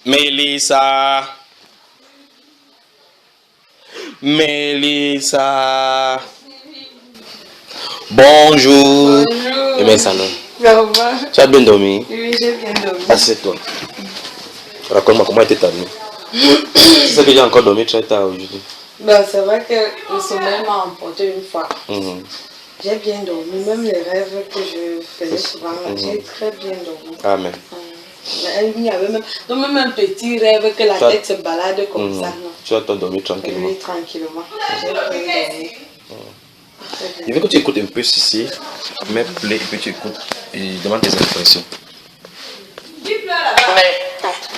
Mélissa. Mélissa. Bonjour. Bonjour. Et bien, salon. Tu as bien dormi? Oui, j'ai bien dormi. Assieds-toi. Raconte-moi comment était ta nuit. C'est ça que j'ai encore dormi très tard aujourd'hui. Ben, c'est vrai que le sommeil m'a emporté une fois. J'ai bien dormi, même les rêves que je faisais souvent, j'ai très bien dormi. Amen. Il y avait même un petit rêve que la tête se balade comme ça. Non? Tu as dormi tranquillement. Oui, tranquillement. J'ai bien dormi. Je veux que tu écoutes un peu ceci, mets play et puis tu écoutes et demande tes impressions. Mais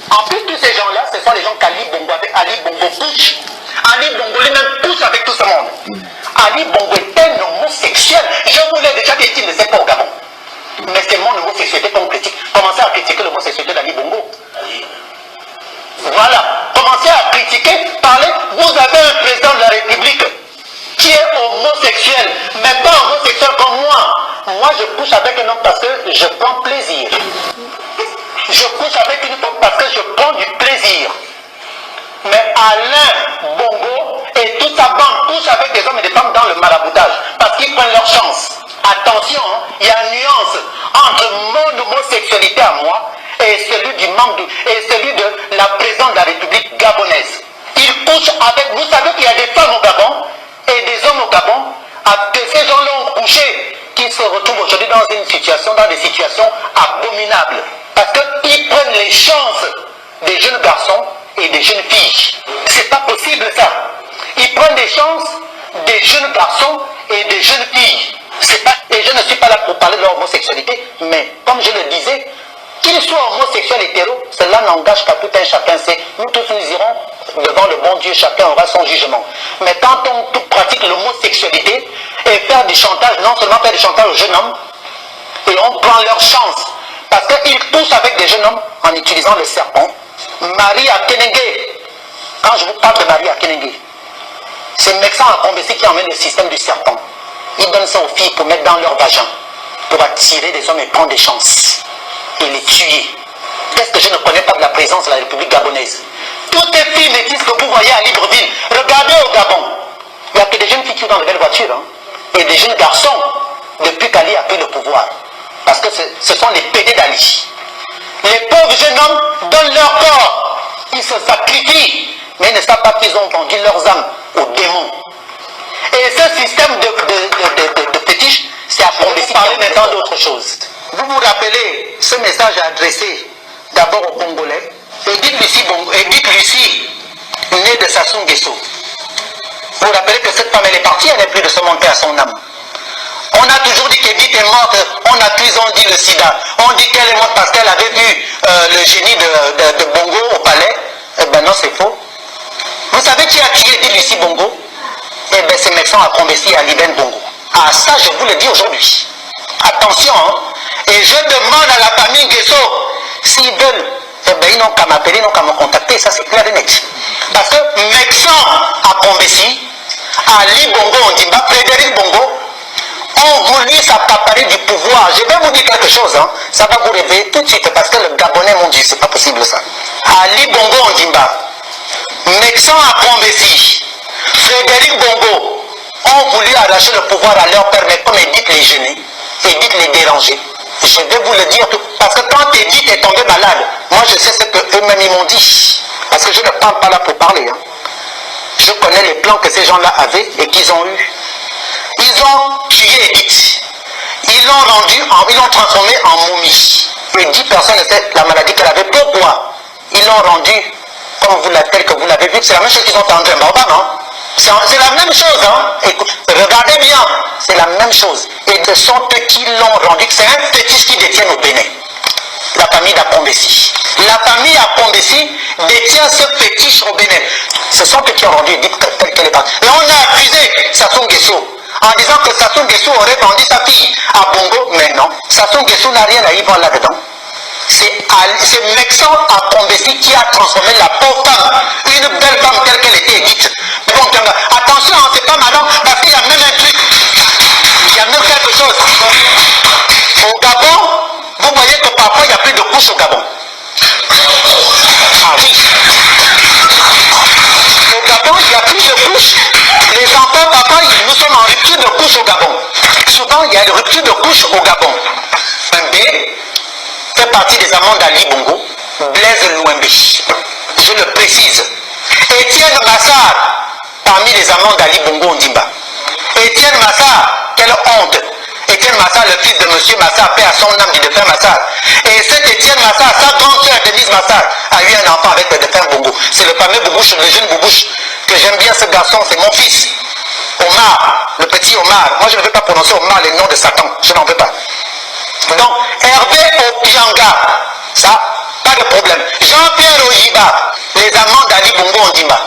en plus de ces gens-là, ce sont les gens qu'Ali Bongo avec Ali Bongo pousse. Ali Bongo lui-même pousse avec tout ce monde. Ali Bongo est un homosexuel. Je vous l'ai déjà dit, il ne sait pas au Gabon. Mais c'est mon homosexualité qu'on critique. Commencez à critiquer l'homosexualité d'Ali Bongo. Voilà. Commencez à critiquer, parler. Vous avez un président de la République qui est homosexuel, mais pas homosexuel comme moi. Moi, je couche avec un homme parce que je prends plaisir. Je couche avec une femme parce que je prends du plaisir. Mais Alain Bongo et toute sa bande couchent avec des hommes et des femmes dans le maraboutage parce qu'ils prennent leur chance. Attention, il y a une nuance entre mon homosexualité à moi et celui du membre et celui de la présidente de la République gabonaise. Ils couchent avec, vous savez qu'il y a des femmes au Gabon et des hommes au Gabon, que ces gens-là ont couché, qui se retrouvent aujourd'hui dans des situations abominables. Parce qu'ils prennent les chances des jeunes garçons et des jeunes filles. C'est pas possible ça. Ils prennent des chances des jeunes garçons et des jeunes filles. Et je ne suis pas là pour parler de leur homosexualité, mais comme je le disais, qu'ils soient homosexuels hétéros, cela n'engage qu'à tout un chacun. Nous tous nous irons devant le bon Dieu, chacun aura son jugement. Mais quand on pratique l'homosexualité et faire du chantage, non seulement faire du chantage aux jeunes hommes, et on prend leur chance, parce qu'ils touchent avec des jeunes hommes en utilisant le serpent. Marie Akenenge, quand je vous parle de Marie Akenenge, c'est Mexan à Combessi qui emmène le système du serpent. Ils donnent ça aux filles pour mettre dans leur vagin, pour attirer des hommes et prendre des chances, et les tuer. Qu'est-ce que je ne connais pas de la présence de la République gabonaise? Toutes les filles métisses que vous voyez à Libreville, regardez au Gabon. Il n'y a que des jeunes filles qui sont dans de belles voitures, hein, et des jeunes garçons, depuis qu'Ali a pris le pouvoir. Parce que ce sont les PD d'Ali. Les pauvres jeunes hommes donnent leur corps. Ils se sacrifient. Mais ils ne savent pas qu'ils ont vendu leurs âmes aux démons. Et ce système de fétiche, c'est à Combessi. Parler maintenant d'autre chose. Vous vous rappelez ce message adressé d'abord aux Congolais. Edith Lucie, née de Sassou Nguesso. Vous vous rappelez que cette femme, elle est partie, elle n'est plus de se monter à son âme. On a toujours dit qu'Edith est morte, on accuse, on dit le sida. On dit qu'elle est morte parce qu'elle avait vu le génie de Bongo au palais. Eh bien non, c'est faux. Vous savez qui a tué Edith Lucie Bongo? Eh bien c'est Mexan à Combessi et à Liben Bongo. Ah ça, je vous le dis aujourd'hui. Attention, hein? Et je demande à la famille Nguesso, s'ils veulent, eh bien ils n'ont qu'à m'appeler, ils n'ont qu'à me contacter, ça c'est clair et net. Parce que Mexan à Combessi, Ali Bongo Ondimba, Frédéric Bongo, ont voulu s'accaparer du pouvoir. Je vais vous dire quelque chose, hein. Ça va vous réveiller tout de suite parce que le Gabonais m'ont dit, c'est pas possible ça. Ali Bongo Ondimba, Mexan à Combessi, Frédéric Bongo ont voulu arracher le pouvoir à leur père, mais comme Edith les gêner, Edith les déranger. Je vais vous le dire tout, parce que quand Edith est tombée malade, moi je sais ce qu'eux-mêmes ils m'ont dit. Parce que je ne parle pas là pour parler. Hein. Je connais les plans que ces gens-là avaient et qu'ils ont eus. Ils ont tué Edith. Ils l'ont transformée en momie. Et 10 personnes ne savaient la maladie qu'elle avait. Pourquoi? Ils l'ont rendue comme vous l'avez vu. C'est la même chose qu'ils ont fait en Djemba, non? C'est la même chose, hein? Écoute, regardez bien, c'est la même chose. Et ce sont eux qui l'ont rendu. C'est un fétiche qui détient au Bénin. La famille d'Akombessi. La famille Akombessi détient ce fétiche au Bénin. Ce sont eux qui ont rendu Edith telle qu'elle est partie. Et on a accusé Sassou Nguesso en disant que Sassou Nguesso aurait vendu sa fille à Bongo, mais non. Sassou Nguesso n'a rien à y voir là-dedans. C'est Mexan à Combessi qui a transformé la pauvre femme, une belle femme telle qu'elle était Edith. Mais bon, attention, c'est pas malin, parce qu'il y a même un truc, il y a même quelque chose. Au Gabon, vous voyez que parfois il n'y a plus de couches au Gabon. Ah couches au Gabon. Souvent, il y a une rupture de couches au Gabon. Un B fait partie des amants d'Ali Bongo, Blaise Louembe. Je le précise. Étienne Massar, parmi les amants d'Ali Bongo Ondimba. Étienne Massar, quelle honte. Étienne Massar, le fils de M. Massar, paix à son âme du défunt Massar. Et cet Étienne Massar, sa grande sœur Denise Massar, a eu un enfant avec le défunt Bongo. C'est le fameux Boubouche, le jeune Boubouche, que j'aime bien ce garçon, c'est mon fils. Omar, le petit Omar. Moi, je ne veux pas prononcer Omar les noms de Satan, je n'en veux pas. Donc, Hervé Opianga, ça, pas de problème. Jean-Pierre Oyiba, les amants d'Ali Bongo Ondimba.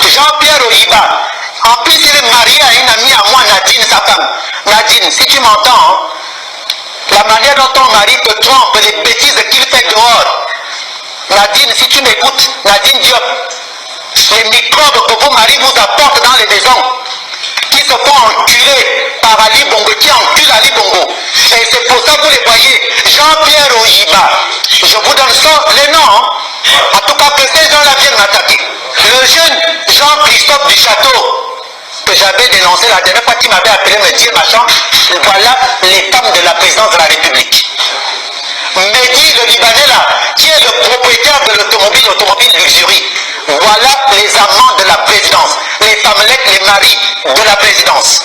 Jean-Pierre Oyiba, en plus il est marié à une amie à moi, Nadine, sa femme. Nadine, si tu m'entends, hein, la manière dont ton mari te trompe, les bêtises qu'il fait dehors. Nadine, si tu m'écoutes, Nadine Diop, les microbes que vos maris vous apportent dans les maisons, qui se font enculer par Ali Bongo, qui encule Ali Bongo. Et c'est pour ça que vous les voyez, Jean-Pierre Oyiba, je vous donne ça, les noms, hein. En tout cas que ces gens-là viennent m'attaquer. Le jeune Jean-Christophe du Château, que j'avais dénoncé la dernière fois, qui m'avait appelé me dire machin, voilà les femmes de la présidence de la République. Mehdi, le Libanais là, qui est le propriétaire de l'automobile Luxury, voilà les amants de la présidence, les femmelettes, les maris de la présidence.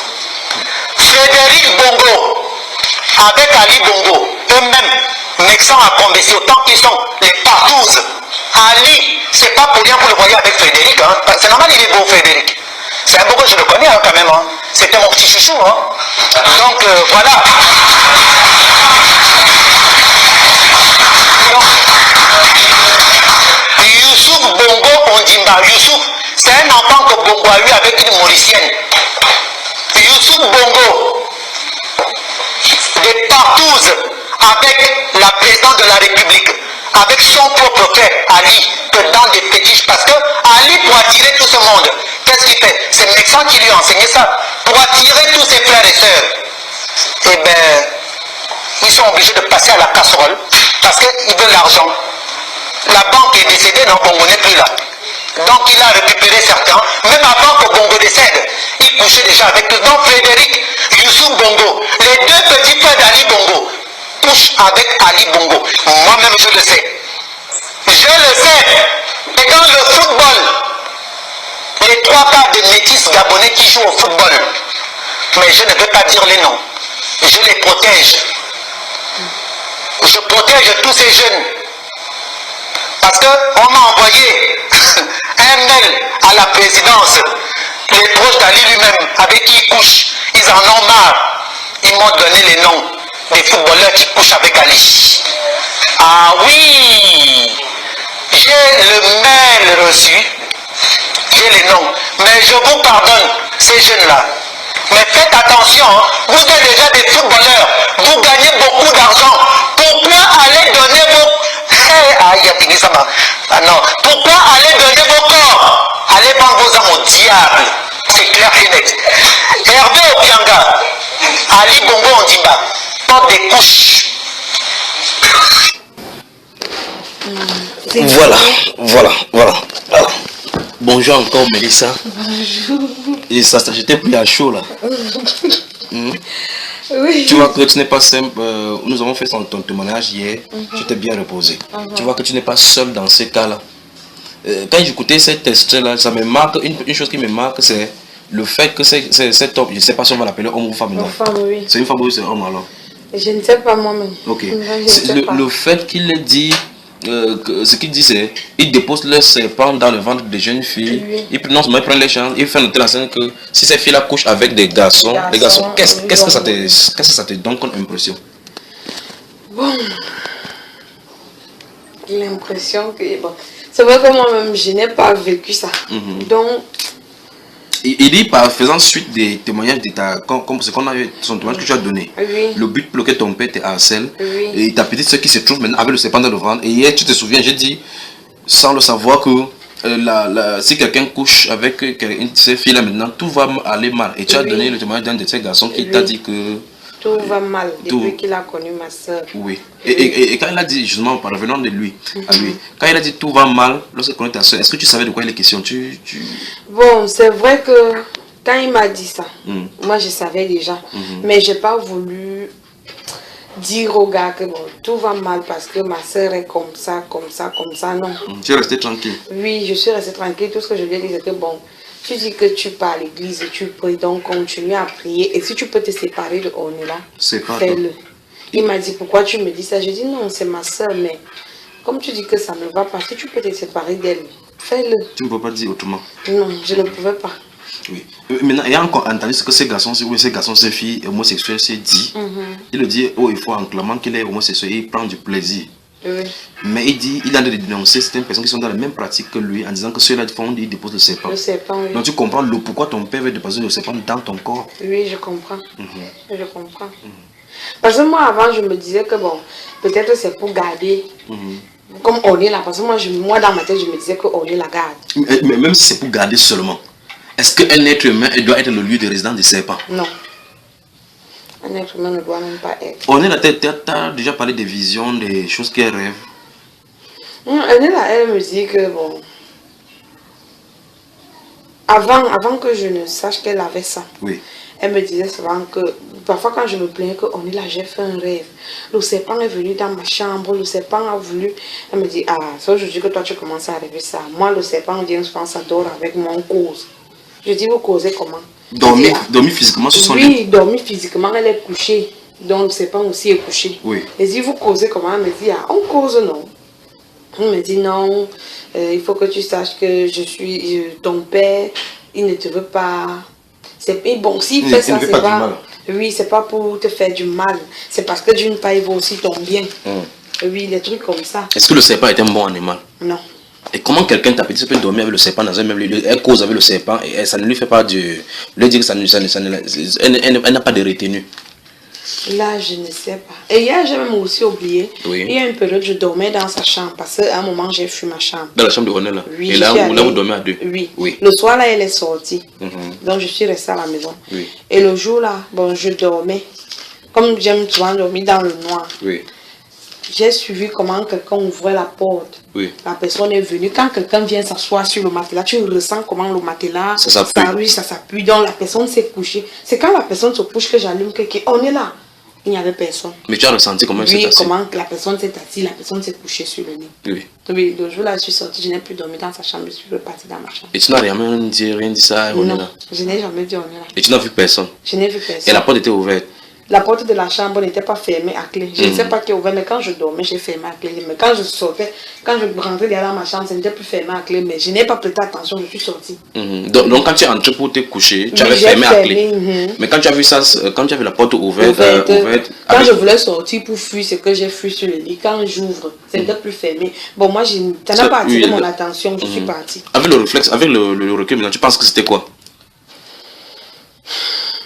Frédéric Bongo, avec Ali Bongo, eux-mêmes, Mexan à Combessi, autant qu'ils sont les partouzes. Ali, c'est pas pour rien que vous le voyez avec Frédéric, hein. C'est normal, il est beau Frédéric. C'est un beau, je le connais hein, quand même, hein. C'était mon petit chouchou. Hein. Donc voilà. Youssouf Bongo Ondimba. Youssouf, c'est un enfant que Bongo a eu avec une Mauricienne. Youssouf Bongo, des partouzes avec la présidente de la République, avec son propre frère Ali, que dans des fétiches, parce que Ali, pour attirer tout ce monde, qu'est-ce qu'il fait? C'est Mexan qui lui a enseigné ça, pour attirer tous ses frères et sœurs. Eh bien, ils sont obligés de passer à la casserole, parce qu'ils veulent l'argent. La banque est décédée, non, Bongo n'est plus là. Donc il a récupéré certains, même avant que Bongo décède, il couchait déjà avec eux. Donc Frédéric, Youssouf Bongo, les deux petits frères d'Ali Bongo, couchent avec Ali Bongo. Moi-même je le sais. Je le sais. Et dans le football, les trois quarts des métis gabonais qui jouent au football, mais je ne veux pas dire les noms, je les protège. Je protège tous ces jeunes. Parce qu'on m'a envoyé un mail à la présidence, les proches d'Ali lui-même, avec qui il couche, ils en ont marre. Ils m'ont donné les noms des footballeurs qui couchent avec Ali. Ah oui, j'ai le mail reçu, j'ai les noms, mais je vous pardonne, ces jeunes-là. Mais faites attention, hein, vous êtes déjà des footballeurs, vous gagnez beaucoup d'argent. Pourquoi aller donner vos... Ah non. Pourquoi aller donner vos corps? Allez vendre vos âmes au diable. C'est clair et net. Hervé Opianga, Ali Bongo Ondimba, porte des couches. Voilà. Bonjour encore Mélissa. Bonjour. Et ça, j'étais pris à chaud là. Oui. Tu vois que tu n'es pas simple. Nous avons fait ton témoignage hier. Tu t'es bien reposé. Tu vois que tu n'es pas seul dans ces cas-là. Quand j'écoutais cet extrait-là, ça me marque. Une chose qui me marque, c'est le fait que cet homme, je ne sais pas si on va l'appeler homme ou femme. Non. Femme, oui. C'est une femme ou c'est un homme alors? Je ne sais pas moi-même. Ok. Pas. Le fait qu'il ait dit. Ce qu'il dit c'est il dépose le serpent dans le ventre des jeunes filles. Oui. Il prend les champs, il fait noter la scène que si ces filles là couchent avec des garçons, les garçons, qu'est-ce que ça te donne comme impression? Bon, l'impression que bon, c'est vrai que moi-même je n'ai pas vécu ça. Donc il dit par faisant suite des témoignages de comme ce qu'on a eu, son témoignage que tu as donné, oui. le but pour lequel ton père te harcèle, Oui. et ta petite soeur qui se trouve maintenant avec le serpent dans le ventre. Et hier, tu te souviens, j'ai dit, sans le savoir, que si quelqu'un couche avec une de ces filles là maintenant, tout va aller mal. Et tu as donné le témoignage d'un de ces garçons qui t'a dit que tout va mal depuis qu'il a connu ma soeur. Oui. Et quand il a dit, justement, revenons de lui, à lui, quand il a dit tout va mal, lorsqu'il connaît ta soeur, est-ce que tu savais de quoi il est question? Bon, c'est vrai que quand il m'a dit ça, moi je savais déjà, mais j'ai pas voulu dire au gars que bon, tout va mal parce que ma soeur est comme ça, non. Tu es resté tranquille? Oui, je suis restée tranquille. Tout ce que je lui ai dit, c'est que bon, tu dis que tu pars à l'église et tu pries, donc continue à prier. Et si tu peux te séparer de Onela, fais-le. Il m'a dit, pourquoi tu me dis ça? J'ai dit, non, c'est ma soeur, mais comme tu dis que ça ne va pas, si tu peux te séparer d'elle, fais-le. Tu ne peux pas dire autrement? Non, je ne pouvais pas. Oui. Maintenant, il y a encore entendu ce que ces garçons, ces filles homosexuelles se disent. Il le dit haut et fort en clamant qu'il est homosexuel, il prend du plaisir. Oui. Mais il dit, il a de dénoncer certaines personnes qui sont dans la même pratique que lui en disant que ceux-là font, ils déposent le serpent. Le serpent, oui. Donc tu comprends pourquoi ton père veut déposer le serpent dans ton corps. Oui, je comprends. Je comprends. Parce que moi, avant, je me disais que bon, peut-être c'est pour garder. Comme on est là, parce que moi dans ma tête, je me disais qu'on est la garde. Mais même si c'est pour garder seulement, est-ce qu'un être humain doit être le lieu de résidence des serpents? Non. Un être humain ne doit même pas être. On est là, tu as déjà parlé des visions, des choses qu'elle rêve. Elle est là, elle me dit que bon. Avant que je ne sache qu'elle avait ça. Oui. Elle me disait souvent que, parfois quand je me plaignais qu'on est là, j'ai fait un rêve. Le serpent est venu dans ma chambre, le serpent a voulu. Elle me dit, ah, c'est aujourd'hui que toi tu commences à rêver ça. Moi, le serpent vient souvent, ça dort avec moi, on cause. Je dis, vous causez comment? Dormir physiquement sur son lit? Oui, dormir physiquement, elle est couchée. Donc le serpent aussi est couché. Oui. Et si vous causez comment? Elle me dit, ah, on cause non. Elle me dit, non, il faut que tu saches que je suis ton père, il ne te veut pas. Bon, s'il fait ça, c'est pas. Oui, c'est pas pour te faire du mal. C'est parce que d'une part, il veut aussi ton bien. Oui, des trucs comme ça. Est-ce que le serpent est un bon animal? Non. Et comment quelqu'un t'appelle, peut dormir avec le serpent dans un même lieu? Elle cause avec le serpent et ça ne lui fait pas de. Lui dire que elle n'a pas de retenue. Là, je ne sais pas. Et hier, j'ai même aussi oublié. Oui. Il y a une période, je dormais dans sa chambre parce qu'à un moment, j'ai fui ma chambre. Dans la chambre de René là? Oui. Et là, vous dormez à deux? Oui. Oui. Le soir, là, elle est sortie. Donc, je suis restée à la maison. Oui. Et le jour, là, bon, je dormais. Comme j'aime souvent dormir dans le noir. Oui. J'ai suivi comment quelqu'un ouvrait la porte. Oui. La personne est venue. Quand quelqu'un vient s'asseoir sur le matelas, tu ressens comment le matelas, ça s'appuie. Donc la personne s'est couchée. C'est quand la personne se couche que j'allume que on est là. Il n'y avait personne. Mais tu as ressenti comment elle s'est assise? Oui, comment la personne s'est assise, la personne s'est couchée sur le lit. Oui. Oui, le jour là, je suis sortie, je n'ai plus dormi dans sa chambre, je suis repartie dans ma chambre. Et tu n'as rien dit ça? Non, je n'ai jamais dit on est là. Et tu n'as vu personne? Je n'ai vu personne. Et la porte était ouverte? La porte de la chambre n'était pas fermée à clé. Je ne sais pas qui est ouvert, mais quand je dormais, j'ai fermé à clé. Mais quand je sortais, quand je rentrais dans ma chambre, ça n'était plus fermé à clé. Mais je n'ai pas prêté attention, je suis sortie. Donc quand tu es entré pour te coucher, tu avais fermé à clé. Mais quand tu as vu ça, quand tu as vu la porte ouverte, quand je voulais sortir pour fuir, c'est que j'ai fui sur le lit. Quand j'ouvre, ça n'était plus fermé. Bon, moi, ça n'a pas attiré mon attention, je suis partie. Avec le réflexe, avec le recul, maintenant, tu penses que c'était quoi?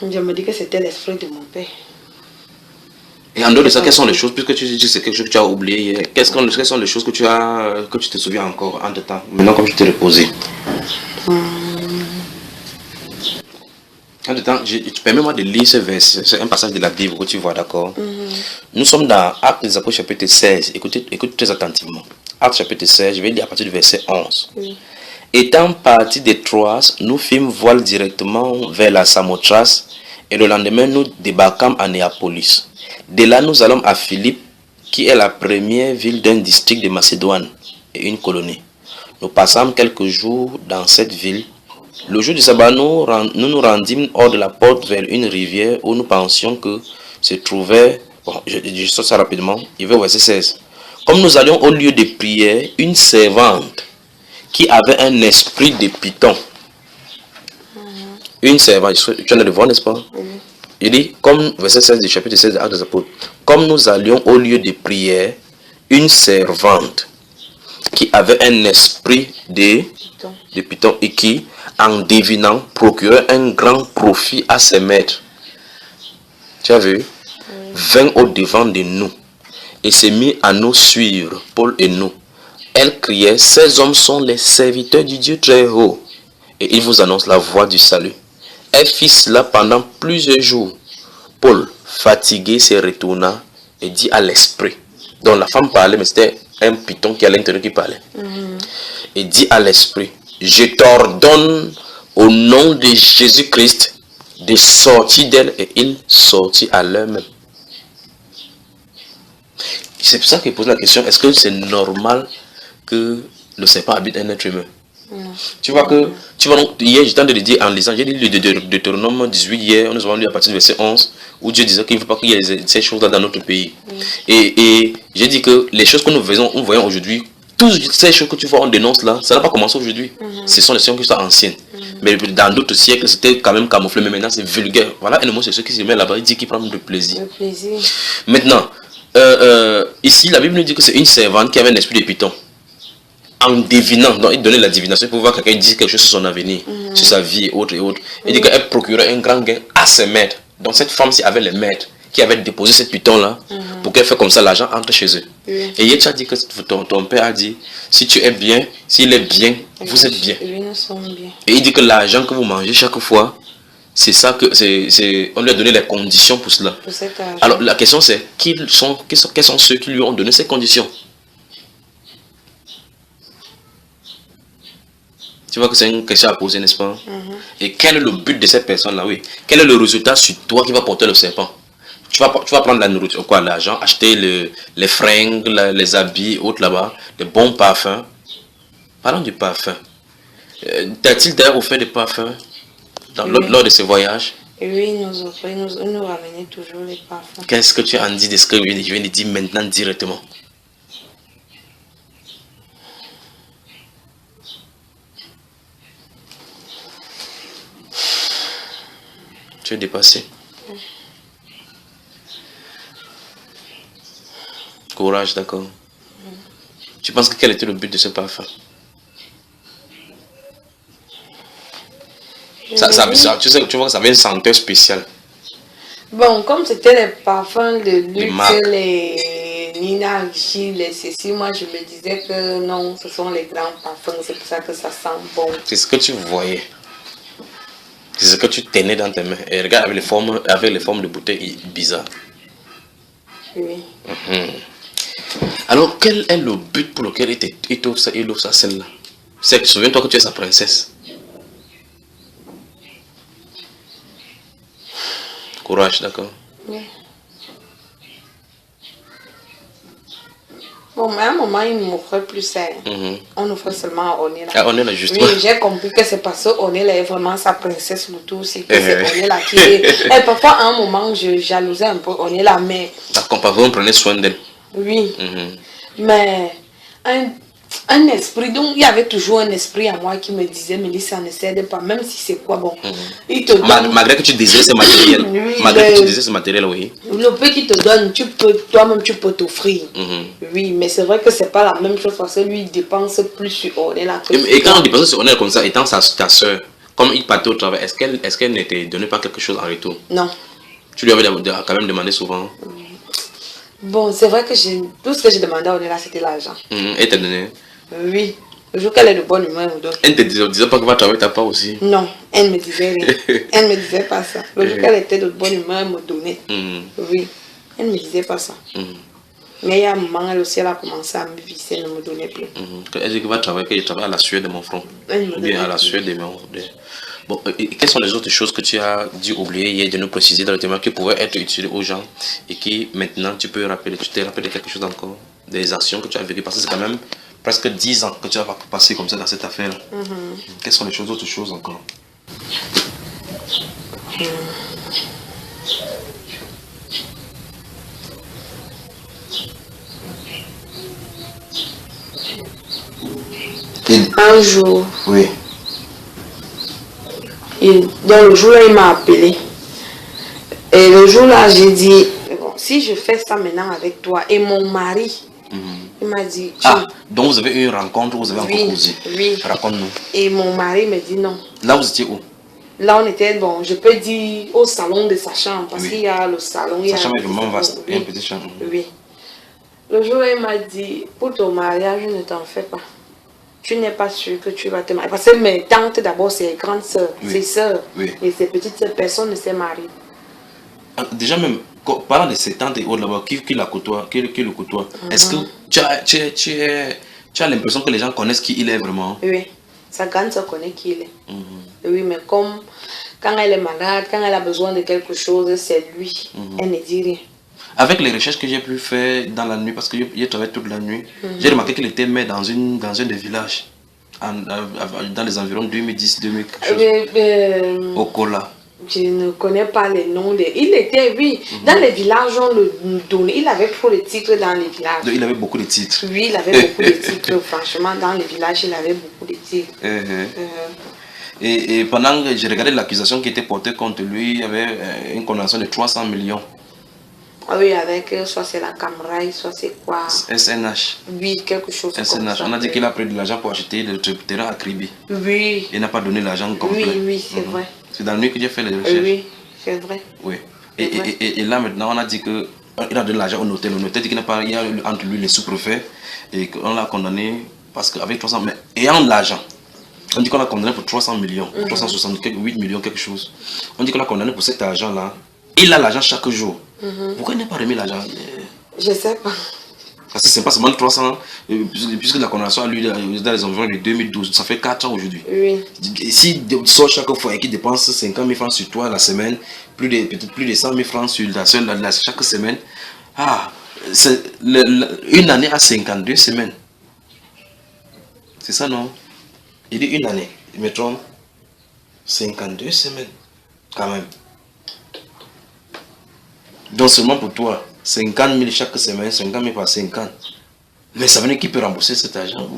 Je me dis que c'était l'esprit de mon père. Et en dehors de ça, quelles sont les choses, puisque tu dis que c'est quelque chose que tu as oublié, quelles sont les choses que tu te souviens encore en temps, maintenant comme je t'ai reposé? En temps, permets-moi de lire ce verset, c'est un passage de la Bible que tu vois, d'accord? Nous sommes dans Actes des Apôtres chapitre 16, écoute très attentivement. Actes chapitre 16, je vais lire à partir du verset 11. Étant partis de Troas, nous fîmes voile directement vers la Samothrace et le lendemain nous débarquâmes à Néapolis. De là, nous allons à Philippe, qui est la première ville d'un district de Macédoine et une colonie. Nous passâmes quelques jours dans cette ville. Le jour du sabbat, nous nous rendîmes hors de la porte vers une rivière où nous pensions que se trouvait... Bon, je sors ça rapidement. Il va au verset 16. Comme nous allions au lieu de prière, une servante qui avait un esprit de python. Une servante, tu en as de voir, n'est-ce pas? Il dit, comme verset 16 du chapitre 16 de Actes des Apôtres, comme nous allions au lieu de prière, une servante qui avait un esprit de python et qui, en devinant, procurait un grand profit à ses maîtres. Tu as vu? Vint au devant de nous et s'est mis à nous suivre, Paul et nous. Elle criait, ces hommes sont les serviteurs du Dieu très haut et ils vous annoncent la voie du salut. Elle fit cela pendant plusieurs jours. Paul, fatigué, se retourna et dit à l'esprit. Donc la femme parlait, mais c'était un python qui à l'intérieur qui parlait. Et dit à l'esprit, je t'ordonne au nom de Jésus-Christ, de sortir d'elle et ils sortir à l'heure même. C'est pour ça qu'il pose la question, est-ce que c'est normal que le serpent habite un être humain? Tu vois que, hier j'étais en train de dire en lisant, j'ai lu le Deutéronome 18 hier, nous avons lu à partir du verset 11, où Dieu disait qu'il ne faut pas qu'il y ait ces choses-là dans notre pays. Et j'ai dit que les choses que nous voyons aujourd'hui, toutes ces choses que tu vois, on dénonce là, ça n'a pas commencé aujourd'hui. Ce sont les choses qui sont anciennes. Mais dans d'autres siècles, c'était quand même camouflé, mais maintenant c'est vulgaire. Voilà un homosexuel qui se met là-bas, il dit qu'il prend de plaisir. Maintenant, ici la Bible nous dit que c'est une servante qui avait un esprit de python. En devinant, donc il donnait la divination pour voir quelqu'un dire quelque chose sur son avenir, sur sa vie et autres et autres. Il dit qu'elle procurait un grand gain à ses maîtres. Donc cette femme-ci avait les maîtres qui avaient déposé cette python là pour qu'elle fasse comme ça, l'argent entre chez eux. Et hier tu as dit que ton père a dit, si tu es bien, s'il est bien, vous êtes bien. Et il dit que l'argent que vous mangez chaque fois, c'est ça que on lui a donné les conditions pour cela. Alors la question c'est, quels sont ceux qui lui ont donné ces conditions? Tu vois que c'est une question à poser, n'est-ce pas? Et quel est le but de cette personne-là? Oui. Quel est le résultat sur toi qui va porter le serpent? Tu vas prendre la nourriture, quoi, l'argent, acheter les fringues, les habits, autres là-bas, des bons parfums. Parlons du parfum. T'as-t-il d'ailleurs offert des parfums lors de ces voyages? Oui, nous ramenait toujours les parfums. Qu'est-ce que tu en dis de ce que je viens de dire maintenant directement? Tu es dépassé. Courage, d'accord. Tu penses que quel était le but de ce parfum? Tu vois que ça avait une senteur spéciale. Bon, comme c'était les parfums de luxe, les Nina Vichy, les ceci, moi je me disais que non, ce sont les grands parfums, c'est pour ça que ça sent bon. C'est ce que tu voyais. C'est ce que tu tenais dans tes mains. Et regarde avec les formes de bouteilles bizarres. Oui. Alors, quel est le but pour lequel il offre sa scène-là? C'est que souviens-toi que tu es sa princesse. Courage, d'accord? Oui. Bon, mais à un moment, il m'offrait plus ça. On offrait seulement à Onela. À Onela, justement. Oui, j'ai compris que c'est parce que Onela est vraiment sa princesse, le tout. C'est que c'est Onela qui est. Et parfois, à un moment, je jalousais un peu Onela, mais. Parfois, on prenait soin d'elle. Oui. Mais un esprit, donc il y avait toujours un esprit à moi qui me disait, Mélissa, ne cède pas, même si c'est quoi, bon. Il te donne... Malgré que tu désirais ce matériel. Oui, malgré que tu désirais ce matériel, oui. Le peu qu'il te donne, toi-même tu peux t'offrir. Oui, mais c'est vrai que c'est pas la même chose parce que lui il dépense plus sur Onela. Et quand on dépense sur Onela comme ça, étant ta soeur, comme il partait au travail, est-ce qu'elle ne te donnait pas quelque chose en retour? Non. Tu lui avais quand même demandé souvent? Bon, c'est vrai que tout ce que j'ai demandé à Onela, c'était l'argent. Elle t'a donné? Oui. Le jour qu'elle est de bonne humeur, elle me donne. Elle ne te disait pas que va travailler ta part aussi? Non, elle ne me disait rien. Elle ne me disait pas ça. Le jour qu'elle était de bonne humeur, elle me donnait. Oui. Elle ne me disait pas ça. Mais il y a un moment, elle aussi, elle a commencé à me visser, elle ne me donnait plus. Elle dit que va travailler, que je travaille à la sueur de mon front. Ou bien à la sueur de mon... Bon, et quelles sont les autres choses que tu as dû oublier hier de nous préciser dans le témoin qui pourraient être utiles aux gens et qui maintenant tu peux rappeler, tu t'es rappelé quelque chose encore, des actions que tu as vécues, parce que c'est quand même presque 10 ans que tu as passé comme ça dans cette affaire. Quelles sont les autres choses encore? Un jour. Oui. Dans le jour-là, il m'a appelé. Et le jour-là, j'ai dit, bon, si je fais ça maintenant avec toi, et mon mari, il m'a dit... Donc vous avez eu une rencontre, vous avez encore causé. Oui. Raconte-nous. Et mon mari me dit non. Là, vous étiez où? Là, on était, bon, je peux dire, au salon de sa chambre, parce qu'il y a le salon. Sa chambre est vraiment vaste, il y a une petite chambre. Oui. Le jour-là, il m'a dit, pour ton mariage, ne t'en fais pas. Tu n'es pas sûr que tu vas te marier. Parce que mes tantes, d'abord, c'est grandes sœurs, ses sœurs. Et ces petites sœurs, personne ne s'est marié. Déjà même, parlant de ces tantes et autres là-bas, qui le côtoie, est-ce que tu as l'impression que les gens connaissent qui il est vraiment? Oui. Sa grande sœur connaît qui il est. Oui, mais comme quand elle est malade, quand elle a besoin de quelque chose, c'est lui. Elle ne dit rien. Avec les recherches que j'ai pu faire dans la nuit, parce que j'ai travaillé toute la nuit, j'ai remarqué qu'il était maire dans un des villages, dans les environs 2010-2000, au Kola. Je ne connais pas les noms. Il était, oui, dans les villages, on le donnait. Il avait trop de titres dans les villages. Il avait beaucoup de titres. Oui, il avait beaucoup de titres. Franchement, dans les villages, il avait beaucoup de titres. Et pendant que j'ai regardé l'accusation qui était portée contre lui, il y avait une condamnation de 300 millions. Ah oui, avec soit c'est la Camraï, soit c'est quoi? SNH. Oui, quelque chose SNH. comme ça. On a dit qu'il a pris de l'argent pour acheter le terrain à Kribi. Oui. Il n'a pas donné l'argent complet. Oui, oui, c'est vrai. C'est dans la nuit que j'ai fait les recherches. Oui, c'est vrai. Oui. Et là maintenant, on a dit qu'il a donné l'argent au notaire. Le notaire dit qu'il n'y a pas, il y a entre lui les sous-préfets et qu'on l'a condamné parce qu'avec 300, mais ayant l'argent. On dit qu'on l'a condamné pour 300 millions, 368 millions, quelque chose. On dit qu'on l'a condamné pour cet argent-là. Il a l'argent chaque jour. Pourquoi il n'a pas remis l'argent? Je ne sais pas. Parce que c'est pas seulement 300, puisque la condamnation a lieu dans les environs de 2012, ça fait 4 ans aujourd'hui. Oui. Si tu sors chaque fois et qu'il dépense 50 000 francs sur toi la semaine, peut-être plus de 100 000 francs sur chaque semaine, c'est une année à 52 semaines. C'est ça, non? Il dit une année, il me trompe. 52 semaines, quand même. Donc seulement pour toi, 50 000 chaque semaine, 50 000 par 50. Mais ça veut dire qu'il peut rembourser cet argent.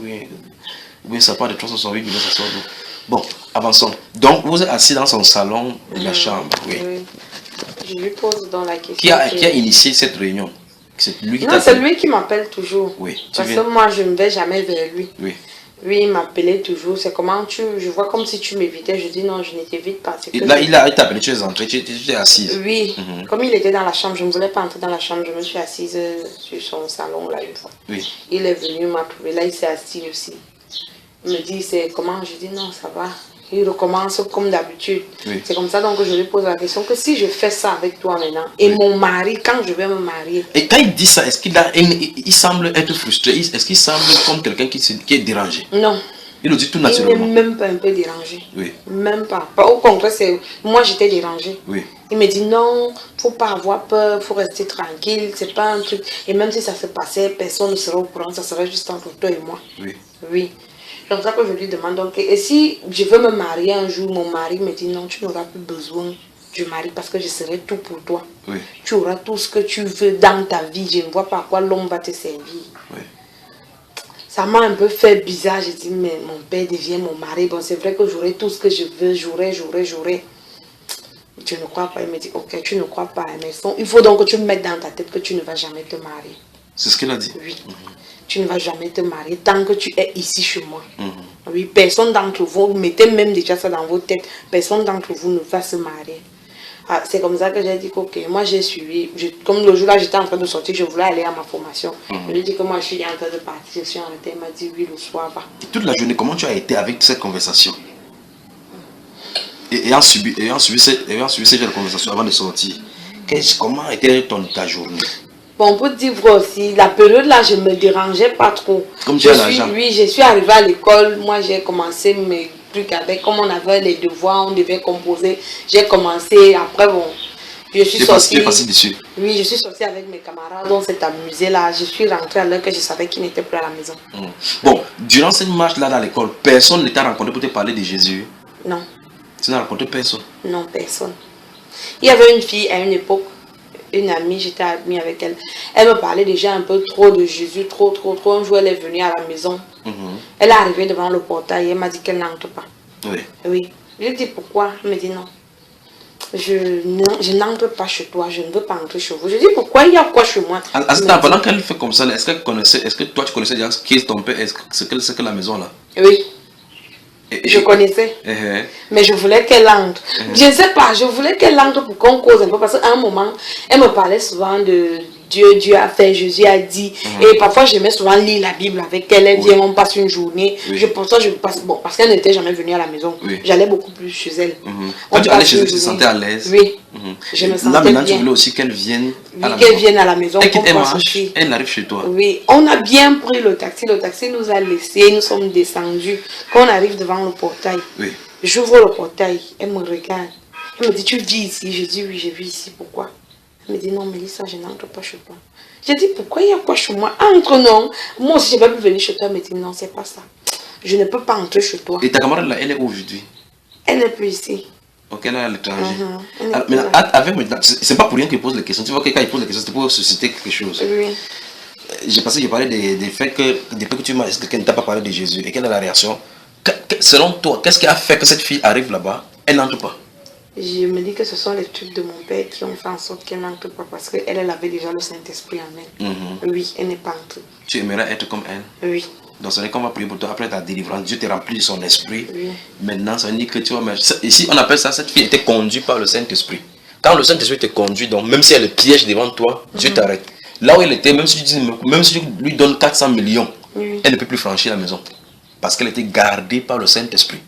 Oui, ça part de 368 millions, ça sort d'où? Bon, avançons. Donc vous êtes assis dans son salon de la chambre. Oui. Je lui pose dans la question. Qui a initié cette réunion? C'est lui qui c'est lui qui m'appelle toujours. Oui. Parce que moi, je ne vais jamais vers lui. Oui. Oui, il m'appelait toujours. C'est comment je vois comme si tu m'évitais. Je dis non, je ne t'évite pas. Là, il t'a appelé, tu es entrée, tu es assise. Oui, comme il était dans la chambre, je ne voulais pas entrer dans la chambre. Je me suis assise sur son salon là une fois. Oui. Il est venu m'approuver. Là, il s'est assis aussi. Il me dit, c'est comment? Je dis non, ça va. Il recommence comme d'habitude. Oui. C'est comme ça donc que je lui pose la question que si je fais ça avec toi maintenant, et mon mari, quand je vais me marier. Et quand il dit ça, est-ce il semble être frustré? Est-ce qu'il semble comme quelqu'un qui est dérangé? Non. Il le dit tout naturellement. Il n'est même pas un peu dérangé. Oui. Même pas. Au contraire, moi j'étais dérangée. Oui. Il me dit non, faut pas avoir peur, faut rester tranquille, c'est pas un truc. Et même si ça se passait, personne ne serait au courant, ça serait juste entre toi et moi. Oui. Oui. C'est pour ça que je lui demande donc, et si je veux me marier un jour, mon mari me dit non, tu n'auras plus besoin du mari parce que je serai tout pour toi. Oui. Tu auras tout ce que tu veux dans ta vie, je ne vois pas à quoi l'homme va te servir. Oui. Ça m'a un peu fait bizarre, j'ai dit mais mon père devient mon mari, bon c'est vrai que j'aurai tout ce que je veux, j'aurai. Tu ne crois pas? Il me dit ok, tu ne crois pas, mais il faut donc que tu me mettes dans ta tête que tu ne vas jamais te marier. C'est ce qu'il a dit? Oui. Tu ne vas jamais te marier tant que tu es ici chez moi. Oui, personne d'entre vous, mettez même déjà ça dans vos têtes, personne d'entre vous ne va se marier. C'est comme ça que j'ai dit que ok, moi j'ai suivi, comme le jour là j'étais en train de sortir, je voulais aller à ma formation. Je lui ai dit que moi je suis en train de partir, je suis en retard, il m'a dit oui, le soir va. Et toute la journée, comment tu as été avec cette conversation? Et ayant suivi cette conversation avant de sortir, comment était ta journée? Bon, pour dire vrai aussi, la période là, je ne me dérangeais pas trop. Comme tu as l'argent. Oui, je suis arrivée à l'école, moi j'ai commencé mes trucs avec, comme on avait les devoirs, on devait composer. J'ai commencé, après bon, je suis sortie. Tu es passé dessus? Oui, je suis sortie avec mes camarades, on s'est amusé là. Je suis rentrée à l'heure que je savais qu'ils n'étaient plus à la maison. Bon, durant cette marche là dans l'école, personne ne t'a rencontré pour te parler de Jésus? Non. Tu n'as rencontré personne? Non, personne. Il y avait une fille à une époque, une amie, j'étais amie avec elle. Elle me parlait déjà un peu trop de Jésus, trop. Un jour, elle est venue à la maison. Elle est arrivée devant le portail et elle m'a dit qu'elle n'entre pas. Oui. Oui. Je lui ai dit pourquoi? Elle me dit non. Je n'entre pas chez toi, je ne veux pas entrer chez vous. Je dis pourquoi? Il y a quoi chez moi? Pendant qu'elle fait comme ça, est-ce que toi tu connaissais déjà qui est ton père? C'est que la maison là? Oui. Je connaissais, mais je voulais qu'elle entre. Je ne sais pas, je voulais qu'elle entre pour qu'on cause un peu parce qu'à un moment, elle me parlait souvent de Dieu a fait, Jésus a dit. Et parfois, j'aimais souvent lire la Bible avec elle. Elle vient, on passe une journée. Je pense que je passe, bon, parce qu'elle n'était jamais venue à la maison. J'allais beaucoup plus chez elle. Quand tu allais chez elle, tu te sentais à l'aise? Oui. Je me sentais là, maintenant, bien. tu voulais aussi qu'elle vienne à la maison. Qu'elle vienne à la maison. Elle arrive chez toi. Oui, on a bien pris le taxi. Le taxi nous a laissés. Nous sommes descendus. Quand on arrive devant le portail, j'ouvre le portail. Elle me regarde. Elle me dit, tu vis ici? Je dis, oui, je vis ici. Pourquoi? Elle me dit, non, Mélissa, je n'entre pas chez toi. J'ai dit, pourquoi il y a quoi chez moi? Entre, non. Moi aussi, je ne vais plus venir chez toi. Elle me dit, non, c'est pas ça. Je ne peux pas entrer chez toi. Et ta camarade là, elle est où aujourd'hui? Elle n'est plus ici. Ok, elle est à l'étranger. Maintenant, c'est pas pour rien qu'il pose les questions. Tu vois que quand il pose les questions, c'est pour susciter quelque chose. Oui. J'ai passé, j'ai parlé des faits que depuis que tu m'as dit qu'elle ne t'a pas parlé de Jésus et quelle est la réaction. Selon toi, qu'est-ce qui a fait que cette fille arrive là-bas? Elle n'entre pas. Je me dis que ce sont les trucs de mon père qui ont fait en sorte qu'elle n'entre pas parce qu'elle avait déjà le Saint-Esprit en elle. Oui, elle n'est pas entrée. Tu aimerais être comme elle? Oui. Donc ça veut dire qu'on va prier pour toi après ta délivrance. Dieu te remplit de son esprit. Oui. Maintenant, ça veut dire que tu vois, ici on appelle ça, cette fille était conduite par le Saint-Esprit. Quand le Saint-Esprit te conduit, donc même si elle est piège devant toi, Dieu t'arrête. Là où elle était, même si tu lui donnes 400 millions, elle ne peut plus franchir la maison. Parce qu'elle était gardée par le Saint-Esprit.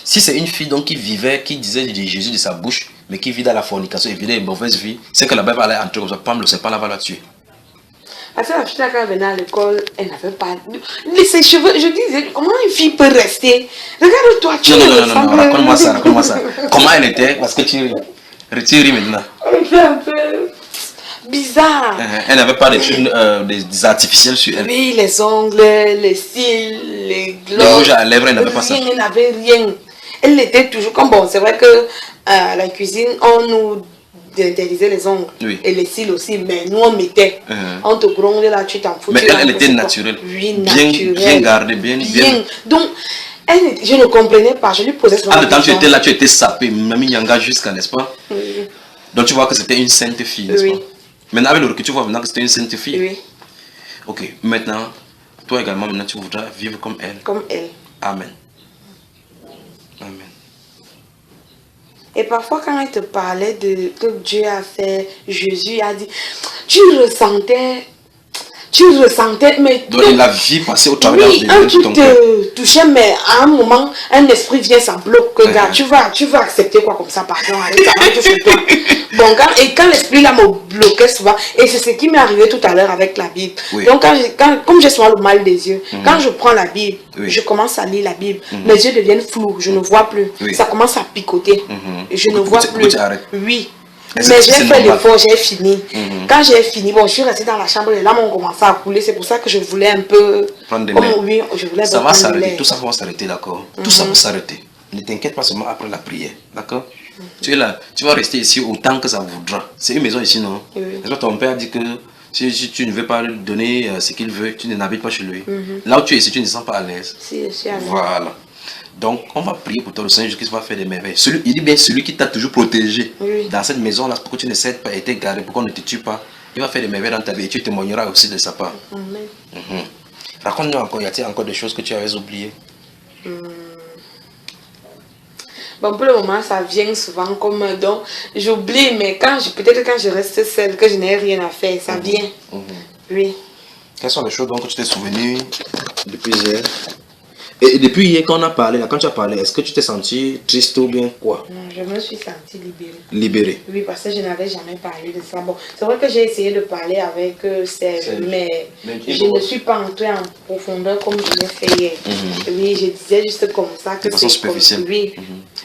Si c'est une fille donc qui vivait, qui disait de Jésus de sa bouche, mais qui vit dans la fornication et vivait une mauvaise vie, c'est que la Bible allait entrer comme ça, pam, le serpent là va la tuer. Parce que la fille, quand elle venait à l'école, elle n'avait pas... Ses cheveux, je disais, comment une fille peut rester? Regarde-toi, tu Non, raconte-moi ça. Comment elle était? Parce que tu ris maintenant. Elle était un peu bizarre. Elle n'avait pas des artificiels sur elle. Oui, les ongles, les cils, les glosses. Le rouge à lèvres, elle n'avait pas ça. Elle n'avait rien. Elle était toujours comme bon. C'est vrai que à la cuisine, on nous interdisait les ongles et les cils aussi, mais nous on mettait. On te gronde là, tu t'en fous. Mais elle était naturelle. Oui, naturelle. Bien gardée, bien. Donc, je ne comprenais pas. Je lui posais souvent. Le temps tu étais là, tu étais sapé, Mami Nyanga jusqu'à, n'est-ce pas? Oui. Donc tu vois que c'était une sainte fille, n'est-ce pas? Maintenant, avec le recul, tu vois maintenant que c'était une sainte fille. Oui. Ok, maintenant, toi également, maintenant tu voudras vivre comme elle. Comme elle. Amen. Amen. Et parfois, quand elle te parlait de que Dieu a fait, Jésus a dit, tu ressentais, mais... Donc, la vie passée au travers de ton cœur. Oui, te touchait, mais à un moment, un esprit vient, ça bloque. Que, gars, tu vas accepter quoi comme ça, pardon, allez, ça va tout sur toi. Bon, quand l'esprit là me bloquait souvent, et c'est ce qui m'est arrivé tout à l'heure avec la Bible. Oui. Donc, comme j'ai souvent le mal des yeux, quand je prends la Bible, je commence à lire la Bible, mes yeux deviennent flous, je ne vois plus. Ça commence à picoter, je ne vois plus. Oui. Mais j'ai fait l'effort, j'ai fini. Quand j'ai fini, bon, je suis restée dans la chambre, les larmes ont commencé à couler. C'est pour ça que je voulais un peu prendre des l'air. Oui, je voulais ça va s'arrêter, tout ça va s'arrêter, d'accord? Tout ça va s'arrêter. Ne t'inquiète pas seulement après la prière, d'accord? Tu es là, tu vas rester ici autant que ça voudra. C'est une maison ici, non? Oui. Ton père dit que si tu ne veux pas lui donner ce qu'il veut, tu n'habites pas chez lui. Là où tu es ici, tu ne te sens pas à l'aise. Si, je suis à l'aise. Voilà. Donc, on va prier pour toi, le Seigneur Jésus-Christ va faire des merveilles. Il dit bien celui qui t'a toujours protégé dans cette maison-là, pour que tu ne cèdes pas et t'es gardé, pour qu'on ne te tue pas. Il va faire des merveilles dans ta vie et tu témoigneras aussi de sa part. Amen. Raconte-nous encore, y a-t-il encore des choses que tu avais oubliées? Bon, pour le moment, ça vient souvent comme donc j'oublie, mais peut-être quand je reste seule, que je n'ai rien à faire, ça vient. Oui. Quelles sont les choses dont tu t'es souvenu depuis hier? Et depuis hier, quand on a parlé, là, quand tu as parlé, est-ce que tu t'es senti triste ou bien quoi? Non, je me suis sentie libérée. Libérée? Oui, parce que je n'avais jamais parlé de ça. Bon, c'est vrai que j'ai essayé de parler avec Serge, mais je ne suis pas entrée en profondeur comme je l'ai fait hier. Oui, je disais juste comme ça que c'est superficielle. Oui.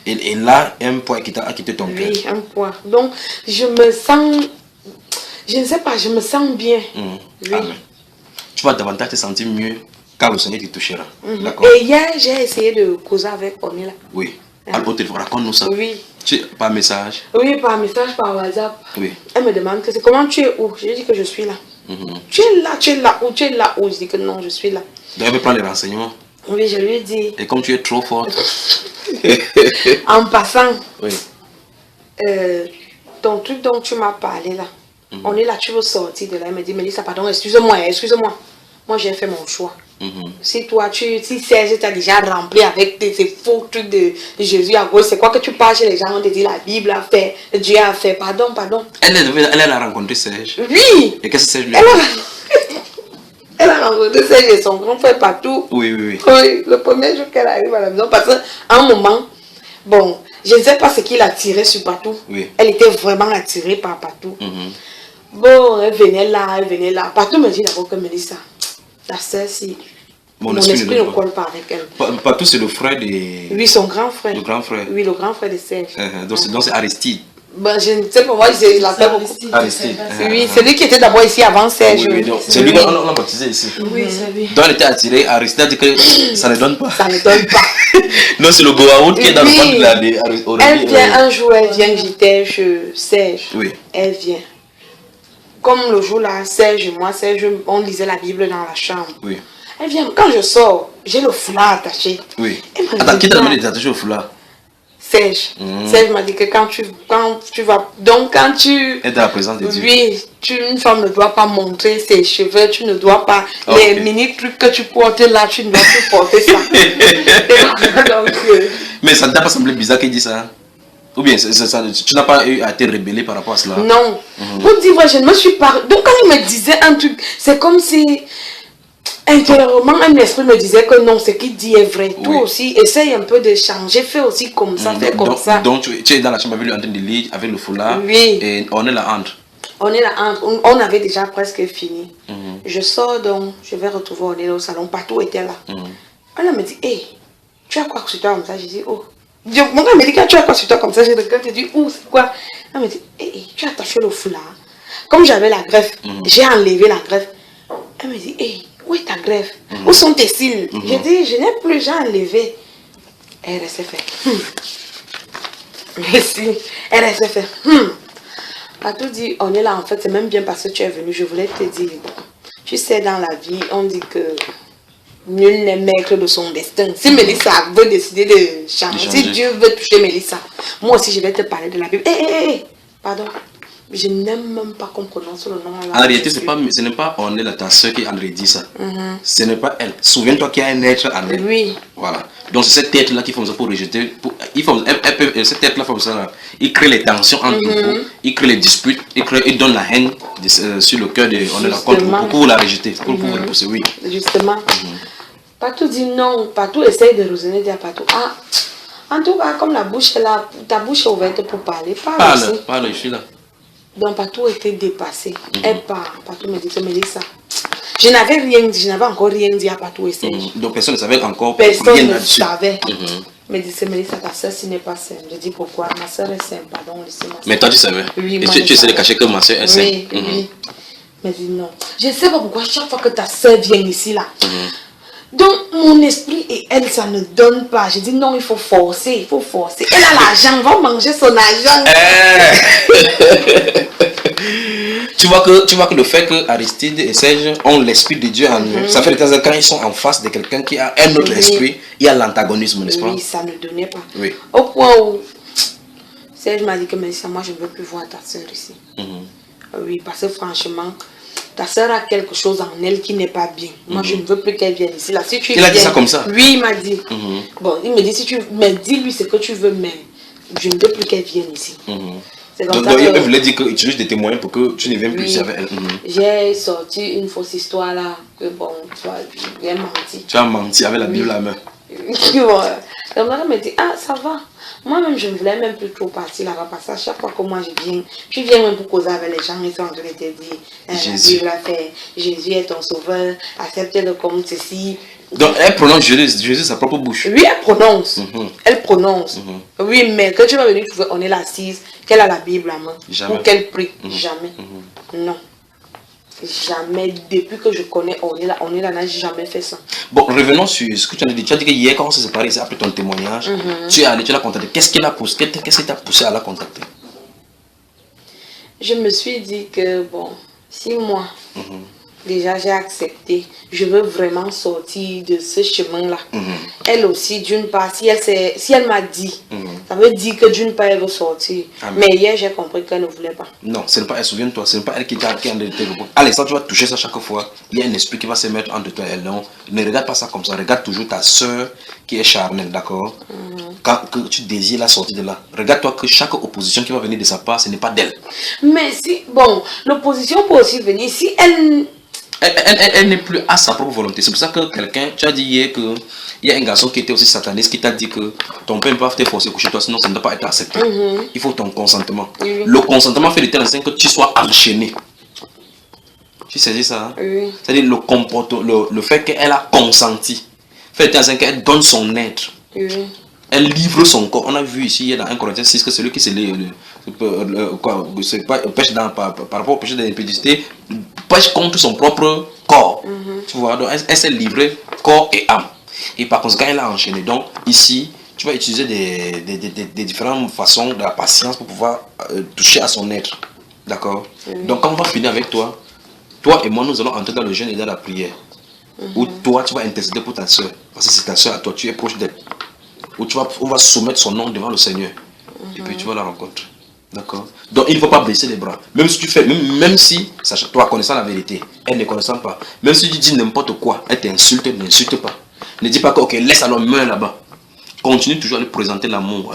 Et là, un poids qui t'a quitté ton cœur. Oui, un poids. Donc, je me sens, je ne sais pas, je me sens bien. Oui. Amen. Tu vas davantage te sentir mieux quand le Seigneur te touchera. Et hier, j'ai essayé de causer avec Ornella. Oui. Au téléphone, raconte-nous ça. Oui. Par message? Oui, par message, par WhatsApp. Oui. Elle me demande que c'est comment tu es où? Je lui dis que je suis là. Tu es là où? Je dis que non, je suis là. Donc elle veut prendre les renseignements. Oui, je lui ai dit. Et comme tu es trop forte. En passant. Oui. Ton truc dont tu m'as parlé là. On est là, tu veux sortir de là. Elle me dit, Mélissa, pardon, excuse-moi. Moi, j'ai fait mon choix. Si toi, si Serge t'a déjà rempli avec ces faux trucs de Jésus à gauche, c'est quoi que tu parles chez les gens, on te dit la Bible a fait, Dieu a fait, pardon. Elle a rencontré Serge. Oui. Et qu'est-ce que Serge lui a dit? Elle a rencontré Serge et son grand frère partout. Oui. Oui, le premier jour qu'elle arrive à la maison, parce qu'à un moment, bon, je ne sais pas ce qui l'attirait sur Patou. Oui. Elle était vraiment attirée par Patou. Bon, elle venait là. Patou me dit d'abord que Mélissa, ta soeur, si mon esprit ne colle pas avec elle. Patou, c'est le frère de... Oui, son grand frère. Le grand frère. Oui, le grand frère de Serge. Donc c'est Aristide. Ben, je ne sais pas, moi je l'appelle beaucoup. Aristide. Oui, c'est lui qui était d'abord ici avant Serge. Oui, c'est lui qu'on l'a baptisé ici. Oui, c'est lui. Donc elle était attirée, Aristide a dit que ça ne donne pas. Ça ne donne pas. Non, c'est le Goaout qui est dans le ventre de la... Elle vient un jour, j'étais chez Serge. Oui. Elle vient. Comme le jour là, Serge, on lisait la Bible dans la chambre. Oui. Elle vient, quand je sors, j'ai le foulard attaché. Oui. Attends, qui t'a demandé d'attacher au foulard? Serge. Serge m'a dit que quand tu vas... Donc quand tu... Être dans la présence de Dieu. Oui, une femme ne doit pas montrer ses cheveux, tu ne dois pas... Les mini trucs que tu portes là, tu ne dois plus porter ça. Donc, mais ça ne t'a pas semblé bizarre qu'il dit ça, hein? Ou bien tu n'as pas eu à te rebeller par rapport à cela? Non. Pour dire vrai, je ne me suis pas... Donc quand il me disait un truc, c'est comme si... Intérieurement, un esprit me disait que non, ce qu'il dit est vrai. Oui. Toi aussi, essaye un peu de changer, fais aussi comme ça, fais comme ça. Donc tu es dans la chambre avec lui en train de lire, avec le foulard. Oui. Et on est là entre. On est là entre. On avait déjà presque fini. Je sors donc, je vais retrouver, on est au salon, Patou était là. Elle me dit, hey, tu as quoi sur toi comme ça? Je dis, oh. Mon gars me dit, tu as quoi sur toi comme ça? Je regarde, je dis, où, c'est quoi? Elle me dit, hey, tu as attaché le foulard. Comme j'avais la greffe, j'ai enlevé la greffe. Elle me dit, hey, où est ta greffe? Où sont tes cils? J'ai dit, je n'ai plus, j'ai enlevé. Elle restait fait. Merci. Elle restait fait. Patou dit, on est là en fait, c'est même bien parce que tu es venu. Je voulais te dire, tu sais, dans la vie, on dit que nul n'est maître de son destin. Si Mélissa veut décider de changer, si Dieu veut toucher Mélissa, moi aussi je vais te parler de la Bible. Pardon. Je n'aime même pas qu'on prononce le nom. En réalité, ce n'est pas on est là, ta soeur qui a dit ça. Ce n'est pas elle. Souviens-toi qu'il y a un être en elle. Oui. Voilà. Donc c'est cette tête-là qui font ça pour rejeter. Cette tête-là font ça. Là. Il crée les tensions entre vous. Il crée les disputes. Il donne la haine sur le cœur de on est là contre vous pour la rejeter. Pour vous repousser, oui. Justement. Patou dit non. Patou essaye de raisonner, dire à Patou. Ah, en tout cas, comme la bouche est là, ta bouche est ouverte pour parler. Parle, je suis là. Donc Patou était dépassé. Elle part. Patou me dit que Mélissa. Je n'avais rien dit, je n'avais encore rien dit à Patou et Serge. Donc personne ne savait encore. Personne ne savait. Me dit, Mélissa, ta soeur, ce n'est pas simple. Je dis pourquoi? Ma soeur est simple, pardon, laissez-moi. Mais toi tu savais. Oui, et tu essaies de cacher que ma soeur est simple. Oui. Me dit non. Je ne sais pas pourquoi chaque fois que ta soeur vient ici là. Donc mon esprit et elle, ça ne donne pas. Je dis non, il faut forcer, Elle a l'argent, va manger son argent. Tu vois que le fait que Aristide et Serge ont l'esprit de Dieu en eux, ça fait que quand ils sont en face de quelqu'un qui a un autre esprit, il y a l'antagonisme, n'est-ce pas? Oui, ça ne donnait pas. Oui. Au point où Serge m'a dit que mais ça, moi je ne veux plus voir ta soeur ici. Oui, parce que franchement, ta soeur a quelque chose en elle qui n'est pas bien. Moi, je ne veux plus qu'elle vienne ici. Là, si tu il a dit ça comme ça? Oui, il m'a dit. Bon, il me dit, si tu me dis-lui ce que tu veux, mais je ne veux plus qu'elle vienne ici. Donc il voulait dire qu'il utilise des témoins pour que tu ne viennes plus ici avec elle. J'ai sorti une fausse histoire là, que bon, j'ai menti. Tu as menti avec la Bible à la main. Donc elle me dit, ah ça va. Moi-même, je ne voulais même plus trop partir là-bas parce que à chaque fois que moi je viens, tu viens même pour causer avec les gens, ils sont en train de te dire, la Bible a fait, Jésus est ton sauveur, accepte-le comme ceci. Donc elle prononce Jésus sa propre bouche. Oui, elle prononce. Elle prononce. Oui, mais quand tu vas venir trouver, on est là assise, qu'elle a la Bible à main. Jamais. Ou qu'elle prie. Jamais. Non. Jamais, depuis que je connais, on est là, n'a jamais fait ça. Bon, revenons sur ce que tu as dit. Tu as dit que hier, quand on s'est séparés, c'est après ton témoignage, tu es allé, tu l'as contacté. Qu'est-ce qui t'a poussé à la contacter? Je me suis dit que, bon, si moi, déjà j'ai accepté. Je veux vraiment sortir de ce chemin-là. Elle aussi, d'une part, si elle m'a dit, ça veut dire que d'une part, elle veut sortir. Mais hier, j'ai compris qu'elle ne voulait pas. Non, ce n'est pas elle, souviens-toi, ce n'est pas elle qui t'a en de allez, ça, tu vas toucher ça chaque fois. Il y a un esprit qui va se mettre entre toi et elle. Non, ne regarde pas ça comme ça. Regarde toujours ta soeur qui est charnelle, d'accord? Quand que tu désires la sortie de là, regarde-toi que chaque opposition qui va venir de sa part, ce n'est pas d'elle. Mais si, bon, l'opposition peut aussi venir. Si elle... Elle n'est plus à sa propre volonté. C'est pour ça que quelqu'un, tu as dit hier qu'il y a un garçon qui était aussi sataniste qui t'a dit que ton père ne peut pas te forcer à coucher toi, sinon ça ne doit pas être accepté. Il faut ton consentement. Le consentement fait de telle sorte que tu sois enchaîné. Tu sais ça? C'est-à-dire le comportement, le fait qu'elle a consenti, fait de telle sorte qu'elle donne son être. Elle livre son corps. On a vu ici dans 1 Corinthiens 6 que celui qui se pêche par rapport au péché de l'impudicité, pêche contre son propre corps. Tu vois, donc elle s'est livrée corps et âme. Et par conséquent, elle a enchaîné. Donc ici, tu vas utiliser des différentes façons de la patience pour pouvoir toucher à son être. D'accord? Donc quand on va finir avec toi, toi et moi, nous allons entrer dans le jeûne et dans la prière. Où toi, tu vas intercéder pour ta soeur. Parce que c'est ta soeur à toi, tu es proche d'elle. Où on va soumettre son nom devant le Seigneur. Et puis tu vas la rencontrer. D'accord? Donc il ne faut pas baisser les bras. Même si tu fais, même si, toi connaissant la vérité, elle ne connaissant pas, même si tu dis n'importe quoi, elle t'insulte, n'insulte pas. Ne dis pas que, ok, laisse alors meurs là-bas. Continue toujours à lui présenter l'amour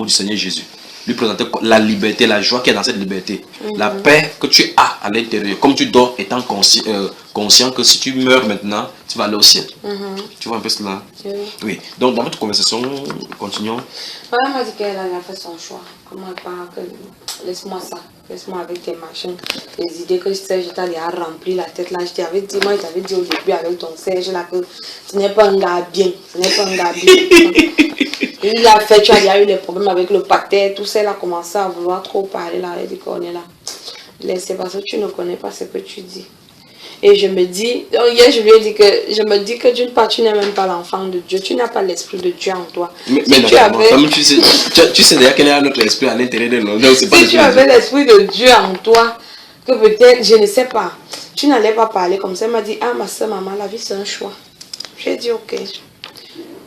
du Seigneur Jésus. Lui présenter la liberté, la joie qui est dans cette liberté. La paix que tu as à l'intérieur. Comme tu dors étant conscient que si tu meurs maintenant, tu vas aller au ciel. Tu vois un peu cela? Oui. Donc dans notre conversation, continuons. Elle m'a dit qu'elle a fait son choix. Comment elle parle que laisse-moi ça. Laisse-moi avec tes machins. Les idées que je t'allais à remplir la tête là. Je t'avais dit, moi je t'avais dit au début avec ton Serge là que ce n'est pas un gars bien. Ce n'est pas un gars bien. Il a fait, tu as déjà eu des problèmes avec le pater, tout ça, elle a commencé à vouloir trop parler là, elle dit qu'on est là. C'est parce que tu ne connais pas ce que tu dis. Et je me dis, hier je lui ai dit que, je me dis que d'une part tu n'es même pas l'enfant de Dieu, tu n'as pas l'esprit de Dieu en toi. Mais tu sais déjà quel est notre esprit à l'intérieur de nous. Si tu avais l'esprit de Dieu en toi, que peut-être, je ne sais pas, tu n'allais pas parler comme ça. Elle m'a dit, ah ma soeur, maman, la vie c'est un choix. J'ai dit ok.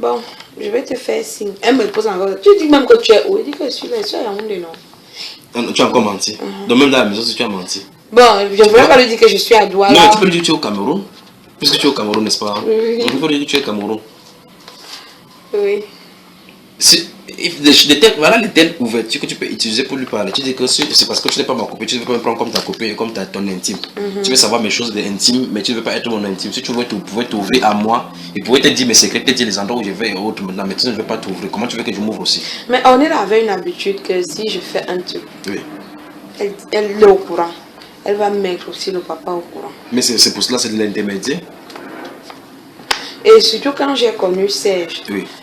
Bon, je vais te faire signe. Elle me pose encore. Tu dis même que tu es où? Elle dit que je suis là, je suis à Yaoundé, non? Tu as encore menti. Donc même dans la maison, si tu as menti. Bon, je ne voulais pas lui dire que je suis à Douala. Non, tu peux lui dire que tu es au Cameroun. Puisque tu es au Cameroun, n'est-ce pas? Oui. Donc il faut lui dire que tu es au Cameroun. Oui. Voilà les telles ouvertures que tu peux utiliser pour lui parler. Tu dis que c'est parce que tu n'es pas ma copine, tu ne veux pas me prendre comme ta copine et comme ton intime. Tu veux savoir mes choses intimes, mais tu ne veux pas être mon intime. Si tu veux t'ouvrir à moi, il pourrait te dire mes secrets, te dire les endroits où je vais et autres maintenant, mais tu ne veux pas t'ouvrir. Comment tu veux que je m'ouvre aussi? Mais on est là avec une habitude que si je fais un truc, elle est au courant. Elle va mettre aussi le papa au courant. Mais c'est pour cela, c'est de l'intermédiaire. Et surtout quand j'ai connu Serge,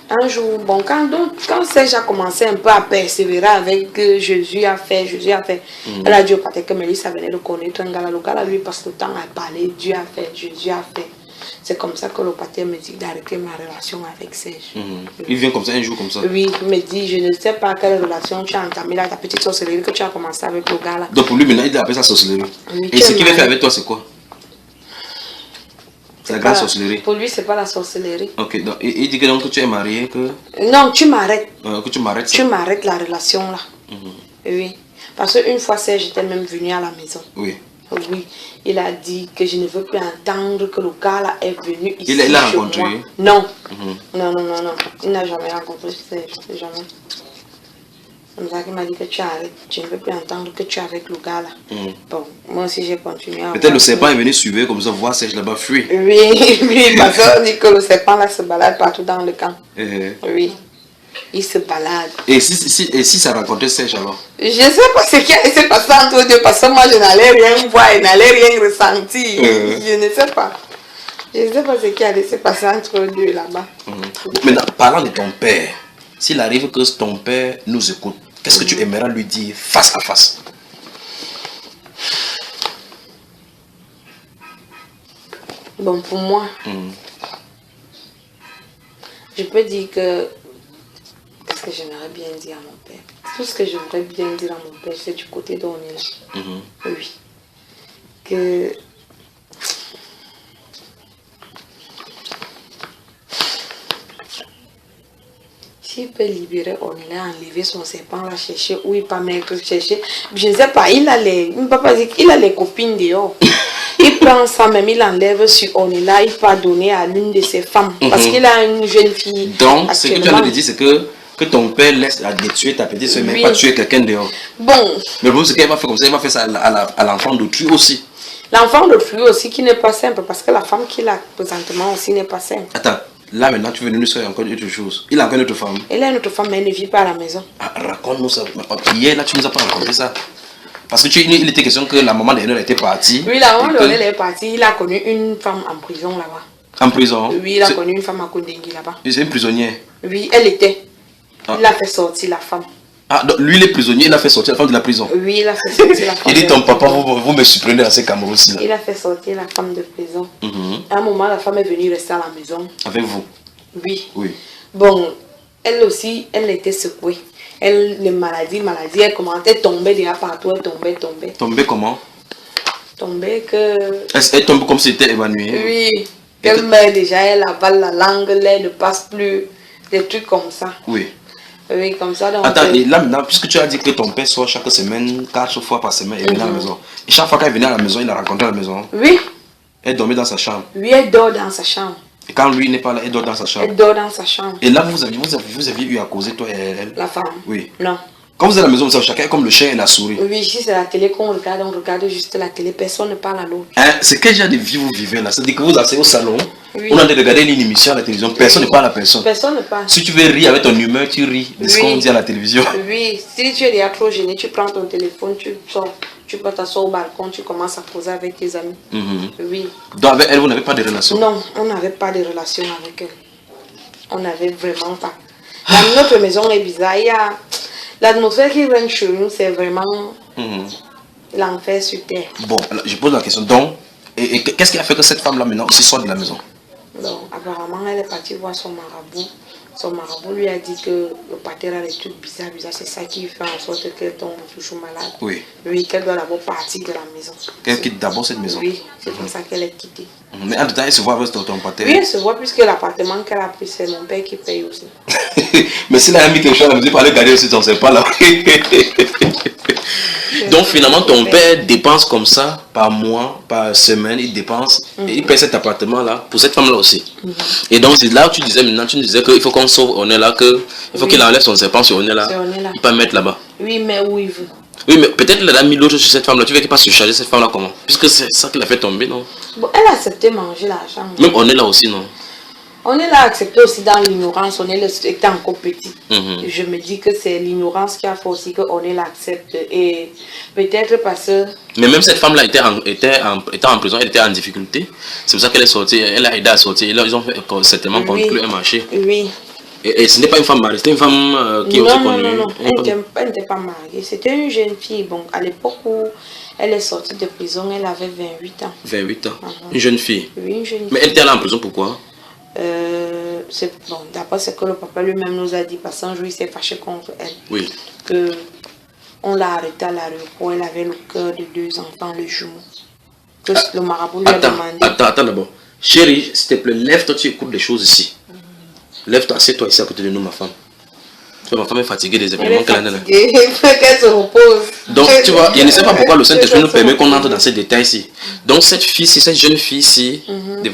un jour, bon, quand Serge a commencé un peu à persévérer avec Jésus a fait, elle a dit au pater que Mélissa venait de connaître un gars là, le gars là lui passe le temps à parler, Dieu a fait, Jésus a fait. C'est comme ça que le pater me dit d'arrêter ma relation avec Serge. Il vient comme ça, un jour comme ça? Oui, il me dit, je ne sais pas quelle relation tu as entamé là, ta petite sorcellerie que tu as commencé avec le gars là. Donc pour lui maintenant, il a appelé ça sorcellerie. Oui, et ce qu'il veut faire avec toi, c'est quoi? C'est la grande sorcellerie. Pour lui, c'est pas la sorcellerie. Ok, donc il dit que, donc, tu es marié, que... Non, tu m'arrêtes. Que tu m'arrêtes ça. Tu m'arrêtes la relation là. Oui. Parce qu'une fois, Serge était même venu à la maison. Oui. Oui. Il a dit que je ne veux plus entendre que le gars là est venu ici. Il l'a rencontré? Non. Non. Il n'a jamais rencontré Serge. Jamais. Comme ça qu'il m'a dit que tu arrêtes. Je ne veux plus entendre que tu es avec le gars là. Bon, moi aussi j'ai continué à... Peut-être le serpent est venu suivre comme ça, voir Serge là-bas fuir. Oui, parce qu'on dit que le serpent là se balade partout dans le camp. Oui, il se balade. Et si ça rencontrait Serge alors? Je ne sais pas ce qui s'est passé entre eux deux, parce que moi je n'allais rien voir, je n'allais rien ressentir. Je ne sais pas. Je ne sais pas ce qui allait se passer entre eux deux là-bas. Maintenant, parlant de ton père, s'il arrive que ton père nous écoute, qu'est-ce que tu aimerais lui dire face à face? Bon, pour moi, je peux dire que... Qu'est-ce que j'aimerais bien dire à mon père? Tout ce que je voudrais bien dire à mon père, c'est du côté d'on est là. Oui. Que... s'il peut libérer, on l'a enlevé son serpent, l'a cherché, où il pas mettre, chercher. Je ne sais pas, il a les copines dehors. Il prend ça, même il enlève sur on est là, il va donner à l'une de ses femmes. Parce qu'il a une jeune fille. Donc, ce que tu as dit, c'est que ton père laisse à tuer ta petite soeur, mais pas tuer quelqu'un dehors. Bon. Mais le problème, c'est qu'il va faire comme ça, il va faire ça à l'enfant d'autrui aussi. L'enfant d'autrui aussi qui n'est pas simple, parce que la femme qu'il a présentement aussi n'est pas simple. Attends, là maintenant tu veux nous dire encore autre chose. Il a encore une autre femme. Il a une autre femme, mais elle ne vit pas à la maison. Ah, raconte-nous ça. Hier, là, tu nous as pas raconté ça. Parce que il était question que la maman d'Enel était partie. Oui, la maman d'Enel est partie. Il a connu une femme en prison là-bas. En prison? Oui, il a connu une femme à Kondengui là-bas. C'est une prisonnière? Oui, elle était. Il a fait sortir la femme. Ah, donc lui, il est prisonnier, il a fait sortir la femme de la prison? Oui, il a fait sortir la femme. Il dit, ton papa, vous me surprenez à ces Cameroun-ci là. Il a fait sortir la femme de prison. À un moment, la femme est venue rester à la maison. Avec vous? Oui. Oui. Bon, elle aussi, elle était secouée. Elle, les maladies, elle commençait à tomber déjà partout, elle tombait. Tomber comment? Tomber que... Elle tombe comme si elle était évanouie? Oui. Elle meurt déjà, elle avale la langue, l'air ne passe plus. Des trucs comme ça. Oui. Oui, comme ça. Donc, attends, et là maintenant, puisque tu as dit que ton père sort chaque semaine, 4 fois par semaine, il venait à la maison. Et chaque fois qu'elle venait à la maison, il la rencontrait à la maison? Oui. Elle dormait dans sa chambre? Oui, elle dort dans sa chambre. Et quand lui n'est pas là, elle dort dans sa chambre? Elle dort dans sa chambre. Et là, vous aviez eu à causer, toi et elle? La femme? Oui. Non. Quand vous êtes à la maison, vous savez, chacun est comme le chien et la souris. Oui, ici c'est la télé qu'on regarde, on regarde juste la télé, personne ne parle à l'autre. Hein, c'est quel genre de vie vous vivez là? C'est-à-dire que vous asseyez au salon, oui. On a regardé une émission à la télévision, personne ne parle à personne. Personne ne parle. Si tu veux rire avec ton humeur, tu ris de ce qu'on dit à la télévision. Oui, si tu es déjà trop gêné, tu prends ton téléphone, tu sors, tu peux t'asseoir au balcon, tu commences à causer avec tes amis. Oui. Donc avec elle, vous n'avez pas de relation? Non, on n'avait pas de relation avec elle. On n'avait vraiment pas. Dans notre maison est bizarre, il y a... L'atmosphère qui règne chez nous, c'est vraiment l'enfer sur terre. Bon, alors, je pose la question. Donc, et qu'est-ce qui a fait que cette femme-là maintenant aussi sorte de la maison? Donc, apparemment, elle est partie voir son marabout. Son marabout lui a dit que le pater a des trucs bizarres. C'est ça qui fait en sorte qu'elle tombe toujours malade. Oui. Oui, qu'elle doit d'abord partir de la maison. Qu'elle quitte d'abord cette maison? Oui, c'est pour ça qu'elle est quittée. Mais en tout temps, elle se voit avec ton pater? Oui, elle se voit puisque l'appartement qu'elle a pris, c'est mon père qui paye aussi. Mais s'il a mis quelque chose, vous allez garder aussi, on ne sait pas là. Donc finalement, ton père dépense comme ça, par mois, par semaine, il dépense, et il paye cet appartement-là, pour cette femme-là aussi. Et donc c'est là où tu disais maintenant, tu nous disais qu'il faut qu'on sauve on est là, il faut qu'il enlève son serpent sur on est là, il peut mettre là-bas. Oui, mais où il veut. Oui, mais peut-être qu'il a mis l'autre sur cette femme-là, tu veux qu'il pas surcharger cette femme-là comment? Puisque c'est ça qui l'a fait tomber, non? Bon, elle a accepté manger l'argent. Même on est là aussi, non? On est là accepté aussi dans l'ignorance, on est encore petit. Je me dis que c'est l'ignorance qui a fait aussi qu'on est l'accepte. Et peut-être parce que... Mais même cette femme-là était en prison, elle était en difficulté. C'est pour ça qu'elle est sortie, elle a aidé à sortir. Et là, ils ont certainement conclu un marché. Oui. Et ce n'est pas une femme mariée, c'était une femme qui est aussi connue. Non, elle n'était pas mariée. C'était une jeune fille. Bon, à l'époque où elle est sortie de prison, elle avait 28 ans. 28 ans. Une jeune fille. Oui, une jeune fille. Mais elle était allée en prison pourquoi? Bon, d'après ce que le papa lui-même nous a dit, parce qu'un jour il s'est fâché contre elle. Oui. Que on l'a arrêtée à l'aéroport, elle avait le cœur de 2 enfants, le jumeau. Que le marabout lui a demandé. Attends d'abord. Chérie, s'il te plaît, lève-toi, tu écoutes des choses ici. Lève-toi, assieds-toi ici à côté de nous, ma femme. Tu vois, ma femme est fatiguée des événements qu'elle a. Il faut qu'elle se repose. Donc, tu vois, je ne sais pas pourquoi le Saint-Esprit nous permet qu'on entre dans ces détails-ci. Donc, cette fille-ci, cette jeune fille-ci,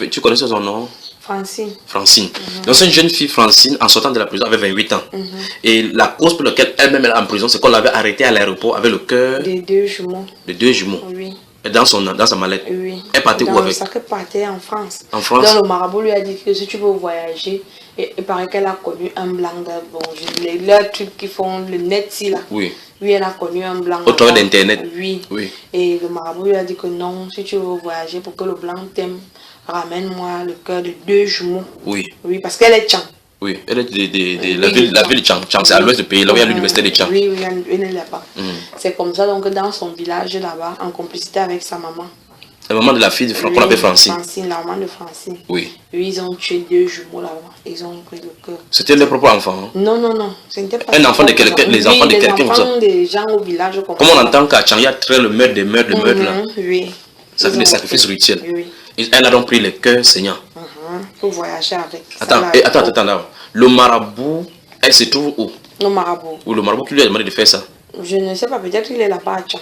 tu connais son nom? Francine. Francine. Donc, c'est une jeune fille, Francine, en sortant de la prison, avait 28 ans. Et la cause pour laquelle elle-même est en prison, c'est qu'on l'avait arrêtée à l'aéroport avec le cœur de 2 jumeaux. De 2 jumeaux. Oui. Et dans sa mallette. Oui. Elle partait où avec? Elle partait en France. En France. Donc, le marabout lui a dit que si tu veux voyager, et il paraît qu'elle a connu un blanc. Bon, les trucs qui font le net, si là. Oui. Oui, elle a connu un blanc. Au travers d'Internet. Oui. Oui. Et le marabout lui a dit que non, si tu veux voyager pour que le blanc t'aime, ramène-moi le cœur de 2 jumeaux. Oui. Oui, parce qu'elle est Tchang. Oui, elle est de la ville de Tchang. Tchang, c'est à l'ouest du pays, là où il y a l'université de Tchang. Oui, elle est là-bas. C'est comme ça, donc dans son village là-bas, en complicité avec sa maman. La maman de la fille qu'on appelle Francine. Francine, la maman de Francine. Oui. Oui, ils ont tué 2 jumeaux là-bas. Ils ont pris le cœur. C'était leur propre enfant. Non. Ce n'était pas un enfant de quelqu'un, les enfants de quelqu'un comme ça. Des gens au village. Comme on entend qu'à Tchang, il y a très le meurtre des meurtres là. Oui. Ça fait des sacrifices rituels. Oui. Elle a donc pris le cœur saignant. Pour voyager avec. Attends. Le marabout Elle se trouve où? Au marabout. Ou le marabout qui lui a demandé de faire ça? Je ne sais pas, peut-être qu'il est là-bas à Tchad.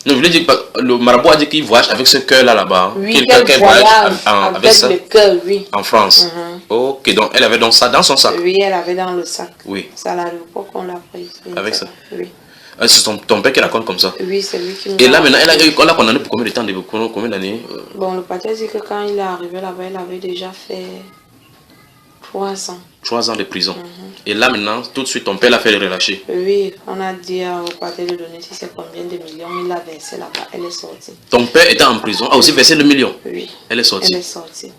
Non, je voulais dire que le marabout a dit qu'il voyage avec ce cœur-là là-bas. Oui, Quelqu'un voyage avec ça. Le cœur, oui. En France. Ok, donc elle avait donc ça dans son sac. Oui, elle avait dans le sac. Oui. C'est à l'aéroport qu'on l'a pris. Avec ça? Oui. C'est ton père qui raconte comme ça? Oui, c'est lui qui nous Et là maintenant, elle a condamné pour combien de temps, combien d'années? Bon, le pâté dit que quand il est arrivé là-bas, il avait déjà fait 3 ans. 3 ans de prison. Et là maintenant, tout de suite, ton père l'a fait le relâcher. Oui, on a dit au pâté de donner si c'est combien de millions il a versé là-bas. Elle est sortie. Ton père était en prison, a aussi versé le million? Oui. Elle est sortie. Elle est sortie.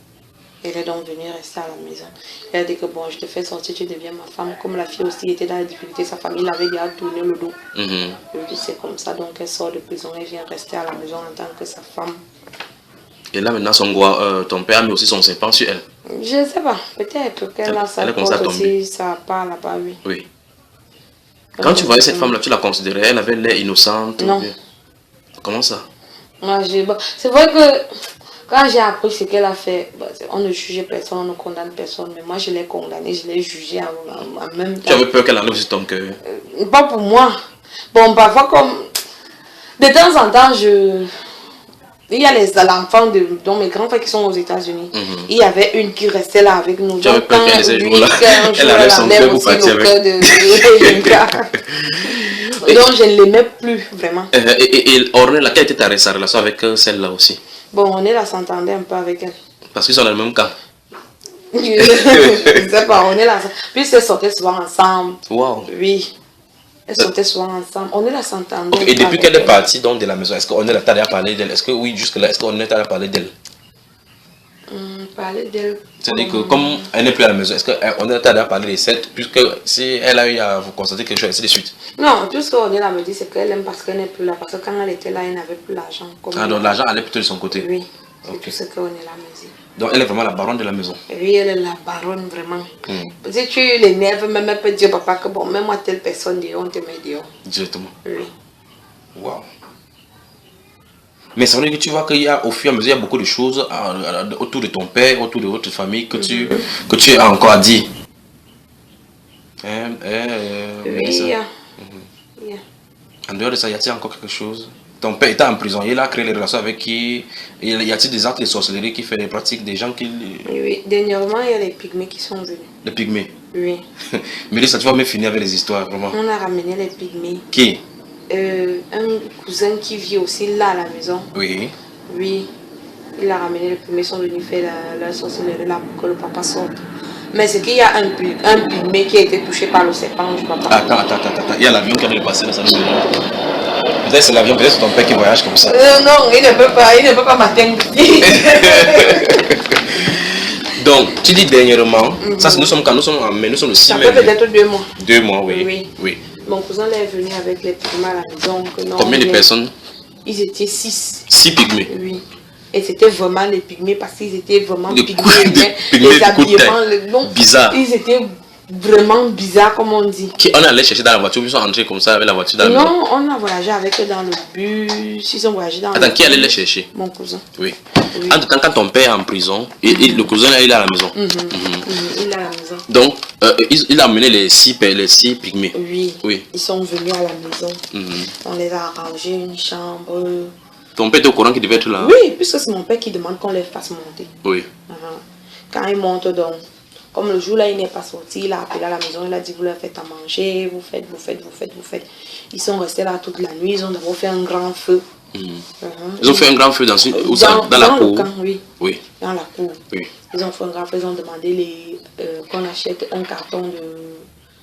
Elle est donc venue rester à la maison. Elle a dit que bon, je te fais sortir, tu deviens ma femme. Comme la fille aussi était dans la difficulté, sa famille l'avait déjà tourné le dos. Oui, c'est comme ça. Donc elle sort de prison et vient rester à la maison en tant que sa femme. Et là maintenant, ton père a mis aussi son serpent sur elle. Je ne sais pas. Peut-être qu'elle a sa porte aussi, ça part là-bas, oui. Oui. Quand tu voyais cette femme-là, tu la considérais, elle avait l'air innocente? Non. Comment ça? C'est vrai que quand j'ai appris ce qu'elle a fait, on ne jugeait personne, on ne condamne personne, mais moi je l'ai condamnée, je l'ai jugée en même temps. Tu avais peur qu'elle enlève sur ton cœur? Pas pour moi. Bon, parfois comme... De temps en temps, il y a les enfants dont mes grands frères qui sont aux États-Unis. Il y avait une qui restait là avec nous. Tu avais peur qu'elle ait lui, elle enlève son cœur pour partir avec. Donc je ne l'aimais plus vraiment. Et Ornella, quelle était sa relation avec celle-là aussi? Bon, Ornella s'entendait un peu avec elle. Parce qu'ils sont dans le même camp. Je ne sais pas, Ornella. Puis ils sortaient souvent ensemble. Wow. Oui. Elles sortaient souvent ensemble. Ornella s'entendait. Okay. Et depuis qu'elle est partie donc, de la maison, est-ce qu'Ornella t'a déjà parlé d'elle? Est-ce que oui, jusque-là, est-ce qu'Ornella t'a parlé d'elle? Parler d'elle. C'est-à-dire que comme elle n'est plus à la maison, est-ce qu'Ornella t'a déjà parlé de cette, puisque si elle a eu à vous constater quelque chose, ainsi de suite? Non, tout ce qu'Ornella me dit, c'est qu'elle aime parce qu'elle n'est plus là. Parce que quand elle était là, elle n'avait plus l'argent. Donc l'argent allait plutôt de son côté? Oui, c'est tout ce qu'Ornella me dit. Donc elle est vraiment la baronne de la maison? Oui, elle est la baronne vraiment. Si tu l'énerves, même elle peut dire papa que bon, même moi telle personne dehors, on te met dehors. Directement? Oui. Wow. Mais c'est vrai que tu vois qu'il y a au fur et à mesure, il y a beaucoup de choses autour de ton père, autour de votre famille que tu as encore à dire. Oui. En dehors de ça, y a-t-il encore quelque chose? Ton père était en prison, il a créé des relations avec qui? Y a-t-il des actes de sorcellerie qui fait des pratiques des gens qui... Oui, dernièrement, il y a les pygmées qui sont venus. Les pygmées? Oui. Mais ça, tu vas me finir avec les histoires, vraiment. On a ramené les pygmées. Qui? Un cousin qui vit aussi là à la maison. Oui. Oui. Il a ramené les pygmées, ils sont venus faire la sorcellerie là pour que le papa sorte. Mais c'est qu'il y a un pygmée qui a été touché par le serpent du papa. Attends. Il y a l'avion qui a dépassé dans sa maison. Peut-être c'est l'avion, peut-être c'est ton père qui voyage comme ça. Non, il ne peut pas m'atteindre. Donc, tu dis dernièrement, ça nous sommes le 6 mai. Ça fait peut-être 2 mois. 2 mois, oui. Mon cousin est venu avec les pygmées à la maison. Combien de personnes? Ils étaient 6. 6 pygmées? Oui. Et c'était vraiment les pygmées parce qu'ils étaient vraiment pygmées. Les habillements bizarres. Ils étaient vraiment bizarres, comme on dit. On allait chercher dans la voiture, ils sont rentrés comme ça avec la voiture dans le... Non, on a voyagé avec eux dans le bus. Ils ont voyagé dans Attends, qui allait les chercher? Mon cousin. Oui. En tout temps, quand ton père est en prison, le cousin il est à la maison. Il est à la maison. Donc, il a amené les 6 pygmées. Oui. Ils sont venus à la maison. On les a arrangés une chambre. Ton père était au courant qu'il devait être là? Oui, puisque c'est mon père qui demande qu'on les fasse monter. Oui. Quand ils montent donc, comme le jour là il n'est pas sorti, il a appelé à la maison, il a dit vous leur faites à manger, vous faites. Ils sont restés là toute la nuit, ils ont d'abord fait un grand feu. Ils ont fait un grand feu dans la cour? Camp, oui. Dans la cour. Oui. Ils ont fait un grand feu, ils ont demandé qu'on achète un carton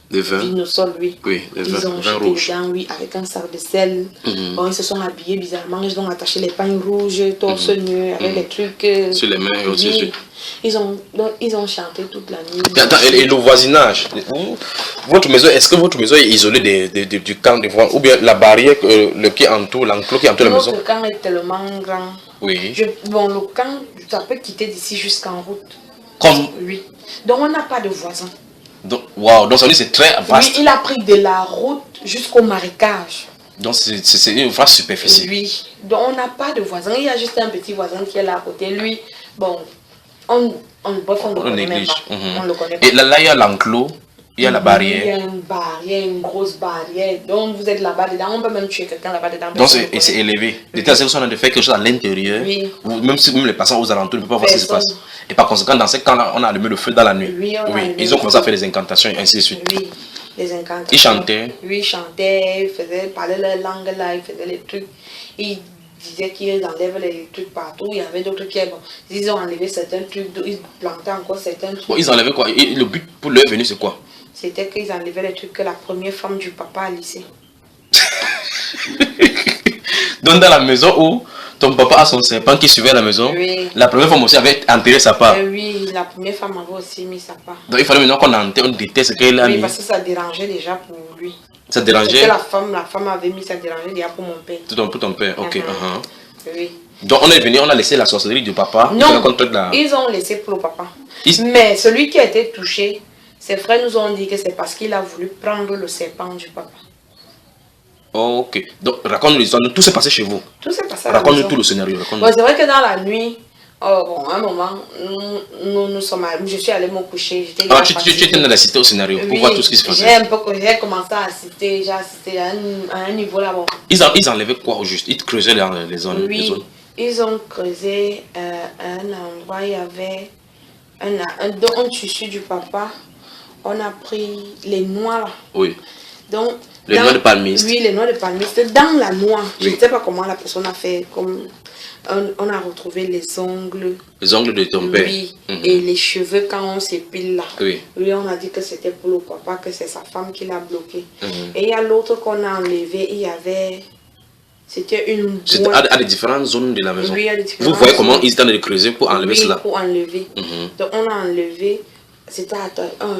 de vin. Vinosol, oui. Ils ont jeté dedans, avec un sac de sel. Bon, ils se sont habillés bizarrement, ils ont attaché les pagnes rouges, torse nu, avec les trucs. Sur les mains aussi. Ils ont chanté toute la nuit. Attends, et le voisinage? Votre maison, est-ce que votre maison est isolée du camp de voix? Ou bien la barrière, l'enclos qui entoure la maison? Notre camp est tellement grand. Oui. Bon, le camp, ça peut quitter d'ici jusqu'en route. Comme? Oui. Donc on n'a pas de voisins. Donc ça veut dire c'est très vaste. Oui, il a pris de la route jusqu'au marécage. Donc c'est une vaste superficie. Oui. Donc on n'a pas de voisins. Il y a juste un petit voisin qui est là à côté. Lui, bon, on le connaît même pas. On le connaît pas. Et là, il y a l'enclos. Il y a la barrière. Il y a une barrière, une grosse barrière. Donc vous êtes là-bas dedans, on peut même tuer quelqu'un là-bas dedans. Donc c'est élevé. L'état de on a de faire quelque chose à l'intérieur. Oui. Même si même les passants aux alentours ne peuvent pas voir ce qui se passe. Et par conséquent, dans ces cas-là, on a allumé le feu dans la nuit. Oui, ils ont commencé à faire des incantations et ainsi de suite. Oui, les incantations. Ils chantaient. Oui, ils chantaient, ils faisaient parler leur langue là, ils faisaient les trucs. Ils disaient qu'ils enlèvent les trucs partout. Il y avait d'autres qui ils ont enlevé certains trucs, ils plantaient encore certains trucs. Bon, ils enlevaient quoi? Et le but pour leur venue, c'est quoi? C'était qu'ils enlevaient les trucs que la première femme du papa a laissé. Donc dans la maison où ton papa a son serpent qui suivait la maison, oui. La première femme aussi avait enterré sa part. Oui, la première femme avait aussi mis sa part. Donc il fallait maintenant qu'on enterre, on déteste ce qu'elle a mis. Oui, parce que ça dérangeait déjà pour lui. Ça dérangeait? La femme avait mis, ça dérangeait déjà pour mon père. Pour ton père, ok. Oui. Donc on est venu, on a laissé la sorcellerie du papa. Non, ils ont laissé pour le papa. Mais celui qui a été touché, ses frères nous ont dit que c'est parce qu'il a voulu prendre le serpent du papa. Ok. Donc raconte-nous l'histoire. Tout s'est passé chez vous. Tout s'est passé. Raconte-nous tout le scénario. Bon, c'est vrai que dans la nuit, bon, à un moment, nous sommes allés, je suis allée me coucher. Tu étais dans la cité au scénario pour voir tout ce qui se passait. J'ai commencé à assister, j'ai assisté à un niveau là-bas. Ils enlevaient quoi au juste? Ils creusaient les zones. Oui, ils ont creusé un endroit, il y avait un tissu du papa. On a pris les noix là. Oui. Donc, les noix de palmiste. Oui, les noix de palmiste. Dans la noix, je ne sais pas comment la personne a fait. Comme on a retrouvé les ongles. Les ongles de ton père. Oui. Et les cheveux quand on s'épile là. Oui. Oui, on a dit que c'était pour le papa, que c'est sa femme qui l'a bloqué. Et il y a l'autre qu'on a enlevé, il y avait... C'était une boîte. C'était à des différentes zones de la maison. Oui, à des différentes Vous voyez comment ils étaient en train de creuser pour enlever cela? Pour enlever. Donc on a enlevé... C'était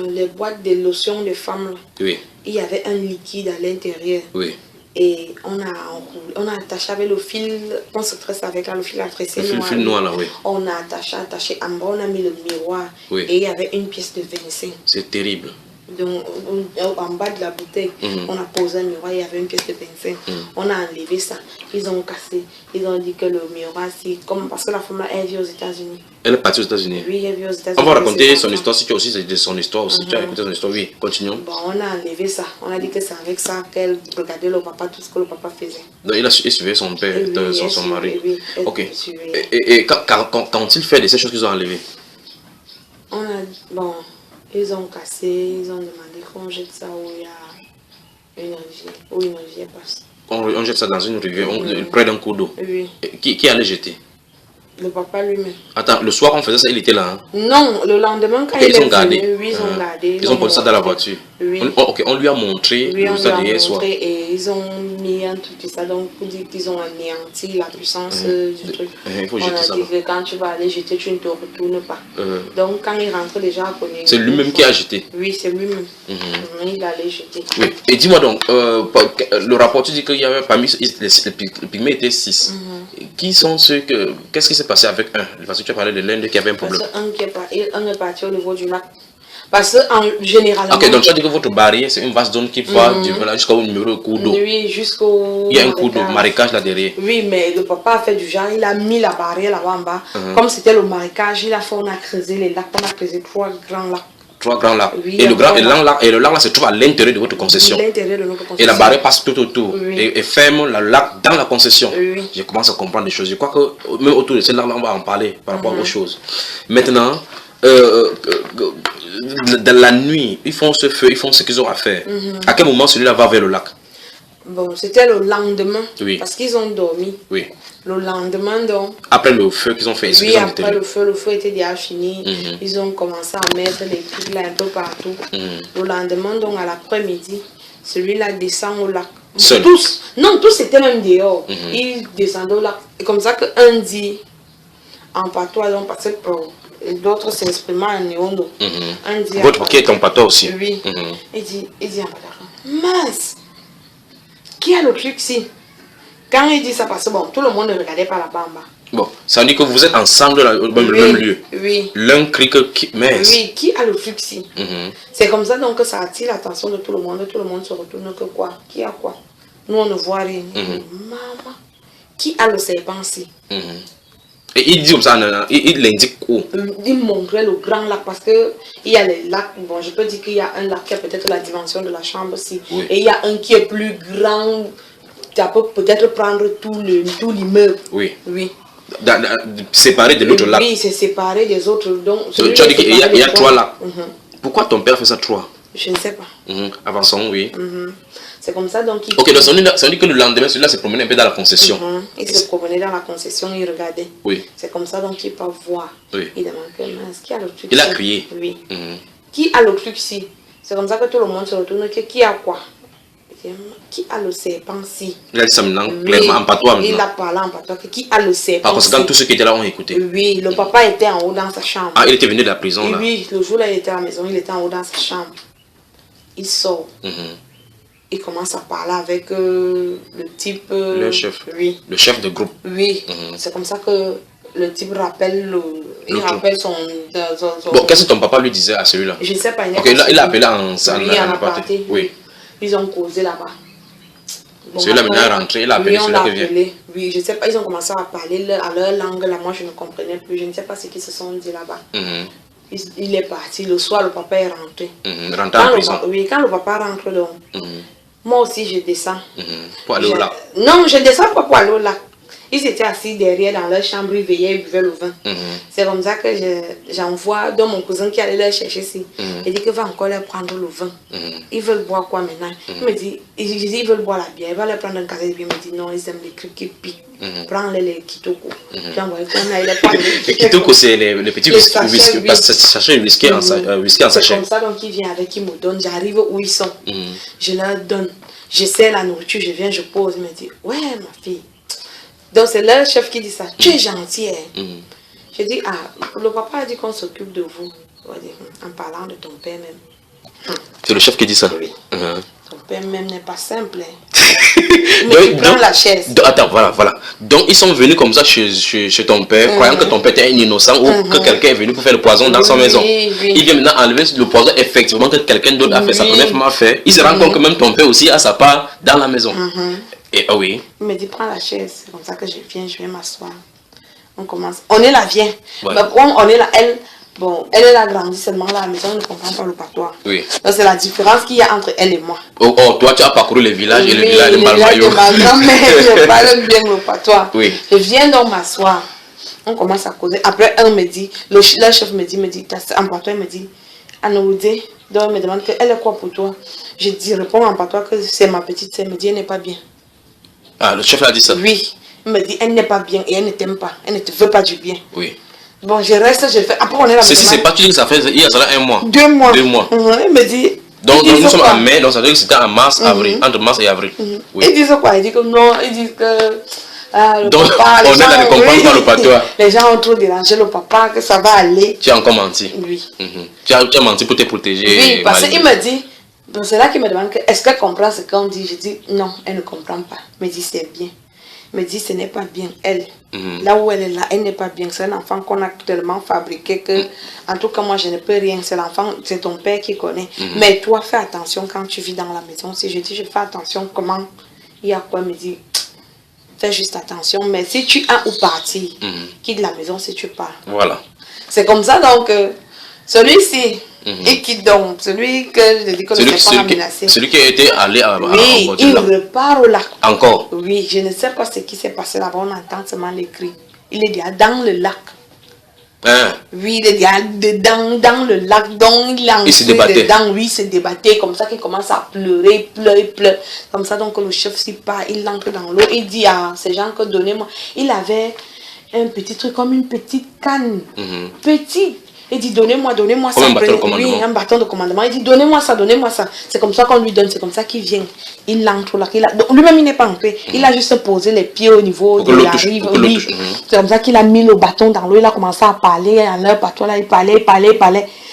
les boîtes de lotion de femmes. Là. Oui. Il y avait un liquide à l'intérieur. Oui. Et on a attaché avec le fil, on se tresse avec là, le fil à tresser. Le fil noir là, oui. On a attaché, en bas on a mis le miroir. Oui. Et il y avait une pièce de 25. C'est terrible. Donc en bas de la bouteille, on a posé un miroir, il y avait une pièce de 25. On a enlevé ça, ils ont cassé. Ils ont dit que le miroir, c'est comme parce que la femme là, elle vit aux États-Unis. Elle est partie aux États-Unis. Oui, elle vit aux États-Unis. On va raconter son histoire si tu as aussi son histoire aussi. Tu as écouté son histoire, oui. Continuons. Bon, on a enlevé ça. On a dit que c'est avec ça qu'elle regardait le papa, tout ce que le papa faisait. Donc il suivait son père, son mari. Oui, ok. Et quand il fait de ces choses qu'ils ont enlevées? Bon, ils ont cassé, ils ont demandé qu'on jette ça où il y a une rivière, où une rivière passe. On jette ça dans une rivière, près d'un cours d'eau. Oui. Qui allait jeter? Le papa lui-même. Attends, le soir on faisait ça, il était là, hein? Non, le lendemain quand ils ont gardé. Oui, ils ont gardé. Ils ont posé ça dans la voiture. Oui. On lui a montré ça d'hier soir. Et ils ont mis un truc de ça, donc pour dire qu'ils ont anéanti la puissance du truc. Il faut jeter ça. On a dit que quand tu vas aller jeter, tu ne te retournes pas. Donc quand il rentre déjà, c'est lui-même qui a jeté? Oui, c'est lui-même. Il allait jeter. Oui. Et dis-moi donc, le rapport, tu dis qu'il y avait parmi les pygmées étaient 6. Qui sont ceux que... Qu'est-ce qui s'est passé avec un? Parce que tu as parlé de l'un qui avait un problème. Parce un est parti au niveau du lac. Parce que généralement... Ok, donc tu as dit que votre barrière, c'est une vaste zone qui va jusqu'au numéro de cours d'eau. Oui, jusqu'au... Il y a un cours d'eau, marécage là derrière. Oui, mais le papa a fait du genre, il a mis la barrière là-bas en bas. Comme c'était le marécage, il a fait, on a creusé les lacs, on a creusé 3 grands lacs. 3 grands lacs. Oui, et le lac là se trouve à l'intérieur de votre concession. L'intérieur de notre concession. Et la barrière passe tout autour. Oui. Et ferme le lac dans la concession. Oui. Je commence à comprendre des choses. Je crois que même autour de ce lac là, on va en parler par rapport aux choses. Maintenant, dans la nuit, ils font ce feu, ils font ce qu'ils ont à faire. À quel moment celui-là va vers le lac? Bon, c'était le lendemain. Oui. Parce qu'ils ont dormi. Oui. Le lendemain, donc... Après le feu qu'ils ont fait. Oui, après le feu était déjà fini. Ils ont commencé à mettre les trucs là un peu partout. Le lendemain, donc à l'après-midi, celui-là descend au lac. Seul? Tous étaient même dehors. Ils descendaient au lac. Et comme ça qu'un dit, en patois, donc parce que d'autres s'expriment en néondo. Votre qui est en patois aussi? Oui. Il dit en patois, mince, qui a le truc ici? Quand il dit ça, parce que bon, tout le monde ne regardait pas là-bas en bas. Bon, ça veut dire que vous êtes ensemble dans le même lieu. Oui. L'un crie que mince. Oui, qui a le truc ici? C'est comme ça donc que ça attire l'attention de tout le monde se retourne que quoi? Qui a quoi? Nous on ne voit rien. Maman, qui a le serpent ici? Et il dit comme ça, il l'indique où? Il montrait le grand lac parce que il y a les lacs. Bon, je peux dire qu'il y a un lac qui a peut-être la dimension de la chambre aussi. Oui. Et il y a un qui est plus grand. Tu peux peut-être prendre tout l'immeuble. Oui. Oui. Séparé de l'autre lac. Oui, c'est séparé des autres. Donc, tu as dit qu'il y a 3 lacs. Pourquoi ton père fait ça 3? Je ne sais pas. Avançons, oui. C'est comme ça donc. Ok, donc ça veut dire que le lendemain, celui-là se promenait un peu dans la concession. Il se promenait dans la concession, il regardait. Oui. C'est comme ça donc qu'il peut voir. Oui. Il demande est-ce qu'il y a le truc. Il a crié. Oui. Qui a le truc ici? C'est comme ça que tout le monde se retourne. Qui a quoi? Qui a le serpent-ci? Il a dit ça maintenant, clairement, en patois maintenant. Il a parlé en patois. Qui a le serpent-ci? Par conséquent, tous ceux qui étaient là ont écouté. Oui, le papa était en haut dans sa chambre. Ah, il était venu de la prison là? Oui, le jour là, il était à la maison, il était en haut dans sa chambre. Il sort. Il commence à parler avec le type... le chef. Oui. Le chef de groupe. Oui. C'est comme ça que le type rappelle son... Bon, qu'est-ce que ton papa lui disait à celui-là? Je ne sais pas. Il a appelé en aparté. Oui. Ils ont causé là-bas. Bon, celui-là maintenant est rentré, il a appelé celui-là qui vient. Oui, je ne sais pas, ils ont commencé à parler à leur langue, là, moi je ne comprenais plus, je ne sais pas ce qu'ils se sont dit là-bas. Il est parti, le soir le papa est rentré. Rentré en prison. Oui, quand le papa rentre donc, moi aussi je descends. Pour aller au lac? Non, je ne descends pas pour aller au lac. Ils étaient assis derrière dans leur chambre, ils veillaient, ils buvaient le vin. C'est comme ça que j'envoie donc mon cousin qui allait leur chercher ici. Il dit qu'il va encore leur prendre le vin. Ils veulent boire quoi maintenant? Il me dit, ils veulent boire la bière. Il va leur prendre un casier de bière. Il me dit non, ils aiment les trucs qui piquent. Prends-les les kitoko. Les kitoko, c'est les petits sachets whisky en sachet. C'est comme ça donc ils viennent avec, ils me donnent. J'arrive où ils sont. Je leur donne. J'essaie la nourriture, je viens, je pose. Il me dit, ouais ma fille. Donc c'est leur chef qui dit ça. Tu es gentil. Je dis, le papa a dit qu'on s'occupe de vous. En parlant de ton père même. C'est le chef qui dit ça? Oui. Ton père même n'est pas simple. Il prend la chaise. Attends, voilà. Donc ils sont venus comme ça chez ton père, croyant que ton père était un innocent ou que quelqu'un est venu pour faire le poison dans sa maison. Il vient maintenant enlever le poison effectivement que quelqu'un d'autre a fait, sa première femme a fait. Il se rend compte que même ton père aussi a sa part dans la maison. Et oui. Il me dit, prends la chaise. C'est comme ça que je viens m'asseoir. On commence. On est là, viens. Ouais. Mais comme on est là, elle est là grandi seulement là à la maison, elle ne comprend pas le patois. Oui. Donc c'est la différence qu'il y a entre elle et moi. Toi tu as parcouru les villages et le village de Malmayo. De ma grand-mère, je parle bien le patois. Oui. Je viens donc m'asseoir. On commence à causer. Après, un me dit, le chef me dit, en patois, il me dit, Anoudé, donc il me demande elle est quoi pour toi? Je dis, réponds en patois que c'est ma petite sœur. Il me dit, elle n'est pas bien. Ah, le chef a dit ça? Oui. Il me dit, elle n'est pas bien et elle ne t'aime pas. Elle ne te veut pas du bien. Oui. Bon, je reste, je fais. Après, on est là. Ceci, c'est pas, tu dis que ça fait, il y a ça là 1 mois. 2 mois. 2 mois. Il me dit. Donc nous sommes en mai, donc ça veut dire que c'était en mars, avril, entre mars et avril. Oui. Ils disent quoi? Ils disent que non, ils disent que. Donc, papa, on est dans les comprendre par le patois. Les gens ont trop dérangé le papa, que ça va aller. Tu as encore menti? Oui. Tu as menti pour te protéger? Oui, parce qu'il me dit. Donc c'est là qu'il me demande est-ce qu'elle comprend ce qu'on dit? Je dis non, elle ne comprend pas. Il me dit c'est bien. Il me dit ce n'est pas bien. Elle, là où elle est là, elle n'est pas bien. C'est un enfant qu'on a tellement fabriqué que, en tout cas, moi je ne peux rien. C'est l'enfant, c'est ton père qui connaît. Mais toi, fais attention quand tu vis dans la maison. Si je dis je fais attention, comment? Il y a quoi? Il me dit fais juste attention. Mais si tu as où partir, quitte la maison si tu pars. Voilà. C'est comme ça donc. Celui-ci, et qui donc, celui que je dis que le serpent a menacé. Celui qui a été allé à oui, il repart au lac. Encore? Oui, je ne sais pas ce qui s'est passé là-bas, on entend seulement les cris. Il est déjà dans le lac. Oui, il est déjà dans le lac, donc il se débattait. Dedans, oui, il se débattait, comme ça qu'il commence à pleurer, il pleure. Comme ça, donc le chef s'y part, il entre dans l'eau, il dit à ces gens que donnez-moi. Il avait un petit truc comme une petite canne, petit. Il dit donnez-moi ça. Oui, un bâton de commandement. Il dit donnez-moi ça. C'est comme ça qu'on lui donne, c'est comme ça qu'il vient. Il entre là. Lui-même il n'est pas entré. Il a juste posé les pieds au niveau de la rive. Oui. C'est comme ça qu'il a mis le bâton dans l'eau. Il a commencé à parler à leur patois là. Il parlait.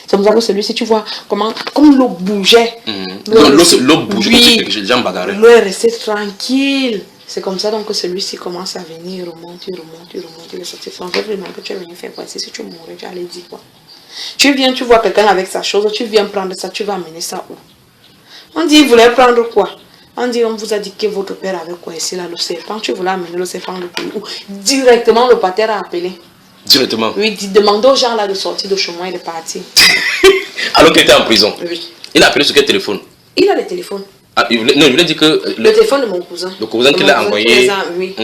C'est comme ça que celui-ci, tu vois, comme l'eau bougeait. L'eau bougeait, oui. J'ai déjà bagarré. L'eau est restée tranquille. C'est comme ça donc que celui-ci commence à venir, il remonte, il est sorti. Je vais demander que tu es venu faire quoi? Si tu mourrais, tu allais dire quoi? Tu viens, tu vois quelqu'un avec sa chose, tu viens prendre ça, tu vas amener ça où? On dit, il voulait prendre quoi? On dit, on vous a dit que votre père avait quoi ici là, le serpent, tu voulais amener le serpent de pays où? Directement le pater a appelé. Directement. Oui, demander aux gens là de sortir de chez moi et de partir. Alors qu'il était en prison. Oui. Il a appelé sur quel téléphone? Il a le téléphone. Ah, il voulait dire que... Le téléphone de mon cousin. Le cousin qui l'a envoyé. Oui.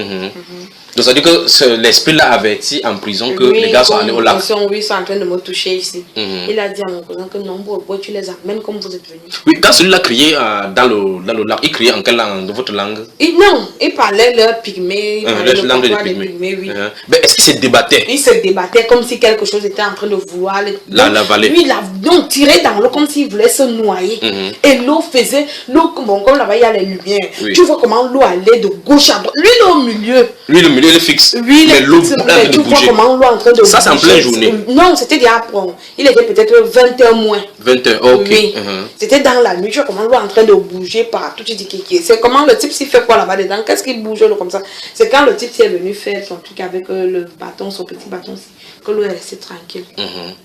Donc ça veut dire que l'esprit l'a averti en prison que les gars sont allés au lac. Oui, ils sont en train de me toucher ici. Il a dit à mon cousin que non, pourquoi tu les amènes comme vous êtes venus. Oui, quand celui-là criait dans le lac, il criait en quelle langue? De votre langue? Non, il parlait leur pygmée. Leur langue de pygmée. Oui. Mais est-ce qu'il se débattait? Il se débattait comme si quelque chose était en train de vouloir l'avaler. Lui, il tirait dans l'eau comme s'il voulait se noyer. Et l'eau faisait, bon, comme là-bas il y a les lumières. Oui. Tu vois comment l'eau allait de gauche à droite. Lui, il est au milieu. Lui, le milieu, il est fixe. Oui, mais l'eau tu vois comment l'eau est en train de bouger. Ça, c'est en pleine journée. Non, c'était déjà après. Il était peut-être 20h moins. 20h, ok. Oui. C'était dans la nuit. Tu vois comment l'eau est en train de bouger partout. Tu dis c'est comment le type s'il fait quoi là-bas dedans? Qu'est-ce qu'il bouge l'eau comme ça? C'est quand le type est venu faire son truc avec le bâton, son petit bâton, que l'eau est restée tranquille.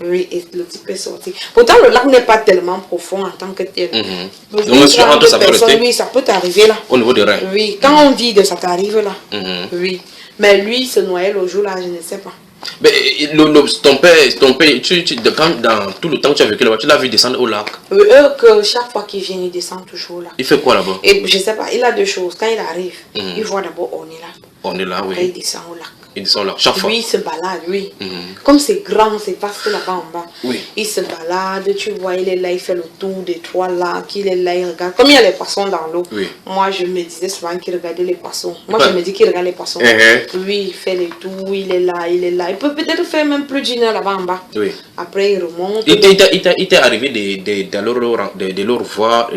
Oui, et le type est sorti. Pourtant, le lac n'est pas tellement profond en tant que tel. Donc, monsieur, entre ça peut oui, ça peut t'arriver là. Au niveau des reins. Oui, quand on vide, ça t'arrive là. Oui. Mais lui, se noyait le jour là, je ne sais pas. Mais ton père, dans tout le temps que tu as vécu là-bas, tu l'as vu descendre au lac? Eux, que chaque fois qu'il vient, il descend toujours là. Il fait quoi là-bas? Et je ne sais pas, il a deux choses. Quand il arrive, il voit d'abord on est là. On est là, oui. Après, il descend au lac. Il descend là, chaque fois. Lui, il se balade, oui. Comme c'est grand, c'est vaste là-bas en bas. Oui. Il se balade, tu vois, il est là, il fait le tour des trois lacs, il est là, il regarde. Comme il y a les poissons dans l'eau, oui. Moi je me disais souvent qu'il regardait les poissons. Moi je me dis qu'il regarde les poissons. Lui, il fait les tours, il est là, il est là. Il peut peut-être faire même plus d'une heure là-bas en bas. Oui. Après, il remonte. Il t'est arrivé de le revoir,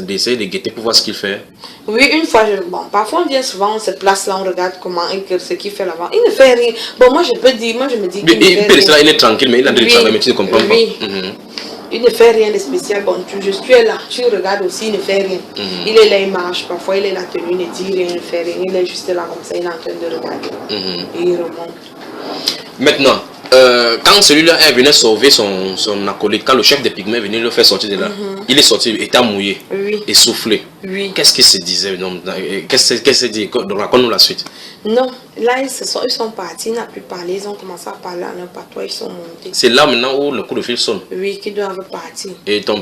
d'essayer de guetter pour voir ce qu'il fait? Oui, une fois, parfois on vient souvent, on se place là, on regarde comment, ce qu'il fait là-bas. Il ne fait rien. Bon, moi je peux dire, moi je me dis qu'il ne fait rien. Il est tranquille, mais il a de travail, mais tu ne comprends pas. Il ne fait rien de spécial. Bon, je suis là, tu regardes aussi, il ne fait rien. Il est là, il marche. Parfois, il est là tenu, il ne dit rien, il ne fait rien. Il est juste là comme ça, il est en train de regarder. Et il remonte. Maintenant, quand celui-là venu sauver son acolyte, quand le chef des pygmées venait le faire sortir de là, il est sorti, étant mouillé, essoufflé. Oui. Qu'est-ce qu'il se disait? Qu'est-ce qu'il se dit? Raconte-nous la suite. Non, là ils sont partis, ils n'ont plus parlé, ils ont commencé à parler en un patois, ils sont montés. C'est là maintenant où le coup de fil sonne? Oui, qu'ils doivent partir. Et ton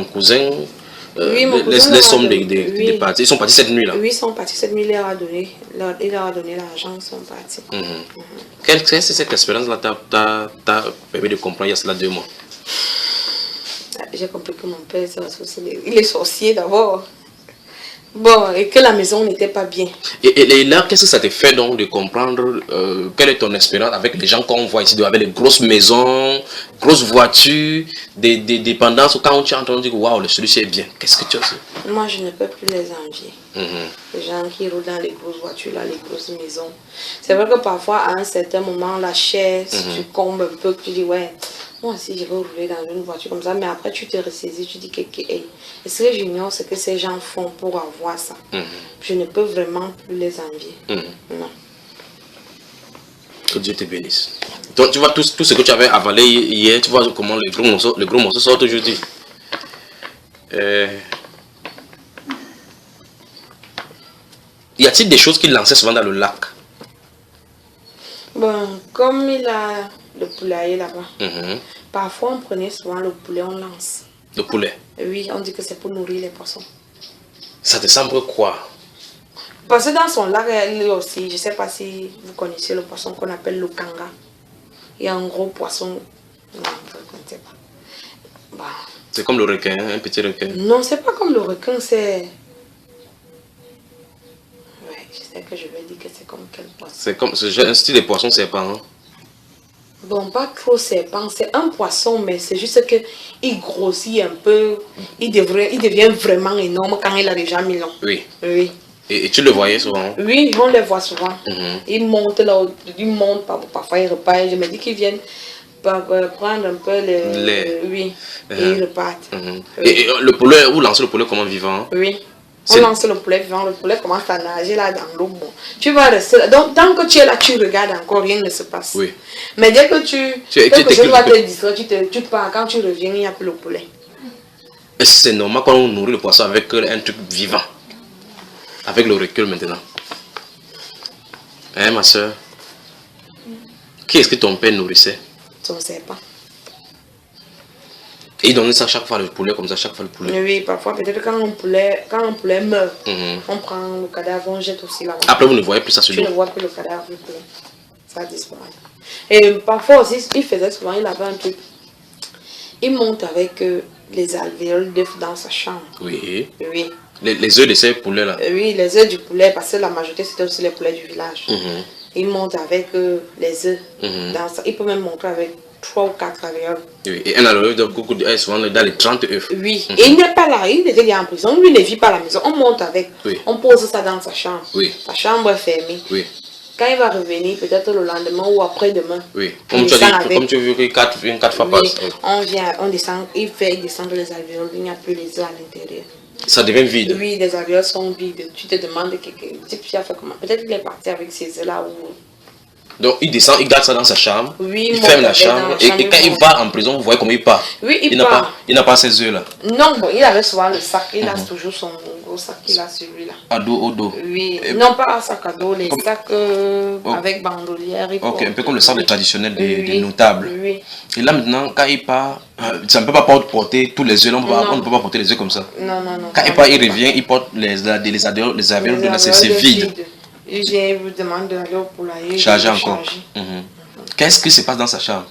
cousin, les sommes de partir, ils sont partis cette nuit là? Oui, ils sont partis cette nuit, il leur a donné l'argent, ils sont partis. Qu'est-ce que cette expérience-là t'a permis de comprendre il y a cela 2 mois? J'ai compris que mon père, il est sorcier d'abord. Bon, et que la maison n'était pas bien. Et là, qu'est-ce que ça te fait donc de comprendre quelle est ton expérience avec les gens qu'on voit ici, avec les grosses maisons, grosses voitures, des dépendances, quand tu entends dire waouh, celui-ci est bien, qu'est-ce que tu as fait? Moi, je ne peux plus les envier. Les gens qui roulent dans les grosses voitures, là, les grosses maisons. C'est vrai que parfois, à un certain moment, la chair succombe un peu, tu dis ouais. Moi aussi, je vais rouler dans une voiture comme ça, mais après, tu te ressaisis, tu dis que hey, est-ce que j'ignore ce que ces gens font pour avoir ça? Je ne peux vraiment plus les envier. Non. Que Dieu te bénisse. Donc, tu vois, tout ce que tu avais avalé hier, tu vois comment les gros morceaux sortent aujourd'hui. Y a-t-il des choses qu'il lançait souvent dans le lac? Bon, comme il a le poulailler là-bas, parfois on prenait souvent le poulet, on lance. Le poulet? Oui, on dit que c'est pour nourrir les poissons. Ça te semble quoi? Parce que dans son lac, lui aussi, je ne sais pas si vous connaissez le poisson qu'on appelle le kanga. Il y a un gros poisson. Non, je ne sais pas. Bah. C'est comme le requin, un petit requin? Non, c'est pas comme le requin, c'est... Je sais que je vais dire que c'est comme quel poisson. C'est un style de poisson serpent. Hein? Bon, pas trop serpent, c'est un poisson, mais c'est juste qu'il grossit un peu. Il devient vraiment énorme quand il a déjà 1000 ans. Oui. Oui. Et tu le voyais souvent? Oui, on le voit souvent. Ils montent là, parfois ils repartent. Je me dis qu'ils viennent prendre un peu les... Oui, et ils repartent. Et le poulet, vous lancez le poulet comment vivant? Oui. On lance le poulet vivant, le poulet commence à nager là dans l'eau. Bon. Tu vas rester là. Donc, tant que tu es là, tu regardes encore, rien ne se passe. Oui. Mais dès que quelque chose va te distraire, tu pars. Quand tu reviens, il n'y a plus le poulet. C'est normal quand on nourrit le poisson avec un truc vivant. Avec le recul maintenant. Hein, ma soeur? Qui est-ce que ton père nourrissait? Je ne sais pas. Et il donnait ça chaque fois le poulet, comme ça, chaque fois le poulet? Oui, parfois, peut-être quand un poulet meurt, on prend le cadavre, on jette aussi là-bas. Après, vous ne voyez plus ça sur Tu l'eau? ne vois plus le cadavre, le poulet. Ça disparaît. Et parfois aussi, il faisait souvent, il avait un truc. Il monte avec les alvéoles d'œufs dans sa chambre. Oui. Oui. Les œufs de ces poulets-là? Oui, les œufs du poulet, parce que la majorité, c'était aussi les poulets du village. Il monte avec les œufs. Il peut même monter avec 3 ou 4 alvéoles. Oui. Et un alvéole de coucou est souvent dans les 30 œufs. Oui. Et il n'est pas là, il était en prison. Lui ne vit pas à la maison. On monte avec. Oui. On pose ça dans sa chambre. Oui. Sa chambre est fermée. Oui. Quand il va revenir, peut-être le lendemain ou après-demain. Oui. Comme tu as dit, comme tu as vu que 4 fois oui. par On vient, on descend, il descend les alvéoles, il n'y a plus les œufs à l'intérieur. Ça devient vide. Oui, les alvéoles sont vides. Tu te demandes tu as fait comment. Peut-être qu'il est parti avec ces œufs-là ou. Donc il descend, il garde ça dans sa chambre, Oui, il ferme la chambre, et quand il va en prison, vous voyez comment il part. Oui, il part. Il n'a pas ces œufs là. Non, bon, il avait souvent le sac, il a toujours son gros sac qu'il a sur lui là. À dos, au dos. Oui, non pas un sac à dos, les sacs avec bandolière. Ok, un peu comme le sac traditionnel des notables. Oui. Et là maintenant, quand il part, ça ne peut pas porter tous les œufs, on ne peut pas porter les œufs comme ça. Non, non, non. Quand il part, il revient, il porte les alvéoles, c'est vide. Il vient, il vous demande d'aller au poulailler. Charger encore. Qu'est-ce qui se passe dans sa chambre?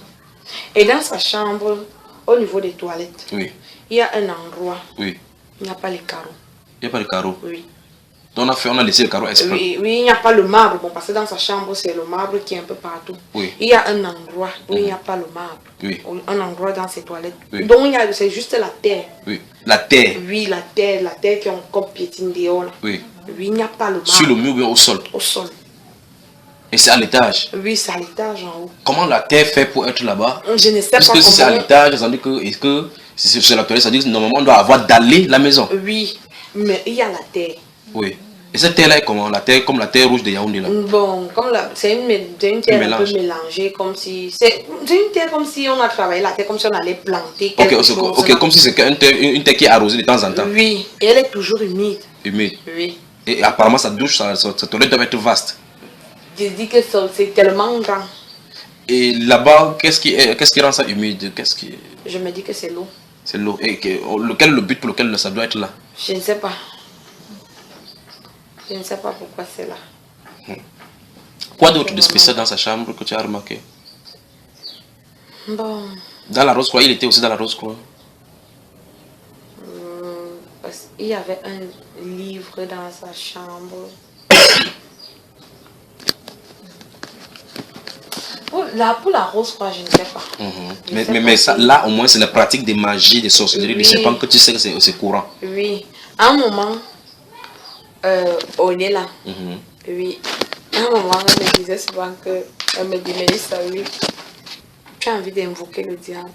Et dans sa chambre, au niveau des toilettes, oui. Il y a un endroit. Oui. Il n'y a pas les carreaux. Il n'y a pas de carreaux. Oui. Donc on a laissé le carreau exprès. Oui, il n'y a pas le marbre. Bon, parce que dans sa chambre, c'est le marbre qui est un peu partout. Oui. Il y a un endroit où il n'y a pas le marbre. Oui. Un endroit dans ses toilettes. Oui. Donc c'est juste la terre. Oui. La terre. Oui, la terre qui est encore piétine dehors. Oui. Oui, il n'y a pas le marbre. Sur le mur ou bien au sol? Au sol. Et c'est à l'étage? Oui, c'est à l'étage en haut. Comment la terre fait pour être là-bas? Je ne sais pas comment. Parce que si c'est à l'étage, ça veut dire que si c'est la toilette, ça veut dire que normalement on doit avoir d'aller la maison. Oui, mais il y a la terre. Oui. Et cette terre-là est comment? La terre comme la terre rouge de Yaoundé là? Bon, c'est une terre un peu mélangée, comme si... C'est une terre comme si on a travaillé la terre, comme si on allait planter quelque chose. Ok, comme si c'est une terre qui est arrosée de temps en temps. Oui, et elle est toujours humide. Humide. Oui. Et apparemment sa douche, sa toilette doit être vaste. Je dis que c'est tellement grand. Et là-bas, qu'est-ce qui rend ça humide? Je me dis que c'est l'eau. C'est l'eau. Et lequel est le but pour lequel ça doit être là? Je ne sais pas. Je ne sais pas pourquoi c'est là. Quoi d'autre de spécial dans sa chambre que tu as remarqué? Bon. Dans la rose croix, il était aussi dans la rose croix. Il y avait un livre dans sa chambre. Pour la rose croix, je ne sais pas. Mais ça, là, au moins, c'est la pratique des magies, des sorcelleries, des serpents que tu sais que c'est courant. Oui. À un moment, on est là. Oui. À un moment, elle me disait souvent que... Elle me dit, Mélissa, oui, tu as envie d'invoquer le diable.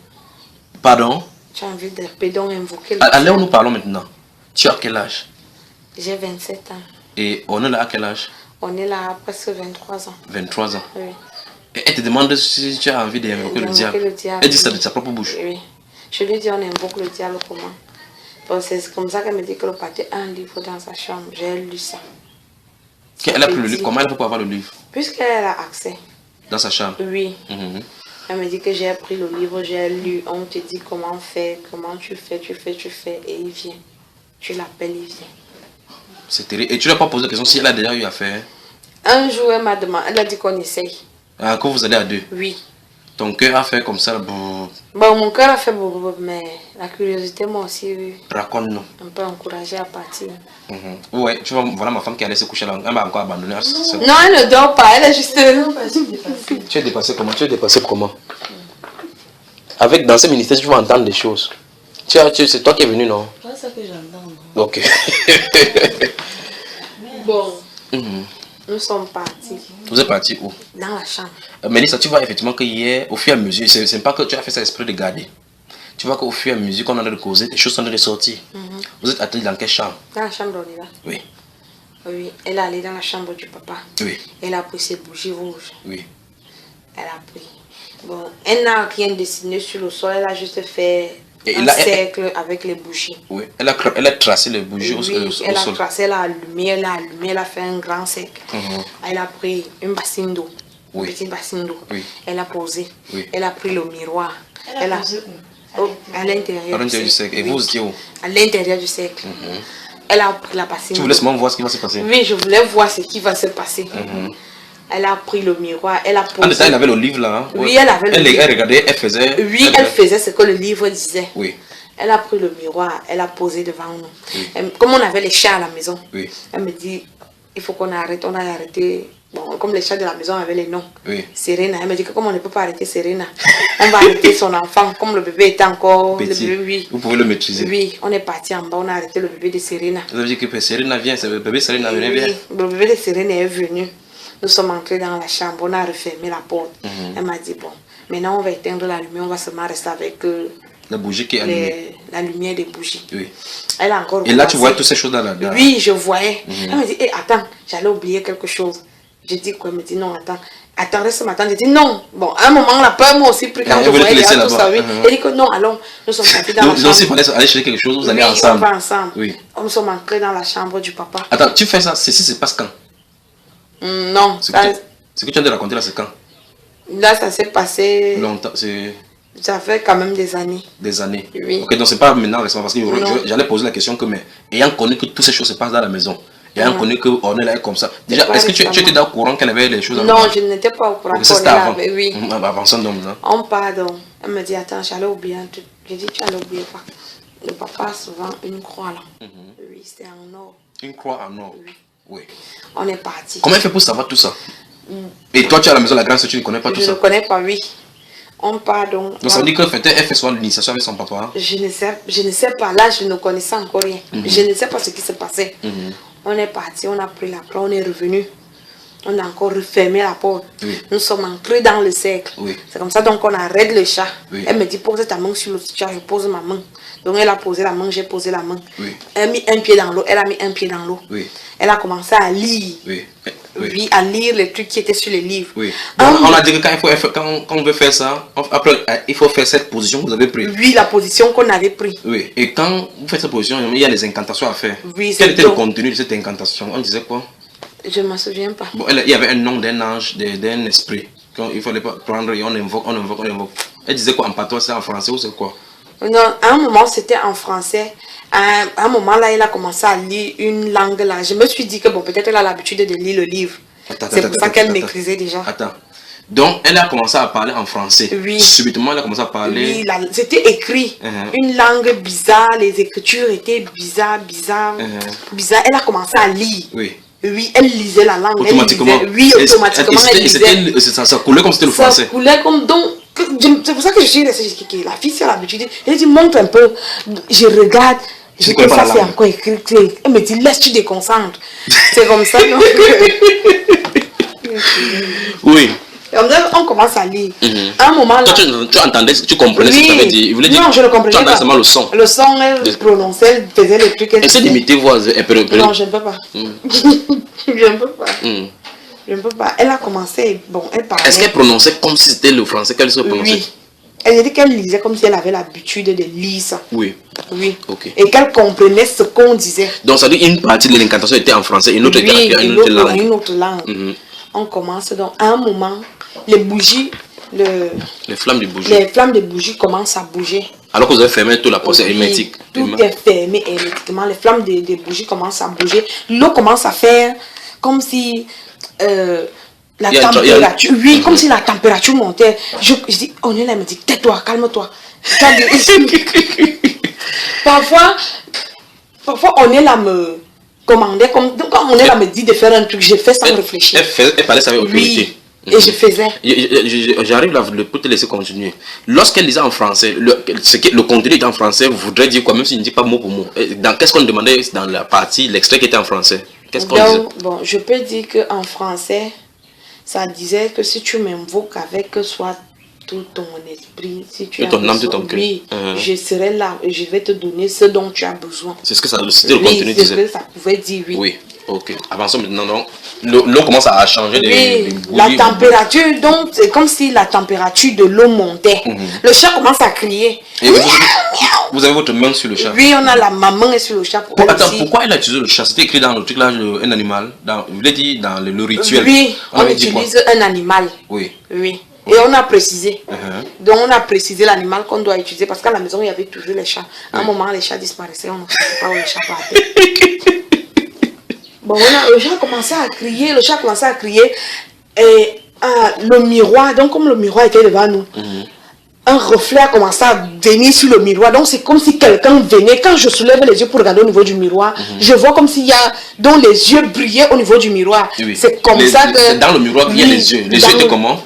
Pardon? Tu as envie d'invoquer le diable. À l'heure où diable. nous parlons maintenant, tu as quel âge? J'ai 27 ans. Et on est là à quel âge? On est là à presque 23 ans. 23 ans? Oui. Et elle te demande si tu as envie d'invoquer le diable. Elle dit ça de sa propre bouche. Oui. Je lui dis, on invoque le diable comment? Bon, c'est comme ça qu'elle me dit que le pâté a un livre dans sa chambre. J'ai lu ça. Elle a pris le livre. Comment elle peut avoir le livre? Puisqu'elle a accès. Dans sa chambre? Oui. Elle me dit que j'ai pris le livre, j'ai lu. On te dit comment faire, comment tu fais, et il vient. Tu l'appelles, il vient. C'est terrible. Et tu n'as pas posé la question si elle a déjà eu affaire? Un jour, elle m'a demandé, elle a dit qu'on essaye. Ah, quand vous allez à deux? Oui. Ton cœur a fait comme ça? Bon, mon cœur a fait beaucoup, mais la curiosité m'a aussi raconte-nous. Un peu encouragé à partir. Ouais, tu vois, voilà ma femme qui allait se coucher là, elle m'a encore abandonné. Non, elle ne dort pas, elle est juste... Tu es dépassé comment? Avec, dans ce ministère, tu vas entendre des choses. C'est toi qui es venu, non? C'est ça que j'entends. Ok. Bon. Nous sommes partis. Vous êtes partis où? Dans la chambre. Mélissa, tu vois effectivement que hier, au fur et à mesure, c'est pas que tu as fait ça exprès de garder. Tu vois qu'au fur et à mesure qu'on a de causer, des choses sont en train de sortir. Vous êtes attendu dans quelle chambre? Dans la chambre d'Olivia. Oui. Oui, elle est allée dans la chambre du papa. Oui. Elle a pris ses bougies rouges. Oui. Elle a pris. Bon, elle n'a rien dessiné sur le sol, elle a juste fait un cercle avec les bougies. Oui, elle a tracé les bougies au sol. Elle a tracé, elle a allumé, elle a fait un grand cercle. Elle a pris une bassine d'eau. Oui. Petit bassin d'eau. Oui. Elle a posé. Oui. Elle a pris le miroir. Elle a posé à l'intérieur du cercle. Et oui. vous étiez où? À l'intérieur du cercle. Elle a pris la bassine. Tu voulais seulement voir ce qui va se passer? Oui, je voulais voir ce qui va se passer. Elle a pris le miroir, elle a posé. En détail, elle avait le livre là. Hein? Oui, elle avait le livre. Elle regardait, elle faisait. Oui, elle faisait ce que le livre disait. Oui. Elle a pris le miroir, elle a posé devant nous. Oui. Comme on avait les chats à la maison, oui. Elle me dit, il faut qu'on arrête, on a arrêté. Bon, comme les chats de la maison avaient les noms. Oui. Serena, elle me dit que comme on ne peut pas arrêter Serena, on va arrêter son enfant. Comme le bébé était encore petit. Le bébé, oui. Vous pouvez le maîtriser. Oui, on est parti en bas, on a arrêté le bébé de Serena. Vous avez dit que Serena vient, c'est le bébé Serena vient. Oui, le bébé de Serena est venu. Nous sommes entrés dans la chambre, on a refermé la porte. Elle m'a dit, bon, maintenant on va éteindre la lumière, on va seulement rester avec la bougie qui est allumée. La lumière des bougies. Oui. Elle a encore. Et là, tu vois toutes ces choses-là là. Oui, je voyais. Elle m'a dit, hey, attends, j'allais oublier quelque chose. Je dis quoi? Elle me dit, non, attends. Attendez ce matin. Je dis, non. Bon, à un moment, la peur m'a aussi pris quand je voyais tout ça. Oui. Elle dit que non, allons, nous sommes partis dans la chambre. Donc, s'il fallait aller chercher quelque chose, vous allez ensemble. On va ensemble. Oui. Nous sommes entrés dans la chambre du papa. Attends, tu fais ça, ceci se passe quand? Non. Ce que tu viens de raconter là, c'est quand? Là, ça s'est passé. Longtemps, ça fait quand même des années. Des années? Oui. Ok, donc c'est pas maintenant récemment, parce que j'allais poser la question que, mais ayant connu que toutes ces choses se passent dans la maison, ayant connu qu'on est là comme ça, déjà, est-ce que tu étais au courant qu'elle avait les choses? Non, je n'étais pas au courant qu'elle avait. Oui. Avant ça, donc, on pardon. Elle me dit, attends, j'allais oublier un truc. J'ai dit, tu allais oublier pas. Le papa a souvent une croix là. Oui, c'était en or. Une croix en or? Oui. On est parti. Comment elle fait pour savoir tout ça? Et toi, tu es à la maison, la grande sœur, tu ne connais pas tout ça? Je ne connais pas, oui. On part donc. Donc ça veut dire qu'elle fait souvent l'initiation avec son papa? Je ne sais pas. Là, je ne connaissais encore rien. Je ne sais pas ce qui se passait. On est parti, on a pris la croix, on est revenu. On a encore refermé la porte. Oui. Nous sommes entrés dans le cercle. Oui. C'est comme ça donc on arrête le chat. Oui. Elle me dit pose ta main sur le chat, je pose ma main. Donc elle a posé la main, j'ai posé la main. Oui. Elle a mis un pied dans l'eau, elle a mis un pied dans l'eau. Oui. Elle a commencé à lire. Oui. Oui, à lire les trucs qui étaient sur les livres. Oui. Donc, on a dit que quand on veut faire ça, après, il faut faire cette position que vous avez prise. Oui, la position qu'on avait prise. Oui. Et quand vous faites cette position, il y a les incantations à faire. Oui, quel était le contenu de cette incantation? On disait quoi? Je ne me souviens pas. Bon, il y avait un nom d'un ange, d'un esprit. Il ne fallait pas prendre et on invoque. Elle disait quoi en patois? C'est en français ou c'est quoi? Non, à un moment c'était en français. À un moment là, elle a commencé à lire une langue là. Je me suis dit que bon, peut-être elle a l'habitude de lire le livre. C'est pour ça qu'elle maîtrisait déjà. Attends. Donc elle a commencé à parler en français. Oui. Subitement, elle a commencé à parler. Oui, c'était écrit. Une langue bizarre, les écritures étaient bizarres. Elle a commencé à lire. Oui. Oui, elle lisait la langue. Automatiquement. Oui, automatiquement. Elle lisait. Ça coulait comme c'était le français. Ça coulait comme donc. C'est pour ça que je suis restée. La fille, c'est l'habitude. Elle dit montre un peu. Je regarde. Je dis que ça c'est encore écrit. Elle me dit laisse, tu déconcentres. C'est comme ça. Donc. Oui. On commence à lire. À un moment là. Tu entendais, tu comprenais ce que tu avais dit. Non, je ne comprenais pas. Tu entendais seulement le son. Le son, elle prononçait, elle faisait les trucs. Essaie d'imiter voix. Non, je ne peux pas. Je ne peux pas. Je ne peux pas. Elle a commencé, bon, elle parlait. Est-ce qu'elle prononçait comme si c'était le français qu'elle se prononçait? Oui. Elle a dit qu'elle lisait comme si elle avait l'habitude de lire ça. Oui. Oui. Ok. Et qu'elle comprenait ce qu'on disait. Donc ça veut dire une partie de l'incantation était en français, une autre était en une autre langue. Une autre langue. On commence donc à un moment, les bougies, les flammes de bougie. Les flammes de bougie commencent à bouger. Alors que vous avez fermé toute la porte hermétique. Tout est fermé hermétiquement. Les flammes de bougie commencent à bouger. L'eau commence à faire comme si la température. Oui, comme si la température montait. Je dis, on est là, elle me dit, tais-toi, calme-toi. Parfois, on est là me commander, quand on est là me dit de faire un truc, je fais sans réfléchir. Elle parlait avec autorité. Oui, et je faisais. J'arrive là pour te laisser continuer. Lorsqu'elle disait en français, le contenu était en français, voudrait dire quoi, même s'il ne dit pas mot pour mot. Qu'est-ce qu'on demandait dans la partie, l'extrait qui était en français? Qu'est-ce qu'on disait? Bon, je peux dire qu'en français, ça disait que si tu m'invoques avec soit tout ton esprit, si tu as ton âme, tout ton cœur. Oui, je serai là et je vais te donner ce dont tu as besoin. C'est ce que c'était le contenu disait. C'est ce que ça pouvait dire, oui. Oui, ok. Avançons maintenant donc. l'eau commence à changer. Oui, la température, donc c'est comme si la température de l'eau montait. Le chat commence à crier. Et vous avez votre main sur le chat? Oui, on a la maman sur le chat. Attends, pourquoi il a utilisé le chat? C'était écrit dans le truc là, un animal. Vous l'avez dit dans le rituel. Oui, on utilise un animal. Oui. Oui. Et on a précisé. Donc on a précisé l'animal qu'on doit utiliser parce qu'à la maison il y avait toujours les chats. À un moment les chats disparaissaient, on ne savait pas où les chats partaient. Bon, le chat a commencé à crier, et le miroir, donc comme le miroir était devant nous, un reflet a commencé à venir sur le miroir. Donc c'est comme si quelqu'un venait. Quand je soulève les yeux pour regarder au niveau du miroir, je vois comme s'il y a, donc les yeux brillaient au niveau du miroir. Oui. C'est comme ça que... Dans le miroir, il y a les yeux. Les yeux étaient comment?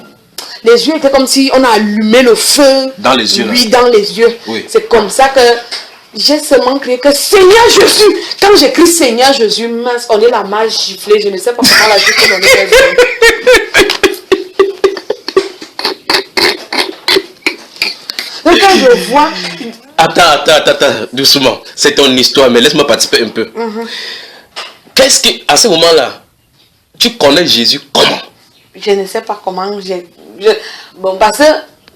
Les yeux étaient comme si on a allumé le feu. Dans les yeux. Oui, dans les yeux. Oui. C'est comme ça que j'ai seulement crié que Seigneur Jésus. Quand j'écris Seigneur Jésus, mince, on est la mal giflée. Je ne sais pas comment la gifle on est. Donc quand je vois... Attends, doucement. C'est ton histoire, mais laisse-moi participer un peu. Qu'est-ce que, à ce moment-là, tu connais Jésus comment? Je ne sais pas comment bon, parce que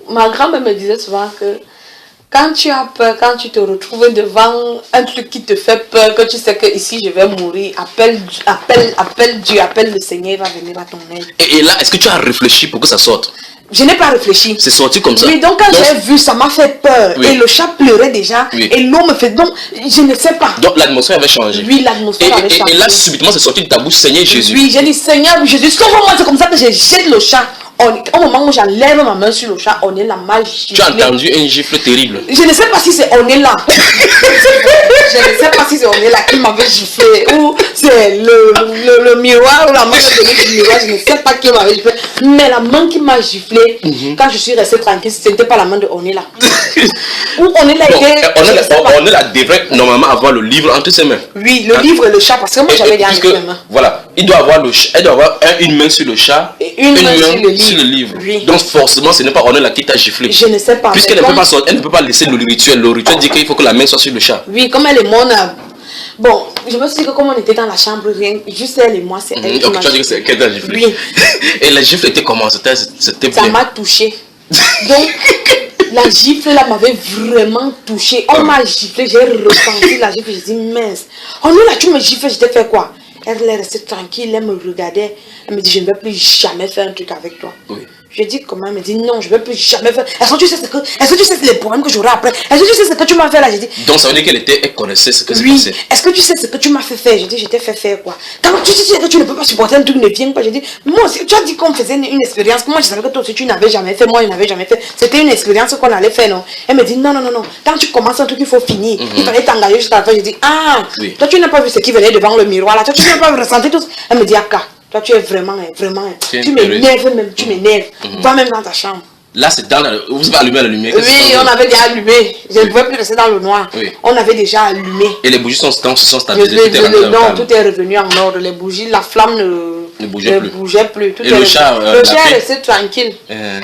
ma grand-mère me disait souvent que quand tu as peur, quand tu te retrouves devant un truc qui te fait peur, que tu sais que ici je vais mourir, appelle Dieu, appelle le Seigneur, il va venir à ton aide. Et là, est-ce que tu as réfléchi pour que ça sorte? Je n'ai pas réfléchi. C'est sorti comme ça. Oui, donc quand j'ai vu, ça m'a fait peur. Oui. Et le chat pleurait déjà. Oui. Et l'eau me fait... Donc, je ne sais pas. Donc, l'atmosphère avait changé. Oui, l'atmosphère avait changé. Et là, subitement, c'est sorti de ta bouche, Seigneur Jésus. Oui, j'ai dit, Seigneur Jésus, sauve-moi. C'est comme ça que je jette le chat. Au moment où j'enlève ma main sur le chat, on est là mal giflé. Tu as entendu un gifle terrible. Je ne sais pas si c'est on est là. Je ne sais pas si c'est on est là qui m'avait giflé. Ou c'est le miroir ou la main du miroir. Je ne sais pas qui m'avait giflé. Mais la main qui m'a giflé, quand je suis restée tranquille, ce n'était pas la main de on est là. Ou on est là. On est là devrait normalement avoir le livre entre ses mains. Oui, le livre et le chat, parce que moi j'avais déjà mes mains. Voilà, il doit avoir une main sur le chat et une main sur le livre. Oui. Donc forcément ce n'est pas on est là qui t'a giflé. Je ne sais pas. Puisqu'elle ne peut pas laisser le rituel. Le rituel dit qu'il faut que la main soit sur le chat. Oui, comme elle est mon... Bon, je me suis dit que comme on était dans la chambre, rien, juste elle et moi, c'est elle qui m'a giflé. Tu as dit que c'est qu'elle t'a giflé. Oui. Et la gifle était comment? C'était ça m'a touché. Donc, la gifle là m'avait vraiment touché. On m'a giflé, j'ai ressenti la gifle, j'ai dit mince. Oh non, là tu me gifles, j'étais fait quoi? Elle est restée tranquille, elle me regardait. Elle me dit, je ne vais plus jamais faire un truc avec toi. Oui. Je lui ai dit comment? Elle me dit, non, je ne vais plus jamais faire. Est-ce que tu sais les problèmes que j'aurai après? Est-ce que tu sais ce que tu m'as fait là? J'ai dit. Donc ça veut dire qu'elle connaissait ce que c'est oui. passé. Est-ce que tu sais ce que tu m'as fait faire? J'ai dit, je t'ai fait faire quoi? Quand tu sais que tu ne peux pas supporter un truc, ne viens pas. J'ai dit, moi aussi, tu as dit qu'on faisait une expérience. Moi, je savais que toi aussi, tu n'avais jamais fait. Moi, je n'avais jamais fait. C'était une expérience qu'on allait faire, non? Elle me dit, non. Quand tu commences un truc, il faut finir. Il fallait t'engager jusqu'à la fin. J'ai dit, ah, oui. Toi, tu n'as pas vu ce qui venait devant le miroir là. Toi, tu n'as pas ressenti tout ça. Elle me dit, Aka. Toi, tu es vraiment, tu m'énerves même, tu m'énerves. Va même dans ta chambre. Là, c'est dans la... Vous avez allumé la lumière? Oui, on avait déjà allumé. Je ne pouvais plus rester dans le noir. Oui. On avait déjà allumé. Et les bougies se sont stabilisées? Non, tout est revenu en ordre. Les bougies, la flamme ne bougeait plus. Tout et le chat est resté tranquille.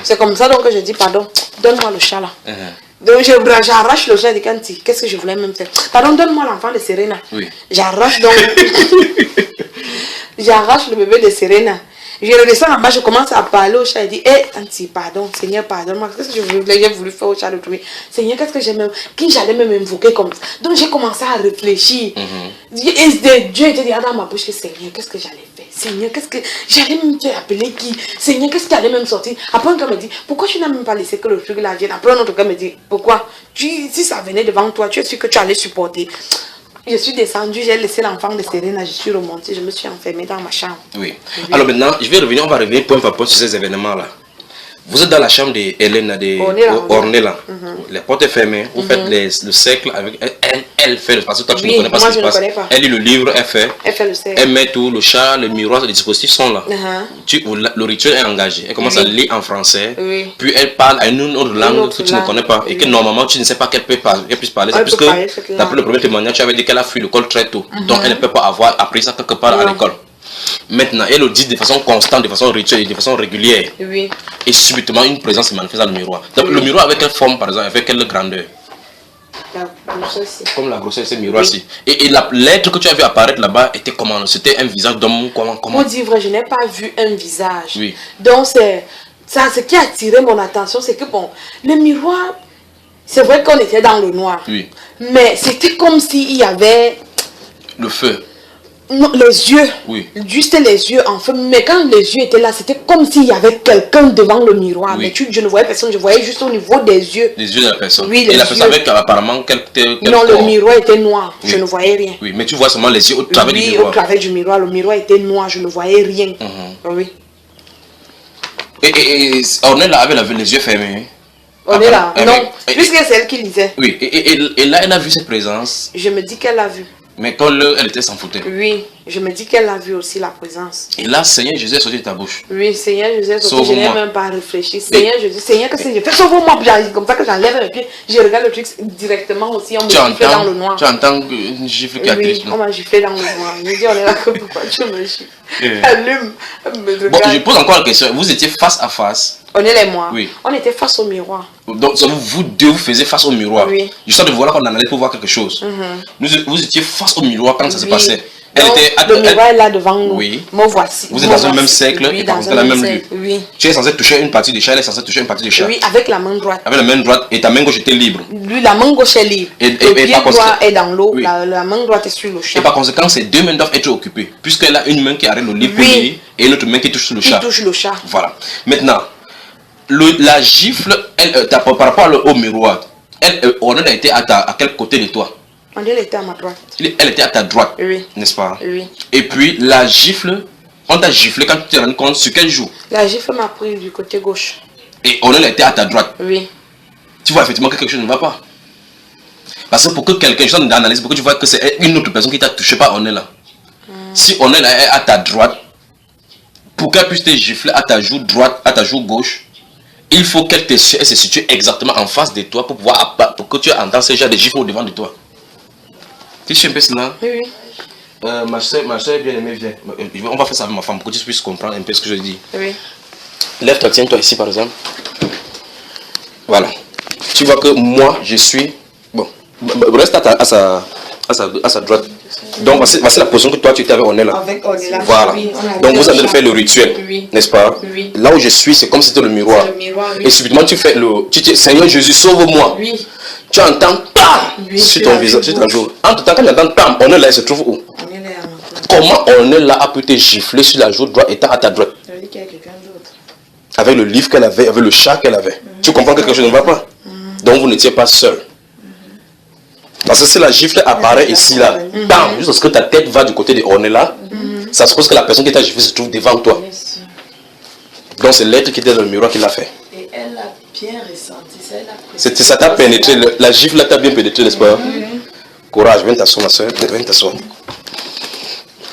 C'est comme ça donc que je dis, pardon, donne-moi le chat là. Donc j'arrache le chat de Kanti. Qu'est-ce que je voulais même faire? Pardon, donne-moi l'enfant de Serena. Oui. J'arrache donc... J'arrache le bébé de Serena. Je redescends en bas, je commence à parler au chat. Il dit, Tanti, pardon, Seigneur, pardonne-moi. Qu'est-ce que j'ai voulu faire au chat de trouver? Seigneur, qu'est-ce que j'ai même... Qui j'allais même invoquer comme ça? Donc j'ai commencé à réfléchir. Et Dieu était déjà dans ma bouche que Seigneur, qu'est-ce que j'allais faire? Seigneur, qu'est-ce que... J'allais même te appeler qui? Seigneur, qu'est-ce qui allait même sortir? Après, un gars me dit, pourquoi tu n'as même pas laissé que le truc là vienne? Après, un autre gars me dit, pourquoi? Si ça venait devant toi, tu es sûr que tu allais supporter. Je suis descendue, j'ai laissé l'enfant de Serena, je suis remontée, je me suis enfermée dans ma chambre. Oui. Alors maintenant, on va revenir point par point sur ces événements-là. Vous êtes dans la chambre d'Hélène, d'Ornella. Les portes sont fermées, vous faites le cercle avec elle. Elle fait le... Parce que toi, tu ne connais pas ce qui se passe. Elle lit le livre, elle fait le cercle. Elle met tout, le chat, le miroir, les dispositifs sont là. Le rituel est engagé. Elle commence à lire en français. Puis elle parle à une autre langue que tu ne connais pas. Et que normalement, tu ne sais pas qu'elle puisse parler. C'est puisque, d'après le premier témoignage, tu avais dit qu'elle a fui l'école très tôt. Donc elle ne peut pas avoir appris ça quelque part à l'école. Maintenant, elle le dit de façon constante, de façon rituelle, de façon régulière. Oui. Et subitement, une présence se manifeste dans le miroir. Donc, le miroir avec quelle forme, par exemple, avec quelle grandeur? La grossesse. Comme la grossesse, c'est miroir-ci. Et l'être que tu as vu apparaître là-bas était comment? C'était un visage d'homme, comment? Pour dire vrai, je n'ai pas vu un visage. Oui. Donc, c'est ça, ce qui a attiré mon attention, c'est que bon, le miroir, c'est vrai qu'on était dans le noir. Oui. Mais c'était comme s'il y avait... Le feu. Non, les yeux. Oui. Juste les yeux en feu. Mais quand les yeux étaient là, c'était comme s'il y avait quelqu'un devant le miroir. Oui. Mais je ne voyais personne, je voyais juste au niveau des yeux. Les yeux de la personne. Oui, et la personne avec apparemment quel non, corps? le miroir était noir. Oui. Je ne voyais rien. Oui, mais tu vois seulement les yeux au travers du Oui, miroir. au travers du miroir. Le miroir était noir, je ne voyais rien. Oui. Et on est là avec les yeux fermés. On est là. Non, puisque c'est elle qui lisait. Oui, et là, elle a vu cette présence. Je me dis qu'elle a vu. Mais quand elle était sans fauteuil. Oui, je me dis qu'elle a vu aussi la présence. Et là, Seigneur Jésus est sorti de ta bouche. Oui, Seigneur Jésus est sorti, je n'ai même pas réfléchi. Seigneur Jésus, Seigneur, qu'est-ce que je fais? Sauve-moi, comme ça que j'enlève mes pieds. Je regarde le truc directement aussi, on me gifle dans le noir. Tu entends une gifle qui a Oui, on m'a giflé dans le noir. Je dis, on est là, pourquoi tu me gifles? Allume, me regarde. Bon, je pose encore la question. Vous étiez face à face. On est les mois. Oui. On était face au miroir. Donc, vous deux, vous faisiez face au miroir. Oui. Juste de voir qu'on en allait pour voir quelque chose. Vous étiez face au miroir quand ça se passait. Donc, le miroir est là devant nous. Oui. Me voici. Vous êtes dans un même cercle oui, et dans dans la même lieu. Oui. Tu es censé toucher une partie du chat, elle est censée toucher une partie du chat. Oui, avec la main droite. Avec la main droite et ta main gauche était libre. Lui, la main gauche est libre. Et le pied par droit conséquent- est dans l'eau. Oui. La main droite est sur le chat. Et par conséquent, ces deux mains doivent être occupées. Puisqu'elle a une main qui arrête le livre Oui. pour lire et une autre main qui touche sur le Qui chat. touche le chat. Voilà. Maintenant, la gifle, par rapport au miroir, on a été à quel côté de toi? On dit, elle était à ma droite. Elle était à ta droite, Oui. n'est-ce pas? Oui. Et puis, la gifle, on t'a giflé quand tu t'es rendu compte sur quel jour? La gifle m'a pris du côté gauche. Et on a été à ta droite. Oui. Tu vois effectivement que quelque chose ne va pas. Parce que pour que quelqu'un, je donne analyse, pour que tu vois que c'est une autre personne qui t'a touché, pas on est là. Si on est là à ta droite, pour qu'elle puisse te gifler à ta joue droite, à ta joue gauche, il faut qu'elle se situe exactement en face de toi pour que tu entends ce genre de gifle au devant de toi. Tu sais un peu cela? Oui, oui. Ma soeur bien aimée, viens. On va faire ça avec ma femme pour que tu puisses comprendre un peu ce que je dis. Oui. Lève-toi, tiens-toi ici par exemple. Voilà. Tu vois que moi, je suis... Bon, reste à sa droite. Donc, voici la position que toi, tu avais, on est là. Avec on est là. Voilà. Oui, on a Donc, vu vous allez faire le rituel, Oui. n'est-ce pas? Oui. Là où je suis, c'est comme si c'était le miroir. C'est le miroir, oui. Et subitement, tu fais tu dis, Seigneur Jésus, sauve-moi. Oui. Tu entends PAM Oui, sur sur ton la visage, joue sur ta joue. Entre temps, quand tu entends PAM, on est là, il se trouve où? On est là à ma droite. Comment on est là a pu te gifler sur la joue droite étant à ta droite? Ça veut dire qu'il y a quelqu'un d'autre. Avec le livre qu'elle avait, avec le chat qu'elle avait. Tu comprends que quelque chose ne va pas. Donc vous n'étiez pas seul. Parce que si la gifle apparaît ici, là, bam, juste parce que ta tête va du côté de on est là, ça suppose que la personne qui t'a giflé se trouve devant toi. Yes. Donc c'est l'être qui était dans le miroir qui l'a fait. Et elle a bien ressenti ça. Ça t'a pénétré, la gifle t'a bien pénétré, n'est-ce pas? Courage, viens t'asseoir, ma soeur, viens t'asseoir.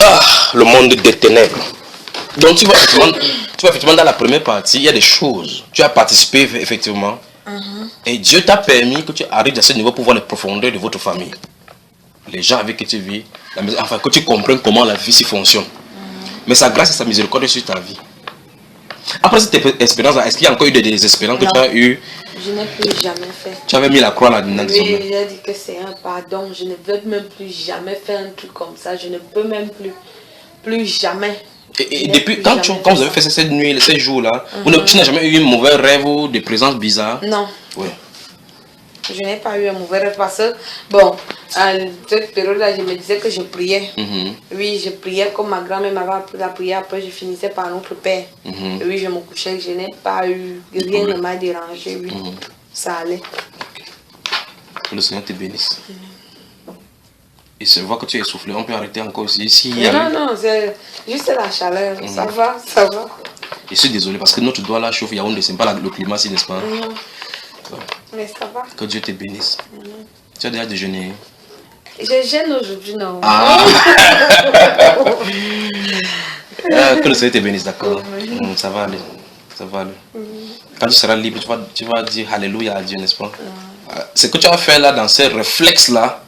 Ah, le monde des ténèbres. Donc tu vois effectivement dans la première partie, il y a des choses. Tu as participé effectivement. Et Dieu t'a permis que tu arrives à ce niveau pour voir les profondeurs de votre famille. Les gens avec qui tu vis, enfin que tu comprennes comment la vie s'y fonctionne. Mais sa grâce et sa miséricorde sur ta vie. Après cette expérience, est-ce qu'il y a encore eu des expériences que tu as eues? Je n'ai plus jamais fait. Tu avais mis la croix là-dedans. Oui, j'ai dit que c'est un pardon. Je ne veux même plus jamais faire un truc comme ça. Je ne peux même plus jamais. Et depuis quand vous avez fait cette nuit, ces jours-là, tu n'as jamais eu un mauvais rêve ou des présences bizarres? Non. Oui. Je n'ai pas eu un mauvais rêve parce que, bon, à cette période-là, je me disais que je priais. Oui, je priais comme ma grand-mère m'avait appris à prier. Après, je finissais par notre Père. Oui, je me couchais, je n'ai pas eu, rien ne m'a dérangé. Oui, ça allait. Que le Seigneur te bénisse. Et se voit que tu es essoufflé, on peut arrêter encore aussi. Non, c'est juste la chaleur. Ça va, ça va. Je suis désolé parce que notre doigt là chauffe, Yaoundé, c'est pas le climat, n'est-ce pas? Mais ça va. Que Dieu te bénisse. Tu as déjà déjeuné? Je gêne aujourd'hui, non. Que le Seigneur te bénisse, d'accord? Ça va aller. Ça va aller. Quand tu seras libre, tu vas dire Alléluia à Dieu, n'est-ce pas? Ce que tu vas faire là, dans ces réflexes-là,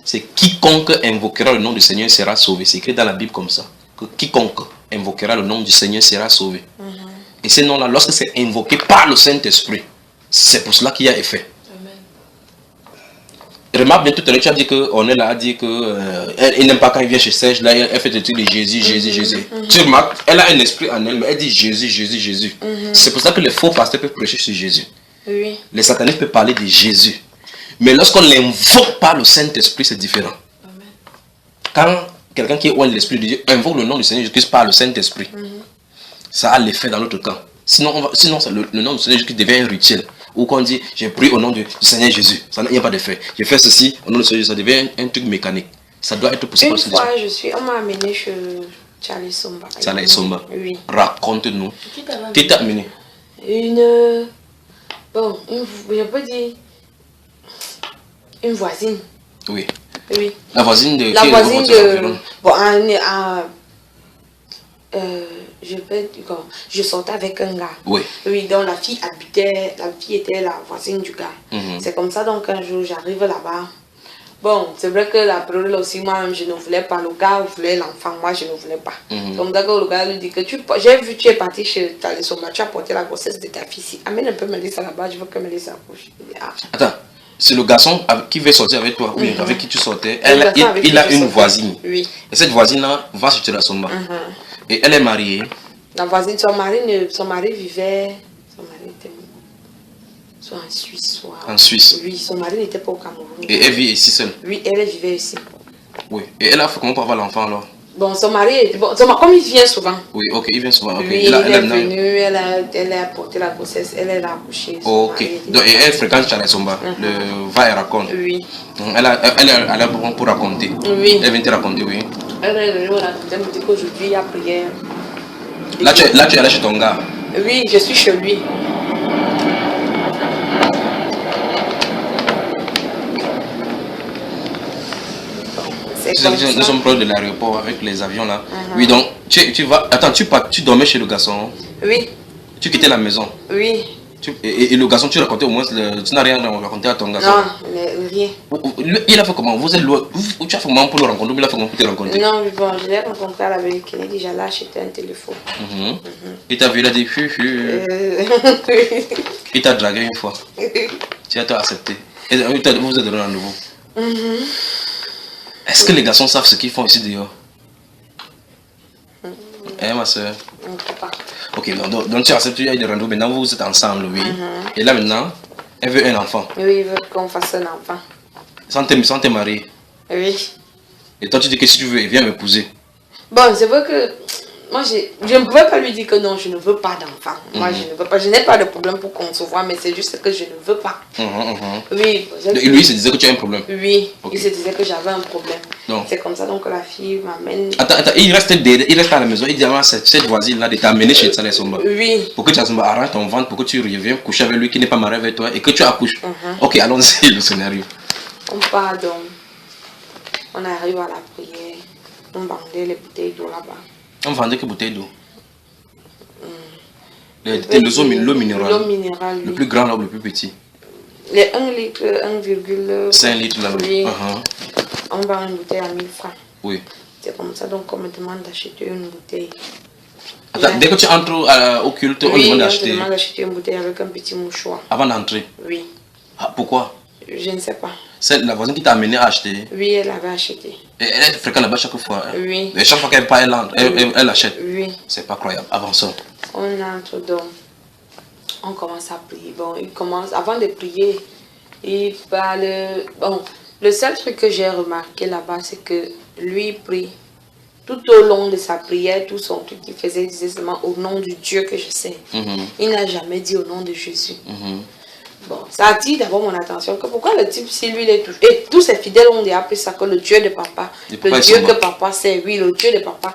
c'est quiconque invoquera le nom du Seigneur sera sauvé. C'est écrit dans la Bible comme ça. Que quiconque invoquera le nom du Seigneur sera sauvé. Et ce nom-là, lorsque c'est invoqué par le Saint-Esprit, c'est pour cela qu'il y a effet. remarque bien tout à l'heure, tu as dit qu'on est là à dire que elle n'aime pas quand il vient chez Serge, là elle fait des trucs de Jésus, Jésus. Tu remarques, elle a un esprit en elle, mais elle dit Jésus, Jésus, Jésus. C'est pour ça que les faux pasteurs peuvent prêcher sur Jésus. Oui. Les satanistes peuvent parler de Jésus. Mais lorsqu'on l'invoque par le Saint-Esprit, c'est différent. Amen. Quand quelqu'un qui est loin de l'Esprit de Dieu invoque le nom du Seigneur Jésus-Christ par le Saint-Esprit, ça a l'effet dans notre camp. Sinon, le nom du Seigneur Jésus-Christ devient un rituel. Ou qu'on dit, j'ai pris au nom du Seigneur Jésus. Ça n'a pas d'effet. J'ai fait ceci au nom du Seigneur Jésus. Ça devient un truc mécanique. Ça doit être possible. Une fois, on m'a amené chez Charlie Somba. Charlie Somba. Oui. Raconte-nous. Qui t'a amené? Bon, je peux dire une voisine. Oui. Oui. La voisine de... La voisine de... Bon, je sortais avec un gars. Oui. Oui, donc la fille était la voisine du gars. C'est comme ça, donc un jour j'arrive là-bas. Bon, c'est vrai que la période aussi, moi-même, je ne voulais pas. Le gars voulait l'enfant, moi, je ne voulais pas. Donc d'accord, le gars lui dit que j'ai vu tu es parti chez Charlie Somba, tu as porté la grossesse de ta fille ici. Amène un peu Mélissa là-bas, je veux que Mélissa accouche. Attends, c'est le garçon qui veut sortir avec toi, oui, avec qui tu sortais. Il a une voisine. Oui. Et cette voisine-là va chez Charlie Somba. Et elle est mariée. La voisine, son mari vivait... Son mari était... soit en Suisse, soit... En Suisse. Oui, son mari n'était pas au Cameroun. Et elle vit ici seule. Oui, elle vivait ici. Oui. Et elle a fait comment pour avoir l'enfant alors? Bon, son mari, comme il vient souvent. Oui, ok, il vient souvent. Okay. Oui, il est venu, elle a porté la grossesse, elle a accouché. Ok, donc et elle fréquente Charlie Somba, le va et raconte. Oui. Elle a pour raconter. Oui. Elle vient te raconter, oui. Elle est venue raconter, elle me dit qu'aujourd'hui il y a prière. Là tu es allé chez ton gars? Oui, je suis chez lui. Nous sommes proches de l'aéroport avec les avions là. Oui, donc tu vas. Attends, tu dormais chez le garçon? Oui. Tu quittais la maison? Oui. Et le garçon, tu racontais au moins, tu n'as rien raconté à ton garçon? Non, rien. Il a fait comment? Vous êtes loin? Tu as fait comment pour le rencontrer? Il a fait comment pour te rencontrer? Non, bon, je l'ai rencontré à la Vallée Kennedy, j'allais acheter un téléphone. Il t'a vu, il a dit il t'a dragué une fois. Tu as accepté. Et vous êtes donné à nouveau. Est-ce que les garçons savent ce qu'ils font ici dehors? Hein, ma soeur? On ne peut pas. Ok, donc tu acceptes, il y a des rendez-vous, maintenant vous êtes ensemble, oui. Et là maintenant, elle veut un enfant. Oui, il veut qu'on fasse un enfant. Sans te marier. Oui. Et toi tu dis que si tu veux, viens m'épouser. Bon, c'est vrai que moi, je ne pouvais pas lui dire que non, je ne veux pas d'enfant. Moi, je ne veux pas. Je n'ai pas de problème pour concevoir, mais c'est juste que je ne veux pas. Oui. Et lui, il se disait que tu as un problème? Oui, il se disait que j'avais un problème. C'est comme ça donc que la fille m'amène. Attends, il reste à la maison. Il dit à cette voisine-là de t'amener chez Charlie Somba. Oui. Pour que Charlie Somba arrête ton ventre, pour que tu reviennes coucher avec lui qui n'est pas marié avec toi et que tu accouches. Ok, allons-y, le scénario. On part donc. On arrive à la prière. On vendait les bouteilles d'eau là-bas. On vendait que bouteilles d'eau? L'eau minérale. L'eau minérale, le plus grand là ou le plus petit? Les 1 litre, 1,5 5 litres là. Oui. On vend une bouteille à 1000 francs. Oui. C'est comme ça donc on me demande d'acheter une bouteille. Attends, dès que tu entres au culte, on demande d'acheter. Oui, on demande d'acheter une bouteille avec un petit mouchoir. Avant d'entrer? Oui. Ah, pourquoi? Je ne sais pas. C'est la voisine qui t'a amené à acheter? Oui, elle avait acheté. Et elle fréquente là-bas chaque fois? Oui. Et chaque fois qu'elle part, elle achète? Oui. C'est pas croyable. Avançons. On entre donc. On commence à prier. Bon, il commence, avant de prier, il parle. Bon, le seul truc que j'ai remarqué là-bas, c'est que lui prie. Tout au long de sa prière, tout son truc qu'il faisait, il disait seulement au nom du Dieu que je sais. Il n'a jamais dit au nom de Jésus. Bon, ça attire d'abord mon attention que pourquoi le type, si lui, il est touché. Et tous ses fidèles ont appelé ça que le Dieu de papa. Le Dieu que papa sait, oui, le Dieu de papa.